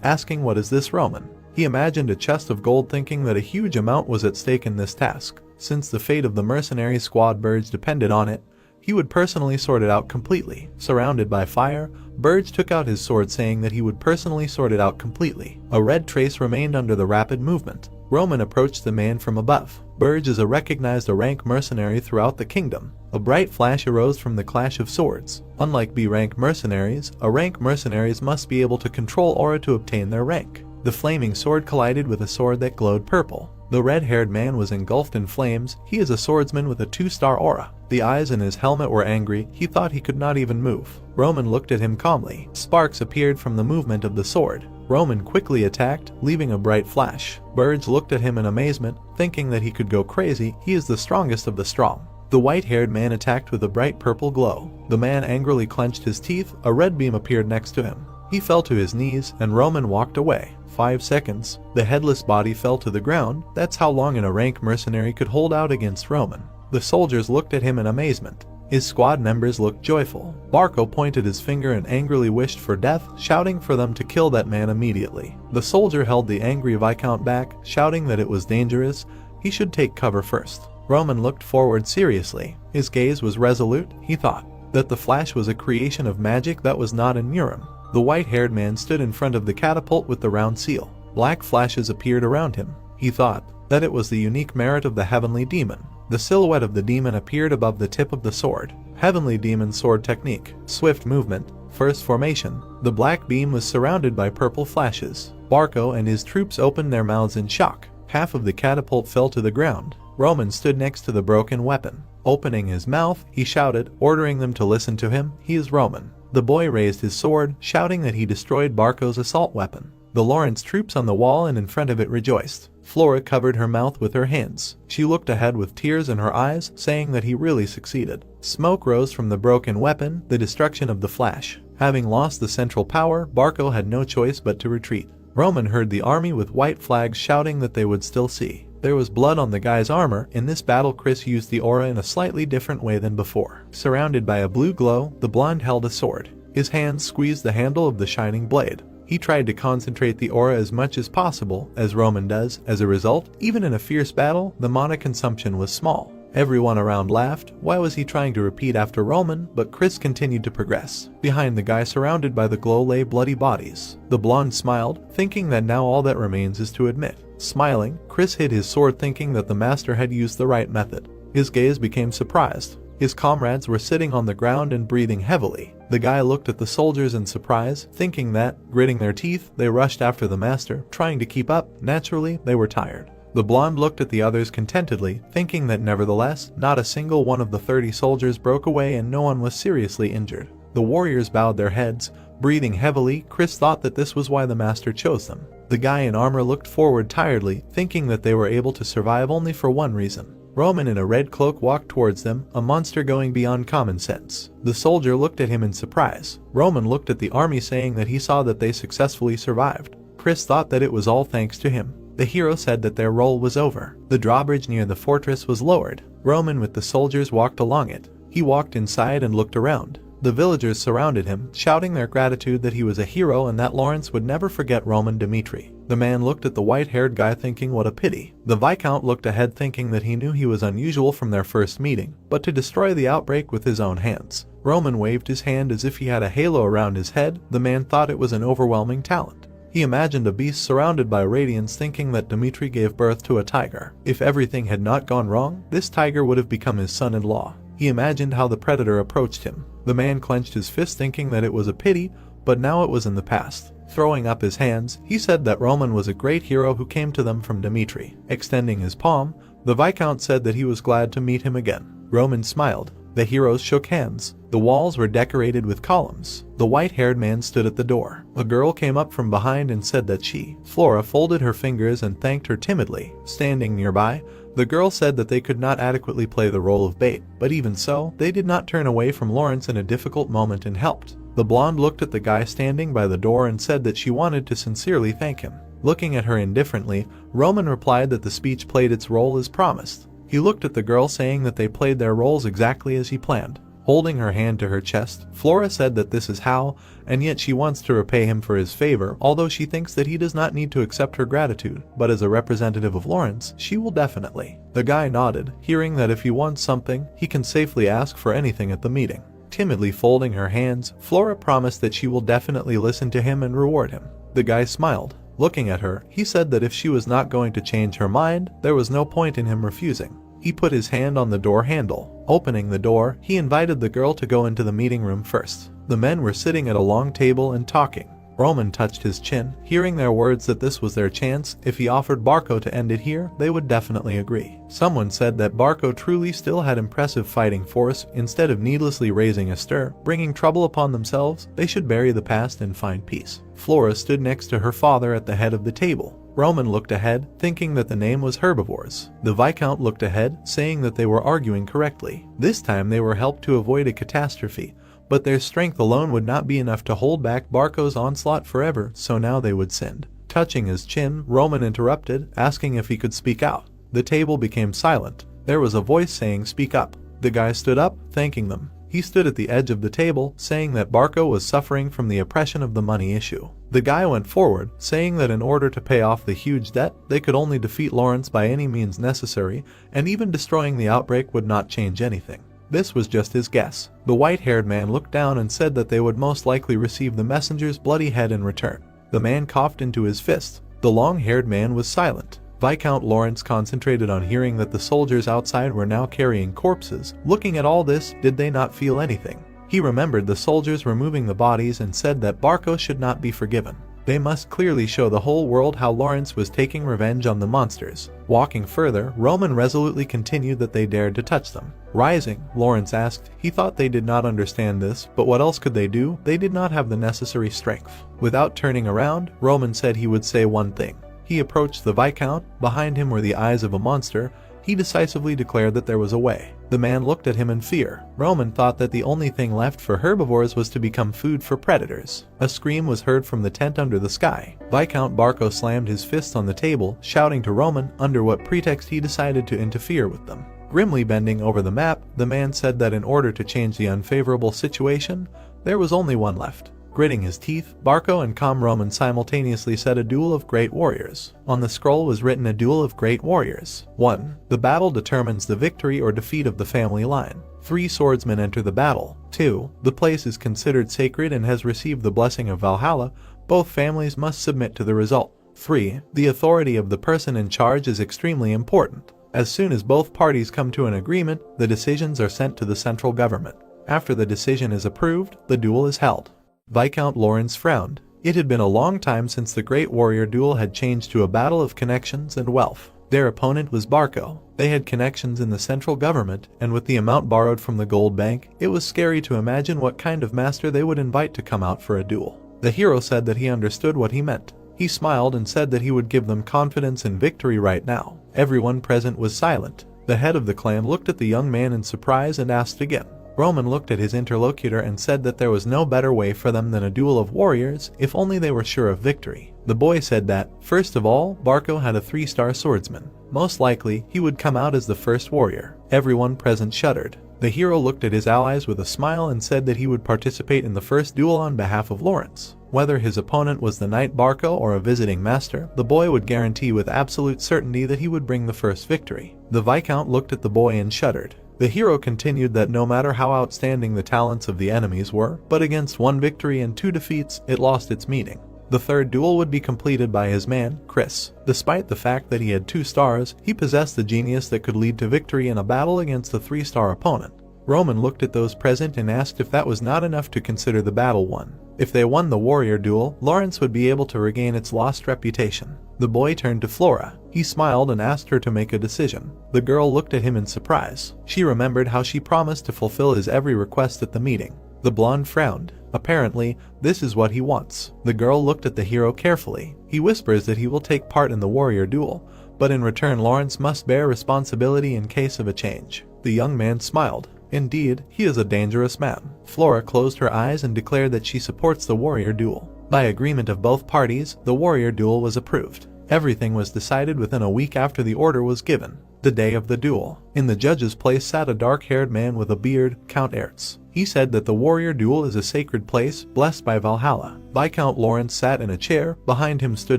asking, "What is this, Roman?" He imagined a chest of gold, thinking that a huge amount was at stake in this task. Since the fate of the mercenary squad birds depended on it, he would personally sort it out completely. Surrounded by fire, Burge took out his sword, saying that he would personally sort it out completely. A red trace remained under the rapid movement. Roman approached the man from above. Burge is recognized a rank mercenary throughout the kingdom. A bright flash arose from the clash of swords. Unlike B-rank mercenaries, A-rank mercenaries must be able to control aura to obtain their rank. The flaming sword collided with a sword that glowed purple. The red-haired man was engulfed in flames. He is a swordsman with a 2-star aura. The eyes in his helmet were angry. He thought he could not even move. Roman looked at him calmly. Sparks appeared from the movement of the sword. Roman quickly attacked, leaving a bright flash. Burge looked at him in amazement, thinking that he could go crazy. He is the strongest of the strong. The white-haired man attacked with a bright purple glow. The man angrily clenched his teeth. A red beam appeared next to him. He fell to his knees, and Roman walked away. 5 seconds. The headless body fell to the ground. That's how long an A-rank mercenary could hold out against Roman. The soldiers looked at him in amazement. His squad members looked joyful. Barco pointed his finger and angrily wished for death, shouting for them to kill that man immediately. The soldier held the angry Viscount back, shouting that it was dangerous. He should take cover first. Roman looked forward seriously. His gaze was resolute. He thought that the flash was a creation of magic that was not in Murim. The white-haired man stood in front of the catapult with the round seal. Black flashes appeared around him. He thought that it was the unique merit of the heavenly demon. The silhouette of the demon appeared above the tip of the sword. Heavenly demon sword technique. Swift movement. First formation. The black beam was surrounded by purple flashes. Barco and his troops opened their mouths in shock. Half of the catapult fell to the ground. Roman stood next to the broken weapon. Opening his mouth, he shouted, ordering them to listen to him. He is Roman. The boy raised his sword, shouting that he destroyed Barco's assault weapon. The Lawrence troops on the wall and in front of it rejoiced. Flora covered her mouth with her hands. She looked ahead with tears in her eyes, saying that he really succeeded. Smoke rose from the broken weapon, the destruction of the flash. Having lost the central power, Barco had no choice but to retreat. Roman heard the army with white flags shouting that they would still see. There was blood on the guy's armor. In this battle, Chris used the aura in a slightly different way than before. Surrounded by a blue glow, the blonde held a sword. His hands squeezed the handle of the shining blade. He tried to concentrate the aura as much as possible, as Roman does. As a result, even in a fierce battle, the mana consumption was small. Everyone around laughed. Why was he trying to repeat after Roman? But Chris continued to progress. Behind the guy surrounded by the glow lay bloody bodies. The blonde smiled, thinking that now all that remains is to admit. Smiling, Chris hid his sword, thinking that the master had used the right method. His gaze became surprised. His comrades were sitting on the ground and breathing heavily. The guy looked at the soldiers in surprise, thinking that, gritting their teeth, they rushed after the master, trying to keep up. Naturally, they were tired. The blonde looked at the others contentedly, thinking that nevertheless, not a single one of the 30 soldiers broke away and no one was seriously injured. The warriors bowed their heads, breathing heavily. Chris thought that this was why the master chose them. The guy in armor looked forward tiredly, thinking that they were able to survive only for one reason. Roman in a red cloak walked towards them, a monster going beyond common sense. The soldier looked at him in surprise. Roman looked at the army, saying that he saw that they successfully survived. Chris thought that it was all thanks to him. The hero said that their role was over. The drawbridge near the fortress was lowered. Roman with the soldiers walked along it. He walked inside and looked around. The villagers surrounded him, shouting their gratitude that he was a hero and that Lawrence would never forget Roman Dmitry. The man looked at the white-haired guy thinking what a pity. The Viscount looked ahead thinking that he knew he was unusual from their first meeting, but to destroy the outbreak with his own hands. Roman waved his hand as if he had a halo around his head. The man thought it was an overwhelming talent. He imagined a beast surrounded by radiance thinking that Dmitry gave birth to a tiger. If everything had not gone wrong, this tiger would have become his son-in-law. He imagined how the predator approached him. The man clenched his fist thinking that it was a pity, but now it was in the past. Throwing up his hands, he said that Roman was a great hero who came to them from Dmitry. Extending his palm, the Viscount said that he was glad to meet him again. Roman smiled. The heroes shook hands. The walls were decorated with columns. The white-haired man stood at the door. A girl came up from behind and said that she, Flora, folded her fingers and thanked her timidly. Standing nearby, the girl said that they could not adequately play the role of bait, but even so, they did not turn away from Lawrence in a difficult moment and helped. The blonde looked at the guy standing by the door and said that she wanted to sincerely thank him. Looking at her indifferently, Roman replied that the speech played its role as promised. He looked at the girl saying that they played their roles exactly as he planned. Holding her hand to her chest, Flora said that this is how, and yet she wants to repay him for his favor, although she thinks that he does not need to accept her gratitude, but as a representative of Lawrence, she will definitely. The guy nodded, hearing that if he wants something, he can safely ask for anything at the meeting. Timidly folding her hands, Flora promised that she will definitely listen to him and reward him. The guy smiled. Looking at her, he said that if she was not going to change her mind, there was no point in him refusing. He put his hand on the door handle. Opening the door, he invited the girl to go into the meeting room first. The men were sitting at a long table and talking. Roman touched his chin, hearing their words that this was their chance. If he offered Barco to end it here, they would definitely agree. Someone said that Barco truly still had impressive fighting force. Instead of needlessly raising a stir, bringing trouble upon themselves, they should bury the past and find peace. Flora stood next to her father at the head of the table. Roman looked ahead, thinking that the name was herbivores. The Viscount looked ahead, saying that they were arguing correctly. This time they were helped to avoid a catastrophe, but their strength alone would not be enough to hold back Barco's onslaught forever, so now they would send. Touching his chin, Roman interrupted, asking if he could speak out. The table became silent. There was a voice saying, "Speak up." The guy stood up, thanking them. He stood at the edge of the table, saying that Barco was suffering from the oppression of the money issue. The guy went forward, saying that in order to pay off the huge debt, they could only defeat Lawrence by any means necessary, and even destroying the outbreak would not change anything. This was just his guess. The white-haired man looked down and said that they would most likely receive the messenger's bloody head in return. The man coughed into his fist. The long-haired man was silent. Viscount Lawrence concentrated on hearing that the soldiers outside were now carrying corpses. Looking at all this, did they not feel anything? He remembered the soldiers removing the bodies and said that Barco should not be forgiven. They must clearly show the whole world how Lawrence was taking revenge on the monsters. Walking further, Roman resolutely continued that they dared to touch them. Rising, Lawrence asked. He thought they did not understand this, but what else could they do? They did not have the necessary strength. Without turning around, Roman said he would say one thing. He approached the Viscount. Behind him were the eyes of a monster. He decisively declared that there was a way. The man looked at him in fear. Roman thought that the only thing left for herbivores was to become food for predators. A scream was heard from the tent under the sky. Viscount Barco slammed his fist on the table, shouting to Roman under what pretext he decided to interfere with them. Grimly bending over the map, the man said that in order to change the unfavorable situation, there was only one left. Gritting his teeth, Barco and calm Roman simultaneously said a duel of great warriors. On the scroll was written a duel of great warriors. 1. The battle determines the victory or defeat of the family line. 3 swordsmen enter the battle. 2. The place is considered sacred and has received the blessing of Valhalla. Both families must submit to the result. 3. The authority of the person in charge is extremely important. As soon as both parties come to an agreement, the decisions are sent to the central government. After the decision is approved, the duel is held. Viscount Lawrence frowned. It had been a long time since the great warrior duel had changed to a battle of connections and wealth. Their opponent was Barco. They had connections in the central government, and with the amount borrowed from the gold bank, it was scary to imagine what kind of master they would invite to come out for a duel. The hero said that he understood what he meant. He smiled and said that he would give them confidence in victory right now. Everyone present was silent. The head of the clan looked at the young man in surprise and asked again. Roman looked at his interlocutor and said that there was no better way for them than a duel of warriors, if only they were sure of victory. The boy said that, first of all, Barco had a 3-star swordsman. Most likely, he would come out as the first warrior. Everyone present shuddered. The hero looked at his allies with a smile and said that he would participate in the first duel on behalf of Lawrence. Whether his opponent was the knight Barco or a visiting master, the boy would guarantee with absolute certainty that he would bring the first victory. The Viscount looked at the boy and shuddered. The hero continued that no matter how outstanding the talents of the enemies were, but against 1 victory and 2 defeats, it lost its meaning. The third duel would be completed by his man, Chris. Despite the fact that he had 2 stars, he possessed the genius that could lead to victory in a battle against a 3-star opponent. Roman looked at those present and asked if that was not enough to consider the battle won. If they won the warrior duel, Lawrence would be able to regain its lost reputation. The boy turned to Flora. He smiled and asked her to make a decision. The girl looked at him in surprise. She remembered how she promised to fulfill his every request at the meeting. The blonde frowned. Apparently, this is what he wants. The girl looked at the hero carefully. He whispers that he will take part in the warrior duel, but in return Lawrence must bear responsibility in case of a change. The young man smiled. Indeed, he is a dangerous man. Flora closed her eyes and declared that she supports the warrior duel. By agreement of both parties, the warrior duel was approved. Everything was decided within a week after the order was given. The day of the duel. In the judge's place sat a dark-haired man with a beard, Count Ertz. He said that the warrior duel is a sacred place, blessed by Valhalla. Viscount Lawrence sat in a chair. Behind him stood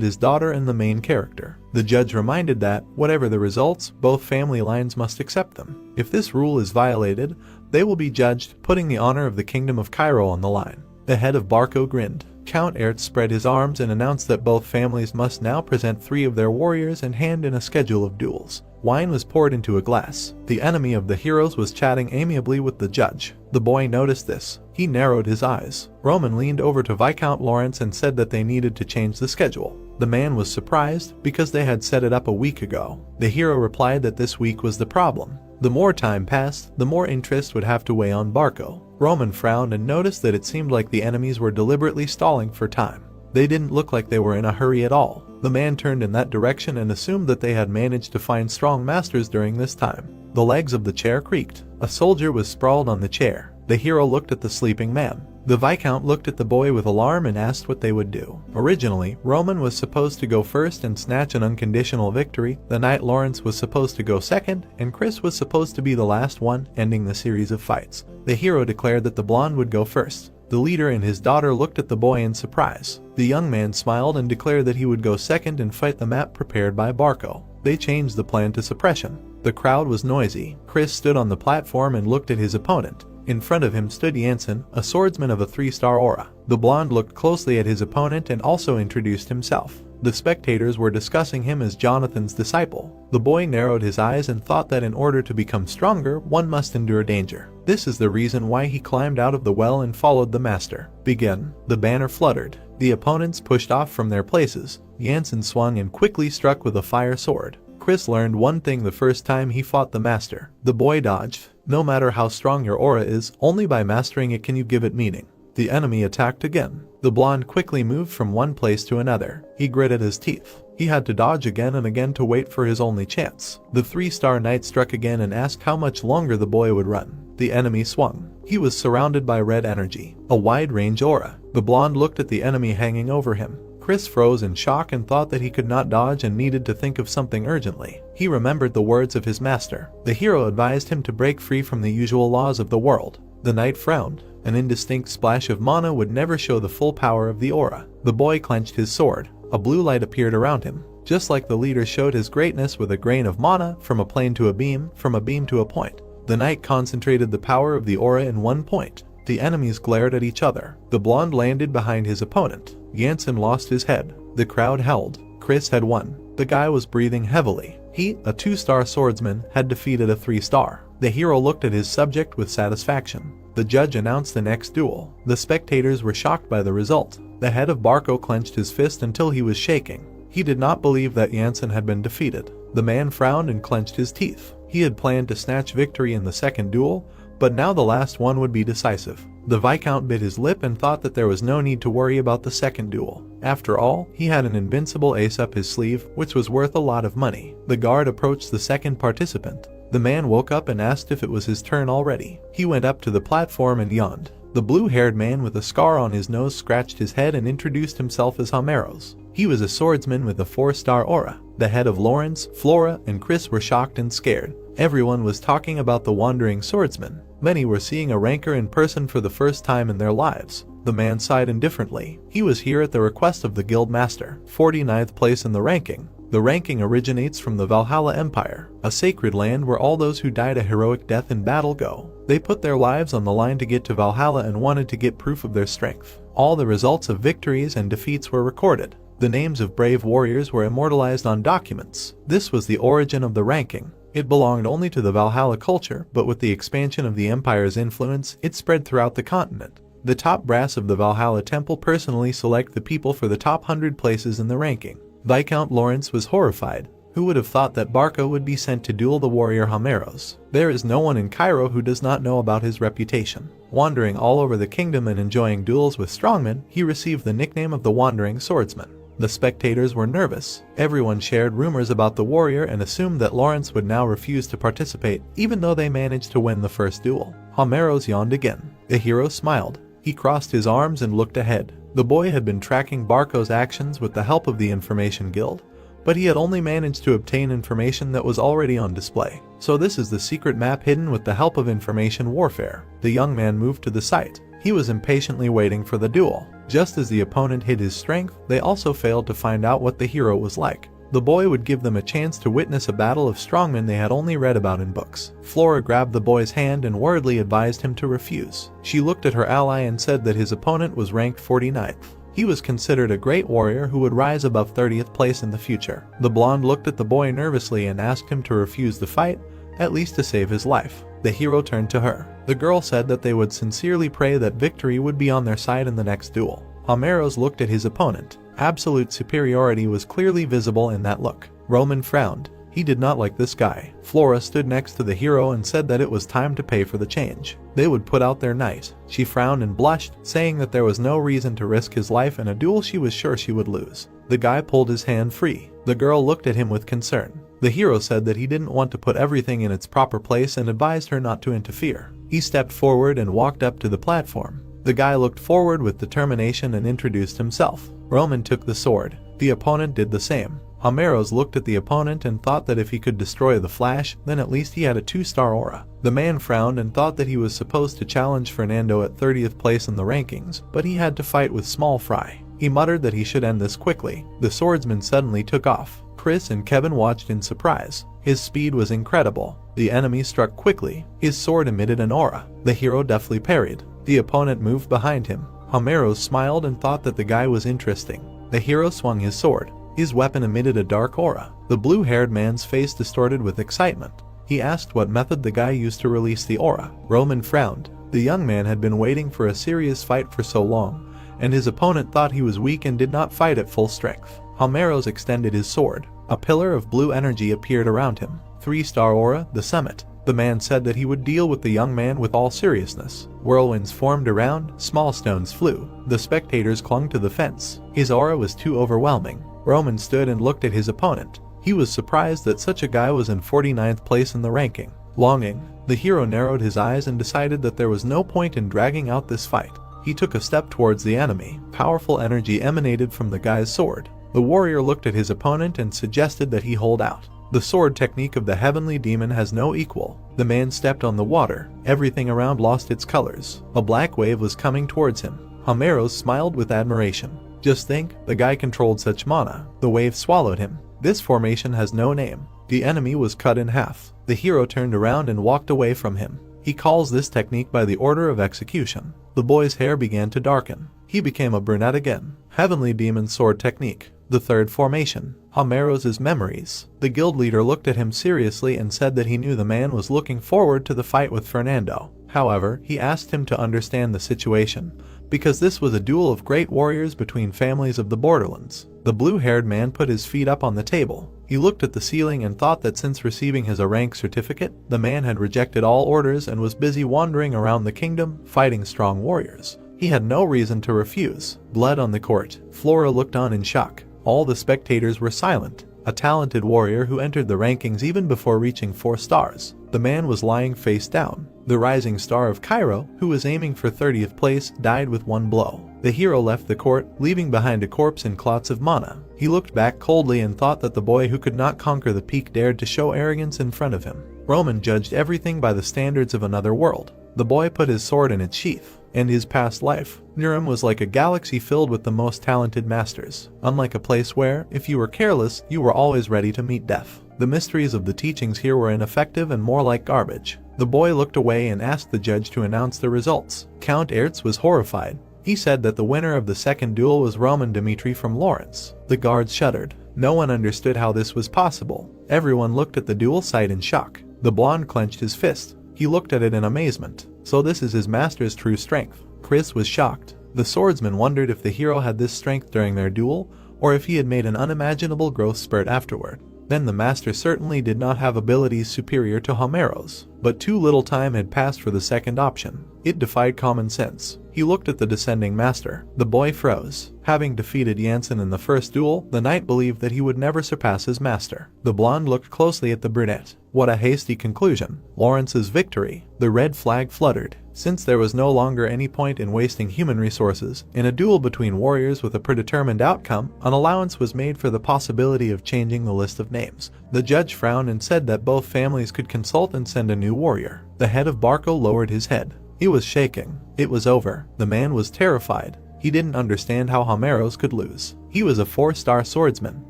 his daughter and the main character. The judge reminded that, whatever the results, both family lines must accept them. If this rule is violated, they will be judged, putting the honor of the Kingdom of Cairo on the line. The head of Barco grinned. Count Ertz spread his arms and announced that both families must now present 3 of their warriors and hand in a schedule of duels. Wine was poured into a glass. The enemy of the heroes was chatting amiably with the judge. The boy noticed this. He narrowed his eyes. Roman leaned over to Viscount Lawrence and said that they needed to change the schedule. The man was surprised because they had set it up a week ago. The hero replied that this week was the problem. The more time passed, the more interest would have to weigh on Barco. Roman frowned and noticed that it seemed like the enemies were deliberately stalling for time. They didn't look like they were in a hurry at all. The man turned in that direction and assumed that they had managed to find strong masters during this time. The legs of the chair creaked. A soldier was sprawled on the chair. The hero looked at the sleeping man. The Viscount looked at the boy with alarm and asked what they would do. Originally, Roman was supposed to go first and snatch an unconditional victory, the knight Lawrence was supposed to go second, and Chris was supposed to be the last one, ending the series of fights. The hero declared that the blonde would go first. The leader and his daughter looked at the boy in surprise. The young man smiled and declared that he would go second and fight the map prepared by Barco. They changed the plan to suppression. The crowd was noisy. Chris stood on the platform and looked at his opponent. In front of him stood Jansen, a swordsman of a 3-star aura. The blonde looked closely at his opponent and also introduced himself. The spectators were discussing him as Jonathan's disciple. The boy narrowed his eyes and thought that in order to become stronger, one must endure danger. This is the reason why he climbed out of the well and followed the master. Begin. The banner fluttered. The opponents pushed off from their places. Jansen swung and quickly struck with a fire sword. Chris learned one thing the first time he fought the master. The boy dodged. No matter how strong your aura is, only by mastering it can you give it meaning. The enemy attacked again. The blonde quickly moved from one place to another. He gritted his teeth. He had to dodge again and again to wait for his only chance. The 3-star knight struck again and asked how much longer the boy would run. The enemy swung. He was surrounded by red energy, a wide-range aura. The blonde looked at the enemy hanging over him. Chris froze in shock and thought that he could not dodge and needed to think of something urgently. He remembered the words of his master. The hero advised him to break free from the usual laws of the world. The knight frowned. An indistinct splash of mana would never show the full power of the aura. The boy clenched his sword. A blue light appeared around him. Just like the leader showed his greatness with a grain of mana, from a plane to a beam, from a beam to a point. The knight concentrated the power of the aura in one point. The enemies glared at each other. The blonde landed behind his opponent. Jansen lost his head. The crowd held. Chris had won. The guy was breathing heavily. He, a 2-star swordsman, had defeated a 3-star. The hero looked at his subject with satisfaction. The judge announced the next duel. The spectators were shocked by the result. The head of Barco clenched his fist until he was shaking. He did not believe that Jansen had been defeated. The man frowned and clenched his teeth. He had planned to snatch victory in the second duel, but now the last one would be decisive. The Viscount bit his lip and thought that there was no need to worry about the second duel. After all, he had an invincible ace up his sleeve, which was worth a lot of money. The guard approached the second participant. The man woke up and asked if it was his turn already. He went up to the platform and yawned. The blue-haired man with a scar on his nose scratched his head and introduced himself as Homeros. He was a swordsman with a 4-star aura. The head of Lawrence, Flora, and Chris were shocked and scared. Everyone was talking about the wandering swordsman. Many were seeing a rancor in person for the first time in their lives. The man sighed indifferently. He was here at the request of the guild master. 49th place in the ranking. The ranking originates from the Valhalla Empire, a sacred land where all those who died a heroic death in battle go. They put their lives on the line to get to Valhalla and wanted to get proof of their strength. All the results of victories and defeats were recorded. The names of brave warriors were immortalized on documents. This was the origin of the ranking. It belonged only to the Valhalla culture, but with the expansion of the empire's influence, it spread throughout the continent. The top brass of the Valhalla temple personally select the people for the top 100 places in the ranking. Viscount Lawrence was horrified. Who would have thought that Barca would be sent to duel the warrior Homeros? There is no one in Cairo who does not know about his reputation. Wandering all over the kingdom and enjoying duels with strongmen, he received the nickname of the Wandering Swordsman. The spectators were nervous. Everyone shared rumors about the warrior and assumed that Lawrence would now refuse to participate, even though they managed to win the first duel. Homeros yawned again. The hero smiled. He crossed his arms and looked ahead. The boy had been tracking Barco's actions with the help of the Information Guild, but he had only managed to obtain information that was already on display. So this is the secret map hidden with the help of information warfare. The young man moved to the site. He was impatiently waiting for the duel. Just as the opponent hid his strength, they also failed to find out what the hero was like. The boy would give them a chance to witness a battle of strongmen they had only read about in books. Flora grabbed the boy's hand and worriedly advised him to refuse. She looked at her ally and said that his opponent was ranked 49th. He was considered a great warrior who would rise above 30th place in the future. The blonde looked at the boy nervously and asked him to refuse the fight, at least to save his life. The hero turned to her. The girl said that they would sincerely pray that victory would be on their side in the next duel. Homeros looked at his opponent. Absolute superiority was clearly visible in that look. Roman frowned. He did not like this guy. Flora stood next to the hero and said that it was time to pay for the change. They would put out their night. She frowned and blushed, saying that there was no reason to risk his life in a duel she was sure she would lose. The guy pulled his hand free. The girl looked at him with concern. The hero said that he didn't want to put everything in its proper place and advised her not to interfere. He stepped forward and walked up to the platform. The guy looked forward with determination and introduced himself. Roman took the sword. The opponent did the same. Homeros looked at the opponent and thought that if he could destroy the Flash, then at least he had a 2-star aura. The man frowned and thought that he was supposed to challenge Fernando at 30th place in the rankings, but he had to fight with small fry. He muttered that he should end this quickly. The swordsman suddenly took off. Chris and Kevin watched in surprise. His speed was incredible. The enemy struck quickly. His sword emitted an aura. The hero deftly parried. The opponent moved behind him. Homeros smiled and thought that the guy was interesting. The hero swung his sword. His weapon emitted a dark aura. The blue-haired man's face distorted with excitement. He asked what method the guy used to release the aura. Roman frowned. The young man had been waiting for a serious fight for so long, and his opponent thought he was weak and did not fight at full strength. Homeros extended his sword. A pillar of blue energy appeared around him. 3-star aura, the summit. The man said that he would deal with the young man with all seriousness. Whirlwinds formed around, small stones flew. The spectators clung to the fence. His aura was too overwhelming. Roman stood and looked at his opponent. He was surprised that such a guy was in 49th place in the ranking. Longing, the hero narrowed his eyes and decided that there was no point in dragging out this fight. He took a step towards the enemy. Powerful energy emanated from the guy's sword. The warrior looked at his opponent and suggested that he hold out. The sword technique of the heavenly demon has no equal. The man stepped on the water. Everything around lost its colors. A black wave was coming towards him. Homeros smiled with admiration. Just think, the guy controlled such mana. The wave swallowed him. This formation has no name. The enemy was cut in half. The hero turned around and walked away from him. He calls this technique by the order of execution. The boy's hair began to darken. He became a brunette again. Heavenly demon sword technique. The third formation. Homeros' memories. The guild leader looked at him seriously and said that he knew the man was looking forward to the fight with Fernando. However, he asked him to understand the situation, because this was a duel of great warriors between families of the borderlands. The blue-haired man put his feet up on the table. He looked at the ceiling and thought that since receiving his rank certificate, the man had rejected all orders and was busy wandering around the kingdom, fighting strong warriors. He had no reason to refuse. Blood on the court. Flora looked on in shock. All the spectators were silent. A talented warrior who entered the rankings even before reaching 4 stars. The man was lying face down. The rising star of Cairo, who was aiming for 30th place, died with one blow. The hero left the court, leaving behind a corpse and clots of mana. He looked back coldly and thought that the boy who could not conquer the peak dared to show arrogance in front of him. Roman judged everything by the standards of another world. The boy put his sword in its sheath. And his past life, Murim, was like a galaxy filled with the most talented masters, unlike a place where, if you were careless, you were always ready to meet death. The mysteries of the teachings here were ineffective and more like garbage. The boy looked away and asked the judge to announce the results. Count Ertz was horrified. He said that the winner of the second duel was Roman Dmitry from Lawrence. The guards shuddered. No one understood how this was possible. Everyone looked at the duel site in shock. The blonde clenched his fist. He looked at it in amazement. So this is his master's true strength. Chris was shocked. The swordsman wondered if the hero had this strength during their duel, or if he had made an unimaginable growth spurt afterward. Then the master certainly did not have abilities superior to Homero's. But too little time had passed for the second option. It defied common sense. He looked at the descending master. The boy froze. Having defeated Jansen in the first duel, the knight believed that he would never surpass his master. The blonde looked closely at the brunette. What a hasty conclusion. Lawrence's victory. The red flag fluttered. Since there was no longer any point in wasting human resources, in a duel between warriors with a predetermined outcome, an allowance was made for the possibility of changing the list of names. The judge frowned and said that both families could consult and send a new warrior. The head of Barco lowered his head. He was shaking. It was over. The man was terrified. He didn't understand how Homeros could lose. He was a 4-star swordsman.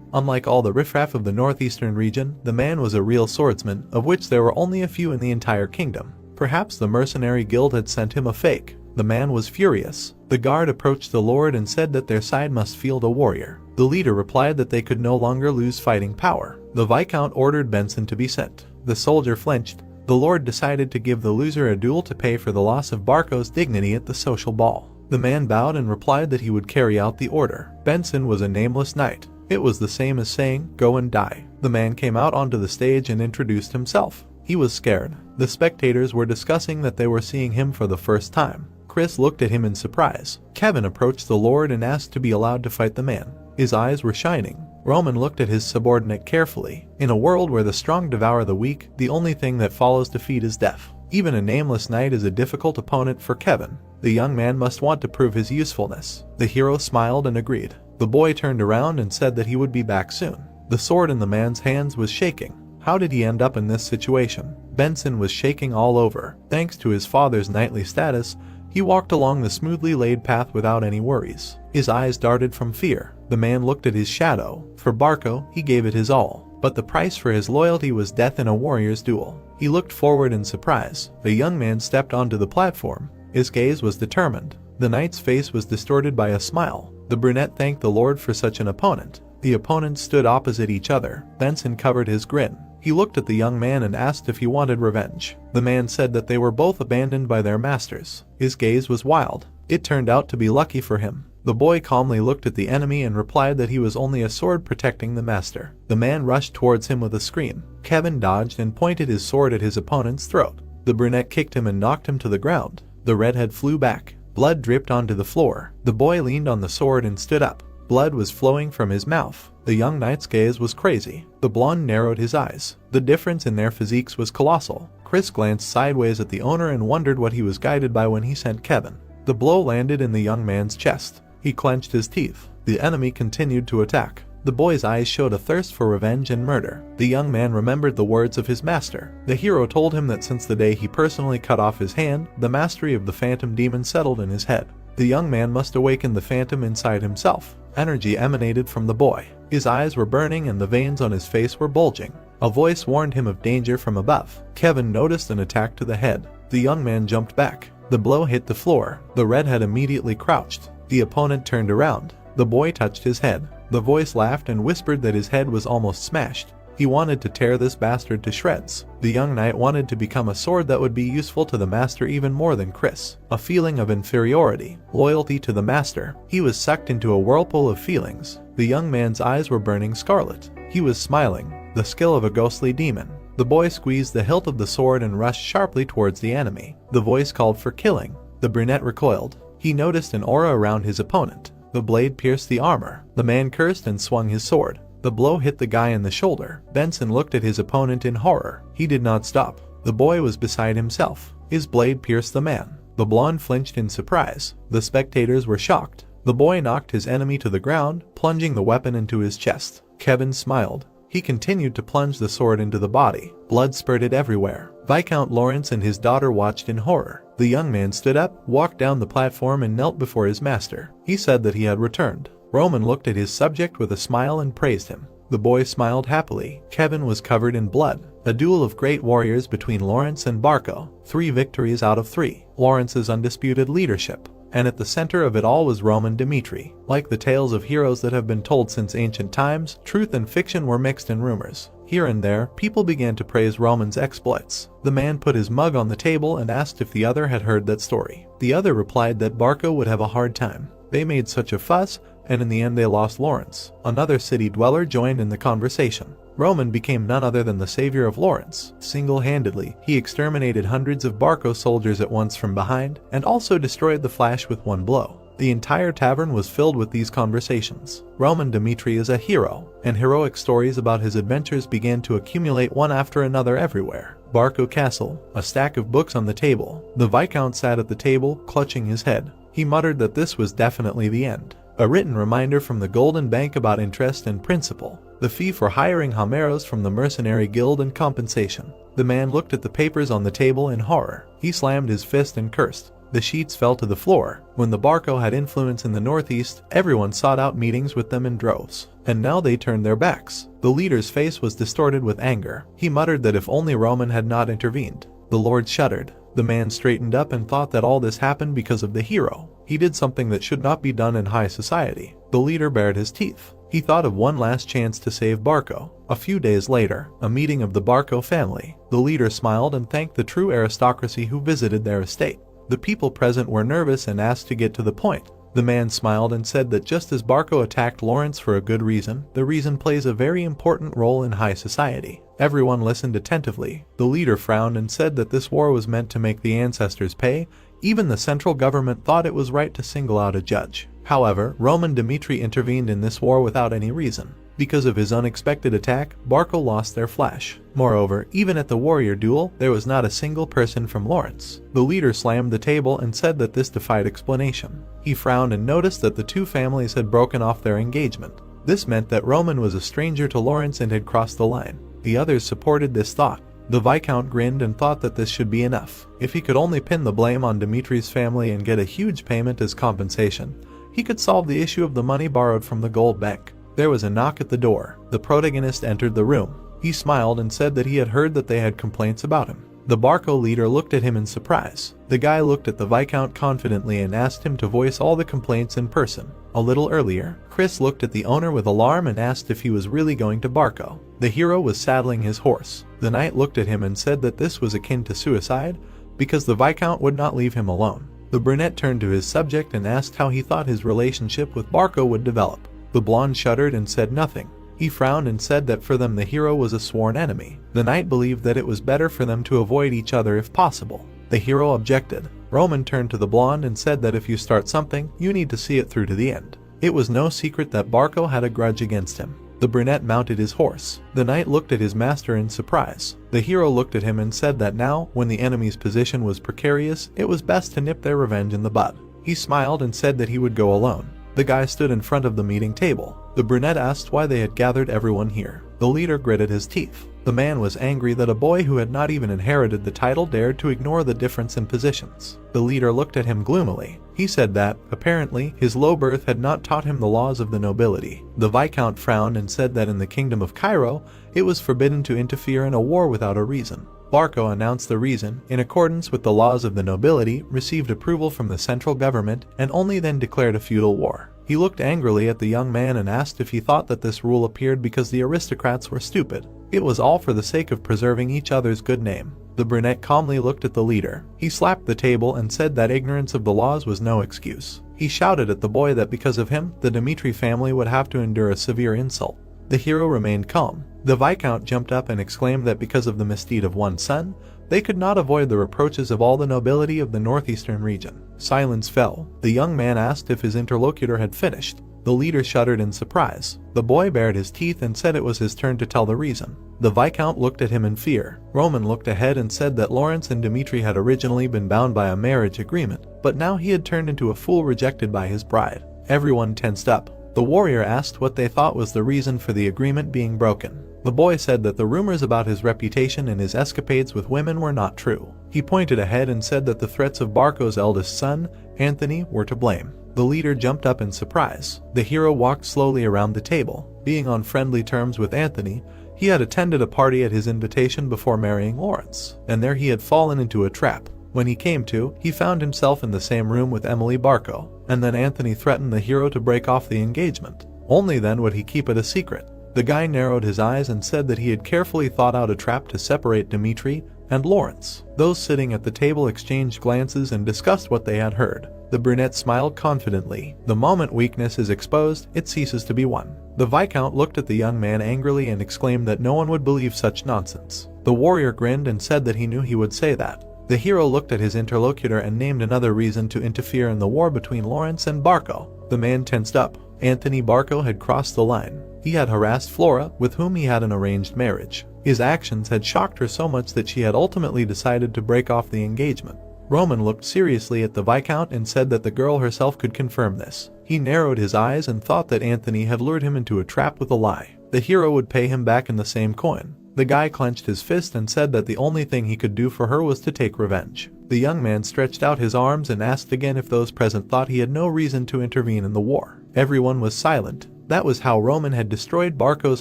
Unlike all the riffraff of the northeastern region, the man was a real swordsman, of which there were only a few in the entire kingdom. Perhaps the mercenary guild had sent him a fake. The man was furious. The guard approached the lord and said that their side must field a warrior. The leader replied that they could no longer lose fighting power. The viscount ordered Benson to be sent. The soldier flinched. The lord decided to give the loser a duel to pay for the loss of Barco's dignity at the social ball. The man bowed and replied that he would carry out the order. Benson was a nameless knight. It was the same as saying, "Go and die." The man came out onto the stage and introduced himself. He was scared. The spectators were discussing that they were seeing him for the first time. Chris looked at him in surprise. Kevin approached the lord and asked to be allowed to fight the man. His eyes were shining. Roman looked at his subordinate carefully. In a world where the strong devour the weak, the only thing that follows defeat is death. Even a nameless knight is a difficult opponent for Kevin. The young man must want to prove his usefulness. The hero smiled and agreed. The boy turned around and said that he would be back soon. The sword in the man's hands was shaking. How did he end up in this situation? Benson was shaking all over. Thanks to his father's knightly status, he walked along the smoothly laid path without any worries. His eyes darted from fear. The man looked at his shadow. For Barco, he gave it his all. But the price for his loyalty was death in a warrior's duel. He looked forward in surprise. The young man stepped onto the platform. His gaze was determined. The knight's face was distorted by a smile. The brunette thanked the lord for such an opponent. The opponents stood opposite each other. Benson covered his grin. He looked at the young man and asked if he wanted revenge. The man said that they were both abandoned by their masters. His gaze was wild. It turned out to be lucky for him. The boy calmly looked at the enemy and replied that he was only a sword protecting the master. The man rushed towards him with a scream. Kevin dodged and pointed his sword at his opponent's throat. The brunette kicked him and knocked him to the ground. The redhead flew back. Blood dripped onto the floor. The boy leaned on the sword and stood up. Blood was flowing from his mouth. The young knight's gaze was crazy. The blonde narrowed his eyes. The difference in their physiques was colossal. Chris glanced sideways at the owner and wondered what he was guided by when he sent Kevin. The blow landed in the young man's chest. He clenched his teeth. The enemy continued to attack. The boy's eyes showed a thirst for revenge and murder. The young man remembered the words of his master. The hero told him that since the day he personally cut off his hand, the mastery of the phantom demon settled in his head. The young man must awaken the phantom inside himself. Energy emanated from the boy. His eyes were burning and the veins on his face were bulging. A voice warned him of danger from above. Kevin noticed an attack to the head. The young man jumped back. The blow hit the floor. The redhead immediately crouched. The opponent turned around. The boy touched his head. The voice laughed and whispered that his head was almost smashed. He wanted to tear this bastard to shreds. The young knight wanted to become a sword that would be useful to the master even more than Chris. A feeling of inferiority, loyalty to the master. He was sucked into a whirlpool of feelings. The young man's eyes were burning scarlet. He was smiling, the skill of a ghostly demon. The boy squeezed the hilt of the sword and rushed sharply towards the enemy. The voice called for killing. The brunette recoiled. He noticed an aura around his opponent. The blade pierced the armor. The man cursed and swung his sword. The blow hit the guy in the shoulder. Benson looked at his opponent in horror. He did not stop. The boy was beside himself. His blade pierced the man. The blonde flinched in surprise. The spectators were shocked. The boy knocked his enemy to the ground, plunging the weapon into his chest. Kevin smiled. He continued to plunge the sword into the body. Blood spurted everywhere. Viscount Lawrence and his daughter watched in horror. The young man stood up, walked down the platform and knelt before his master. He said that he had returned. Roman looked at his subject with a smile and praised him. The boy smiled happily. Kevin was covered in blood. A duel of great warriors between Lawrence and Barco. 3 victories out of 3. Lawrence's undisputed leadership. And at the center of it all was Roman Dmitry. Like the tales of heroes that have been told since ancient times, truth and fiction were mixed in rumors. Here and there, people began to praise Roman's exploits. The man put his mug on the table and asked if the other had heard that story. The other replied that Barco would have a hard time. They made such a fuss, and in the end they lost Lawrence. Another city dweller joined in the conversation. Roman became none other than the savior of Lawrence. Single-handedly, he exterminated hundreds of Barco soldiers at once from behind, and also destroyed the Flash with one blow. The entire tavern was filled with these conversations. Roman Dmitry is a hero, and heroic stories about his adventures began to accumulate one after another everywhere. Barco Castle, a stack of books on the table. The Viscount sat at the table, clutching his head. He muttered that this was definitely the end. A written reminder from the Golden Bank about interest and principal. The fee for hiring Homeros from the Mercenary Guild and compensation. The man looked at the papers on the table in horror. He slammed his fist and cursed. The sheets fell to the floor. When the Barco had influence in the northeast, everyone sought out meetings with them in droves. And now they turned their backs. The leader's face was distorted with anger. He muttered that if only Roman had not intervened. The Lord shuddered. The man straightened up and thought that all this happened because of the hero. He did something that should not be done in high society. The leader bared his teeth. He thought of one last chance to save Barco. A few days later, a meeting of the Barco family. The leader smiled and thanked the true aristocracy who visited their estate. The people present were nervous and asked to get to the point. The man smiled and said that just as Barco attacked Lawrence for a good reason, the reason plays a very important role in high society. Everyone listened attentively. The leader frowned and said that this war was meant to make the ancestors pay. Even the central government thought it was right to single out a judge. However, Roman Dmitry intervened in this war without any reason. Because of his unexpected attack, Barco lost their Flash. Moreover, even at the warrior duel, there was not a single person from Lawrence. The leader slammed the table and said that this defied explanation. He frowned and noticed that the two families had broken off their engagement. This meant that Roman was a stranger to Lawrence and had crossed the line. The others supported this thought. The Viscount grinned and thought that this should be enough. If he could only pin the blame on Dmitry's family and get a huge payment as compensation, he could solve the issue of the money borrowed from the gold bank. There was a knock at the door. The protagonist entered the room. He smiled and said that he had heard that they had complaints about him. The Barco leader looked at him in surprise. The guy looked at the Viscount confidently and asked him to voice all the complaints in person. A little earlier, Chris looked at the owner with alarm and asked if he was really going to Barco. The hero was saddling his horse. The knight looked at him and said that this was akin to suicide because the Viscount would not leave him alone. The brunette turned to his subject and asked how he thought his relationship with Barco would develop. The blonde shuddered and said nothing. He frowned and said that for them the hero was a sworn enemy. The knight believed that it was better for them to avoid each other if possible. The hero objected. Roman turned to the blonde and said that if you start something, you need to see it through to the end. It was no secret that Barco had a grudge against him. The brunette mounted his horse. The knight looked at his master in surprise. The hero looked at him and said that now, when the enemy's position was precarious, it was best to nip their revenge in the bud. He smiled and said that he would go alone. The guy stood in front of the meeting table. The brunette asked why they had gathered everyone here. The leader gritted his teeth. The man was angry that a boy who had not even inherited the title dared to ignore the difference in positions. The leader looked at him gloomily. He said that, apparently, his low birth had not taught him the laws of the nobility. The Viscount frowned and said that in the kingdom of Cairo, it was forbidden to interfere in a war without a reason. Barco announced the reason, in accordance with the laws of the nobility, received approval from the central government, and only then declared a feudal war. He looked angrily at the young man and asked if he thought that this rule appeared because the aristocrats were stupid. It was all for the sake of preserving each other's good name. The brunette calmly looked at the leader. He slapped the table and said that ignorance of the laws was no excuse. He shouted at the boy that because of him, the Dmitry family would have to endure a severe insult. The hero remained calm. The Viscount jumped up and exclaimed that because of the misdeed of one son, they could not avoid the reproaches of all the nobility of the northeastern region. Silence fell. The young man asked if his interlocutor had finished. The leader shuddered in surprise. The boy bared his teeth and said it was his turn to tell the reason. The Viscount looked at him in fear. Roman looked ahead and said that Lawrence and Dmitry had originally been bound by a marriage agreement, but now he had turned into a fool rejected by his bride. Everyone tensed up. The warrior asked what they thought was the reason for the agreement being broken. The boy said that the rumors about his reputation and his escapades with women were not true. He pointed ahead and said that the threats of Barco's eldest son, Anthony, were to blame. The leader jumped up in surprise. The hero walked slowly around the table. Being on friendly terms with Anthony, he had attended a party at his invitation before marrying Lawrence, and there he had fallen into a trap. When he came to, he found himself in the same room with Emily Barco, and then Anthony threatened the hero to break off the engagement. Only then would he keep it a secret. The guy narrowed his eyes and said that he had carefully thought out a trap to separate Dmitry and Lawrence. Those sitting at the table exchanged glances and discussed what they had heard. The brunette smiled confidently. The moment weakness is exposed, it ceases to be won. The Viscount looked at the young man angrily and exclaimed that no one would believe such nonsense. The warrior grinned and said that he knew he would say that. The hero looked at his interlocutor and named another reason to interfere in the war between Lawrence and Barco. The man tensed up. Anthony Barco had crossed the line. He had harassed Flora, with whom he had an arranged marriage. His actions had shocked her so much that she had ultimately decided to break off the engagement. Roman looked seriously at the Viscount and said that the girl herself could confirm this. He narrowed his eyes and thought that Anthony had lured him into a trap with a lie. The hero would pay him back in the same coin. The guy clenched his fist and said that the only thing he could do for her was to take revenge. The young man stretched out his arms and asked again if those present thought he had no reason to intervene in the war. Everyone was silent. That was how Roman had destroyed Barco's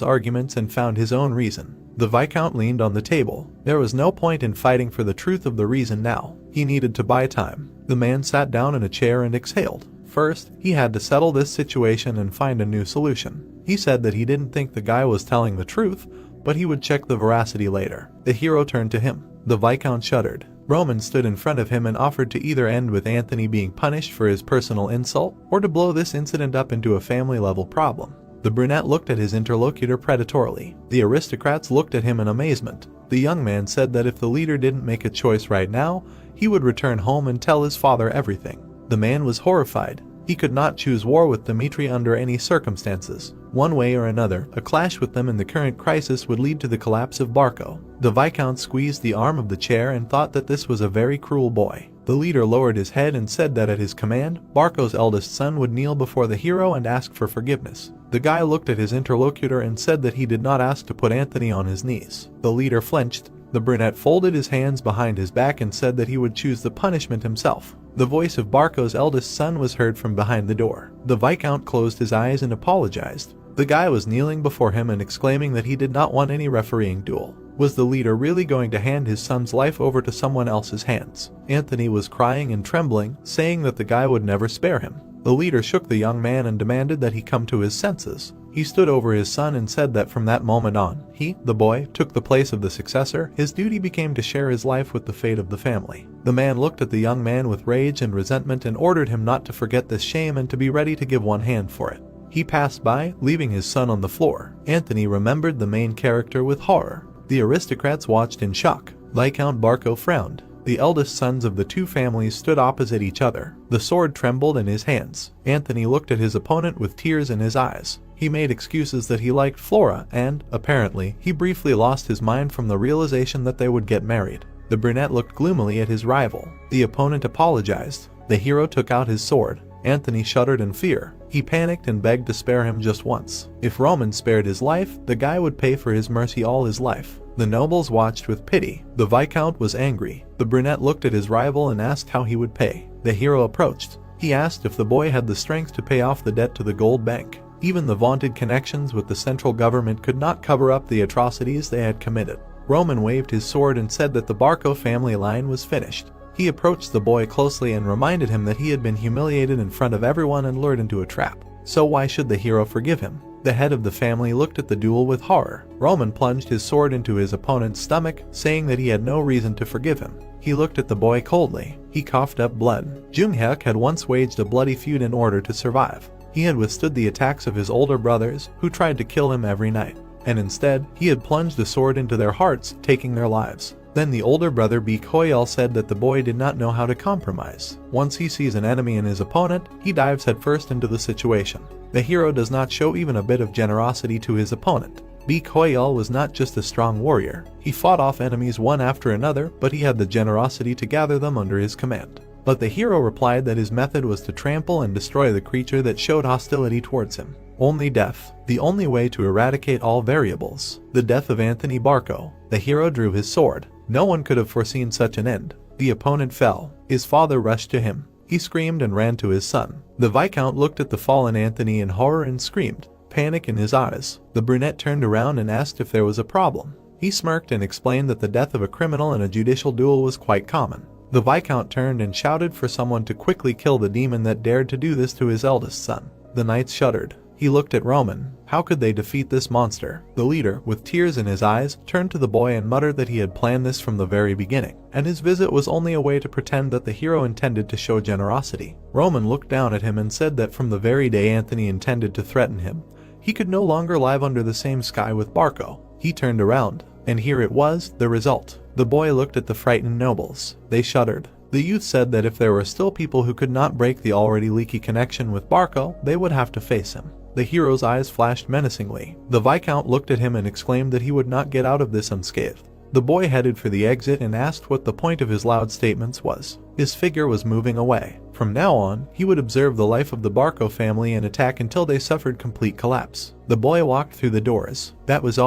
arguments and found his own reason. The Viscount leaned on the table. There was no point in fighting for the truth of the reason now. He needed to buy time. The man sat down in a chair and exhaled. First, he had to settle this situation and find a new solution. He said that he didn't think the guy was telling the truth, but he would check the veracity later. The hero turned to him. The Viscount shuddered. Roman stood in front of him and offered to either end with Anthony being punished for his personal insult, or to blow this incident up into a family-level problem. The brunette looked at his interlocutor predatorily. The aristocrats looked at him in amazement. The young man said that if the leader didn't make a choice right now, he would return home and tell his father everything. The man was horrified. He could not choose war with Dmitry under any circumstances. One way or another, a clash with them in the current crisis would lead to the collapse of Barco. The Viscount squeezed the arm of the chair and thought that this was a very cruel boy. The leader lowered his head and said that at his command, Barco's eldest son would kneel before the hero and ask for forgiveness. The guy looked at his interlocutor and said that he did not ask to put Anthony on his knees. The leader flinched. The brunette folded his hands behind his back and said that he would choose the punishment himself. The voice of Barco's eldest son was heard from behind the door. The Viscount closed his eyes and apologized. The guy was kneeling before him and exclaiming that he did not want any refereeing duel. Was the leader really going to hand his son's life over to someone else's hands? Anthony was crying and trembling, saying that the guy would never spare him. The leader shook the young man and demanded that he come to his senses. He stood over his son and said that from that moment on, he, the boy, took the place of the successor. His duty became to share his life with the fate of the family. The man looked at the young man with rage and resentment and ordered him not to forget this shame and to be ready to give one hand for it. He passed by, leaving his son on the floor. Anthony remembered the main character with horror. The aristocrats watched in shock. Viscount Barco frowned. The eldest sons of the two families stood opposite each other. The sword trembled in his hands. Anthony looked at his opponent with tears in his eyes. He made excuses that he liked Flora and, apparently, he briefly lost his mind from the realization that they would get married. The brunette looked gloomily at his rival. The opponent apologized. The hero took out his sword. Anthony shuddered in fear. He panicked and begged to spare him just once. If Roman spared his life, the guy would pay for his mercy all his life. The nobles watched with pity. The Viscount was angry. The brunette looked at his rival and asked how he would pay. The hero approached. He asked if the boy had the strength to pay off the debt to the gold bank. Even the vaunted connections with the central government could not cover up the atrocities they had committed. Roman waved his sword and said that the Barco family line was finished. He approached the boy closely and reminded him that he had been humiliated in front of everyone and lured into a trap. So why should the hero forgive him? The head of the family looked at the duel with horror. Roman plunged his sword into his opponent's stomach, saying that he had no reason to forgive him. He looked at the boy coldly. He coughed up blood. Junghyuk had once waged a bloody feud in order to survive. He had withstood the attacks of his older brothers, who tried to kill him every night. And instead, he had plunged a sword into their hearts, taking their lives. Then the older brother Bikoyel said that the boy did not know how to compromise. Once he sees an enemy in his opponent, he dives headfirst into the situation. The hero does not show even a bit of generosity to his opponent. Bikoyel was not just a strong warrior. He fought off enemies one after another, but he had the generosity to gather them under his command. But the hero replied that his method was to trample and destroy the creature that showed hostility towards him. only death. The only way to eradicate all variables. The death of Anthony Barco. The hero drew his sword. No one could have foreseen such an end. The opponent fell. His father rushed to him. He screamed and ran to his son. The Viscount looked at the fallen Anthony in horror and screamed, panic in his eyes. The brunette turned around and asked if there was a problem. He smirked and explained that the death of a criminal in a judicial duel was quite common. The Viscount turned and shouted for someone to quickly kill the demon that dared to do this to his eldest son. The knights shuddered. He looked at Roman. How could they defeat this monster? The leader, with tears in his eyes, turned to the boy and muttered that he had planned this from the very beginning, and his visit was only a way to pretend that the hero intended to show generosity. Roman looked down at him and said that from the very day Anthony intended to threaten him, he could no longer live under the same sky with Barco. He turned around, and here it was, the result. The boy looked at the frightened nobles. They shuddered. The youth said that if there were still people who could not break the already leaky connection with Barco, they would have to face him. The hero's eyes flashed menacingly. The Viscount looked at him and exclaimed that he would not get out of this unscathed. The boy headed for the exit and asked what the point of his loud statements was. His figure was moving away. From now on, he would observe the life of the Barco family and attack until they suffered complete collapse. The boy walked through the doors. That was all.